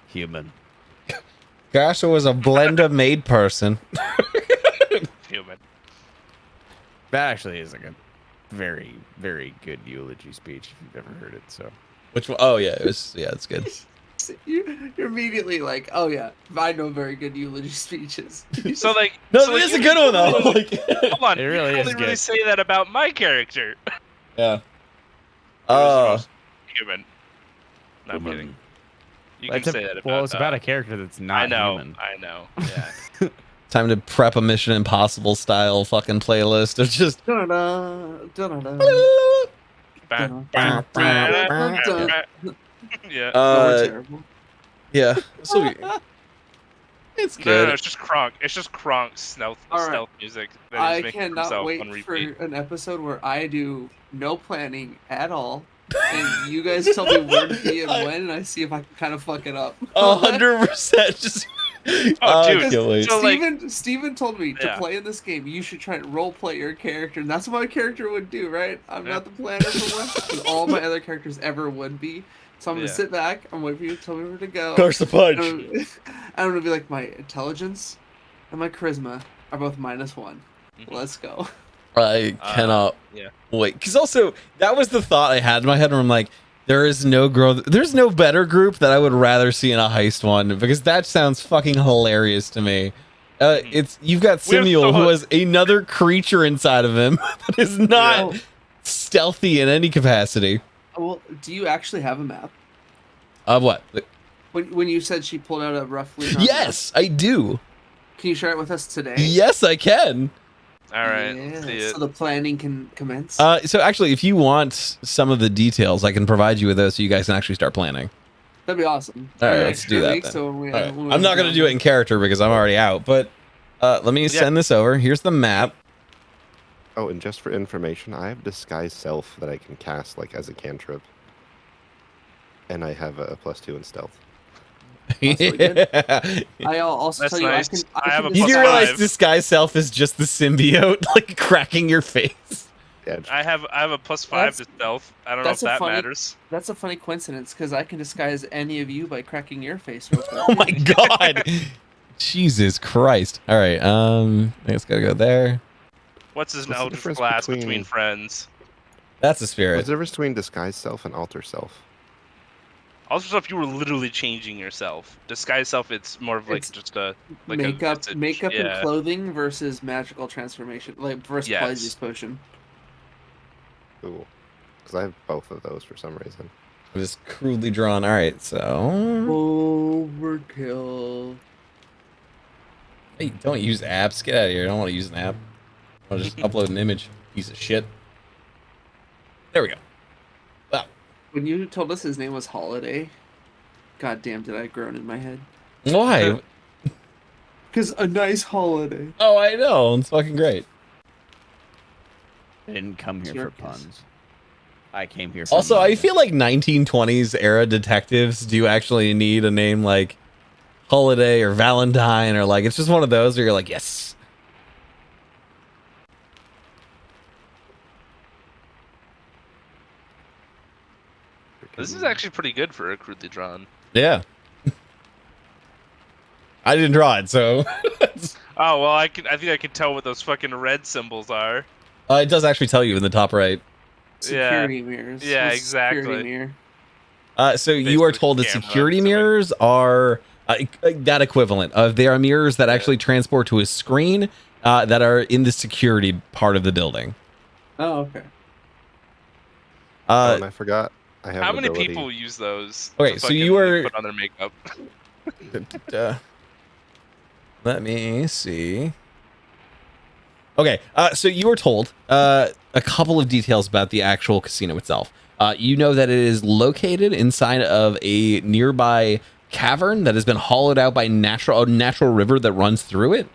human. Casa was a Blenda made person. Human. That actually is like a very, very good eulogy speech if you've ever heard it. So Which one? Oh yeah, it's good. You're immediately like, oh yeah, I know very good eulogy speeches. So like, No, so it like, is a you good one can though. only- Like, Hold on. It really you can is only really good. say that about my character. yeah. He was the Oh, most human. No, I'm kidding. You can That's say that about. well, it's about a character that's not I know. human. I know. Yeah. time to prep a Mission Impossible style fucking playlist of just. Da-da-da, da-da-da. Yeah. Oh, we're Uh, terrible. yeah. This will be. It's No, good. it's just Kronk. It's just Kronk's stealth All right. music. That I he's making for cannot himself wait on for repeat. an episode where I do no planning at all, and you guys tell me where to be and when, and I see if I can kind of fuck it up. 100%. Just. Oh, dude. I can't wait. So, like- Steven told me to Yeah. play in this game, you should try and role play your character, and that's what my character would do, right? I'm Yeah. not the planner for once, because all my other characters ever would be. So I'm gonna Yeah. sit back, I'm waiting for you to tell me where to go. Curse the punch. And I'm gonna be like, my intelligence and my charisma are both -1. Mhm. Let's go. I cannot yeah. wait. Because also, that was the thought I had in my head where I'm like, there's no better group that I would rather see in a heist one because that sounds fucking hilarious to me. You've got We have Simuel who so- has another creature inside of him that is not Yeah. stealthy in any capacity. Well, do you actually have a map? Of what? When you said she pulled out a roughly drawn map, Yes, I do. can you share it with us today? Yes, I can. All right. Yeah, See it. so the planning can commence. So actually, if you want some of the details, I can provide you with those so you guys can actually start planning. That'd be awesome. All right, For let's next do that week, then. So when we, All right. when I'm not going to do it in character because I'm already out, but let me send this over. Here's the map. Oh, and just for information, I have disguise self that I can cast like as a cantrip, and I have a +2 in stealth. That's really good. I'll also That's tell you, nice. I have a You plus do realize 5. disguise self is just the symbiote, like cracking your face. Yeah, I have a +5 to stealth. I don't know if that's a that funny- matters. That's a funny coincidence because I can disguise any of you by cracking your face. Real quick. Oh my god. Jesus Christ. All right. I guess gotta go there. What's his What's the Eldritch difference Blast between between- friends? That's a What's spirit. the difference between disguise self and alter self? Also, stuff you were literally changing yourself. Disguise self, it's more of like It's just a like makeup, a visage. makeup Yeah. and clothing versus magical transformation, like versus Yes. Polyjuice potion. Cool. Because I have both of those for some reason. Just crudely drawn. All right. So Overkill. hey, don't use apps. Get out of here. I don't want to use an app. I'll just upload an image. Piece of shit. There we go. Wow. When you told us his name was Holiday, god damn, did I groan in my head? Why? Because a nice holiday. Oh, I know. It's fucking great. I didn't come here Sure. for puns. I came here for Also, I money. feel like 1920s era detectives do actually need a name like Holiday or Valentine or like it's just one of those where you're like, yes. This is actually pretty good for a crudely drawn. Yeah. I didn't draw it, so Oh well, I think I can tell what those fucking red symbols are. it does actually tell you in the top right. Security mirrors. Yeah, What's a security exactly. mirror? So you are Basically told that camera, security something. mirrors are that equivalent. They are mirrors that actually transport to a screen that are in the security part of the building. Oh, okay. Oh, and I forgot. I have How an many ability. people use those? Okay, to so fucking you were- put on their makeup. Let me see. Okay, so you were told a couple of details about the actual casino itself. You know that it is located inside of a nearby cavern that has been hollowed out by a natural river that runs through it.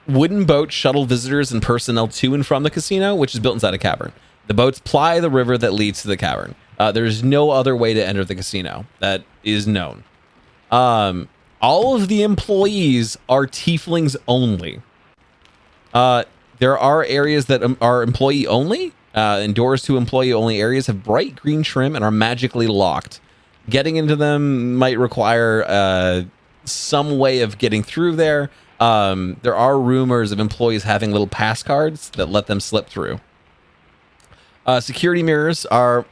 Wooden boats shuttle visitors and personnel to and from the casino, which is built inside a cavern. The boats ply the river that leads to the cavern. There's no other way to enter the casino that is known. All of the employees are tieflings only. There are areas that are employee only, and doors to employee only areas have bright green trim and are magically locked. Getting into them might require some way of getting through there. There are rumors of employees having little pass cards that let them slip through. Security mirrors are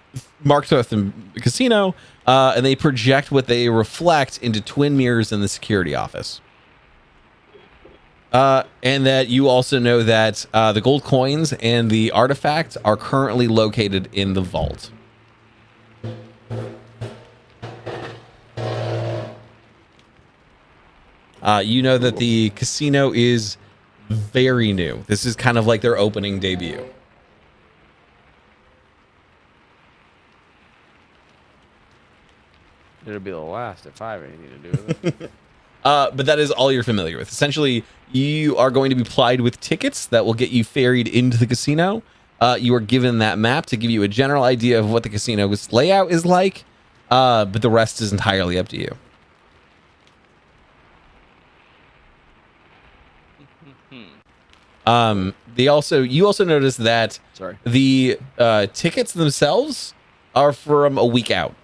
marked throughout the casino, and they project what they reflect into twin mirrors in the security office. And that you also know that the gold coins and the artifact are currently located in the vault. You know that the casino is very new. This is kind of like their opening debut. It'll be the last if I have anything to do with it. But that is all you're familiar with. Essentially, you are going to be plied with tickets that will get you ferried into the casino. You are given that map to give you a general idea of what the casino's layout is like, but the rest is entirely up to you. You also notice that Sorry. the tickets themselves are from a week out.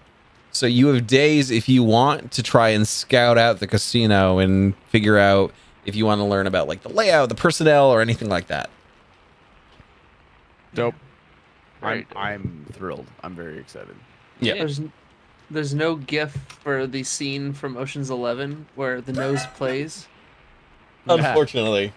So you have days if you want to try and scout out the casino and figure out if you want to learn about like the layout, the personnel, or anything like that. Dope. Right. I'm thrilled. I'm very excited. Yeah. There's no GIF for the scene from Ocean's 11 where the nose plays. Unfortunately.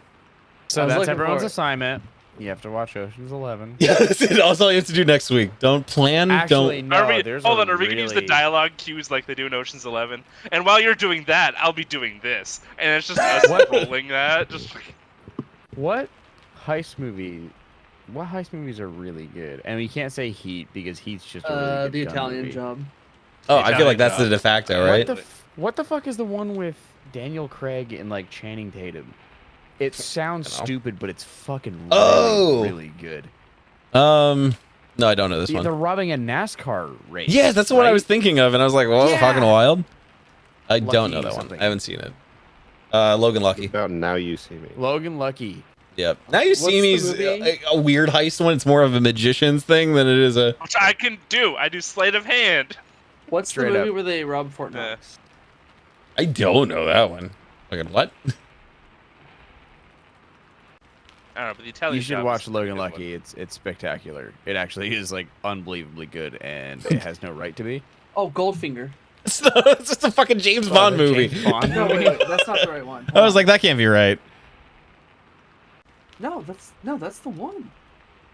So I was that's looking everyone's for it. assignment. You have to watch Ocean's 11. Yeah, that's all you have to do next week. Don't plan. Actually, don't. no. Are we, There's hold a on, are we gonna use the really- dialogue cues like they do in Ocean's 11? And while you're doing that, I'll be doing this, and it's just us rolling that. Just What heist movie? What heist movies are really good? And we can't say Heat because Heat's just a really good The gun Italian movie. Job. Oh, I feel like Italian that's the Job. de facto, right? What the fuck is the one with Daniel Craig and like Channing Tatum? It sounds I don't know. stupid, but it's fucking really, Oh! really good. No, I don't know this one. They're robbing a NASCAR race. Yes, that's what I right? was thinking of, and I was like, "Well, Yeah. fucking wild." I don't know Lucky that one. something. I haven't seen it. Logan Lucky. About Now You See Me. Logan Lucky. Yep. Now you see the me's movie? a weird heist one. It's more of a magician's thing than it is a. Which I can do. I do sleight of hand. What's Straight the movie up. where they rob Fort Knox? I don't know that one. Fucking what? I don't know, but the Italian You should Job watch is a Logan good one. Lucky. It's spectacular. It actually is like unbelievably good, and it has no right to be. Oh, Goldfinger. It's just a fucking James Bond the movie. James Bond No, movie? wait, that's not the right one. I was like, that can't be right. no, that's the one.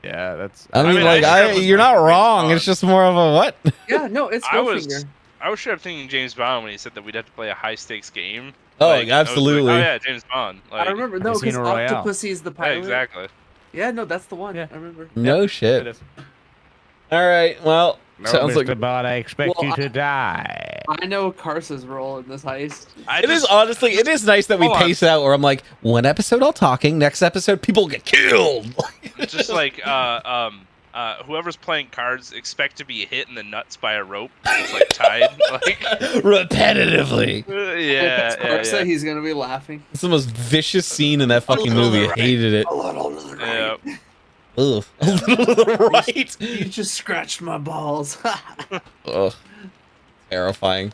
Yeah, that's. I mean, mean, like, I think that was you're not like James wrong. Bond. It's just more of a what? Yeah, no, it's I was- Goldfinger. I was straight up thinking James Bond when he said that we'd have to play a high stakes game. Oh, I was like, absolutely. oh yeah, James Bond. Like, I remember no, because Casino Royale. Octopussy's the Yeah, pilot. exactly. Yeah, no, that's the one. Yeah. I remember. No It shit. is. All right. Well, No, sounds Mr. like Bond, I expect Well, you to die. I know Karsa's role in this heist. it is honestly, it is nice that we Hold on. pace it out where I'm like, one episode all talking, next episode people get killed. just like whoever's playing cards expect to be hit in the nuts by a rope. It's like tied. Like Repetitively. yeah, Karsa, yeah. he's gonna be laughing. It's the most vicious scene in that fucking movie. I hated it. A little to the Yeah. right. Ugh. A little to the right. You just scratched my balls. Ugh. Terrifying.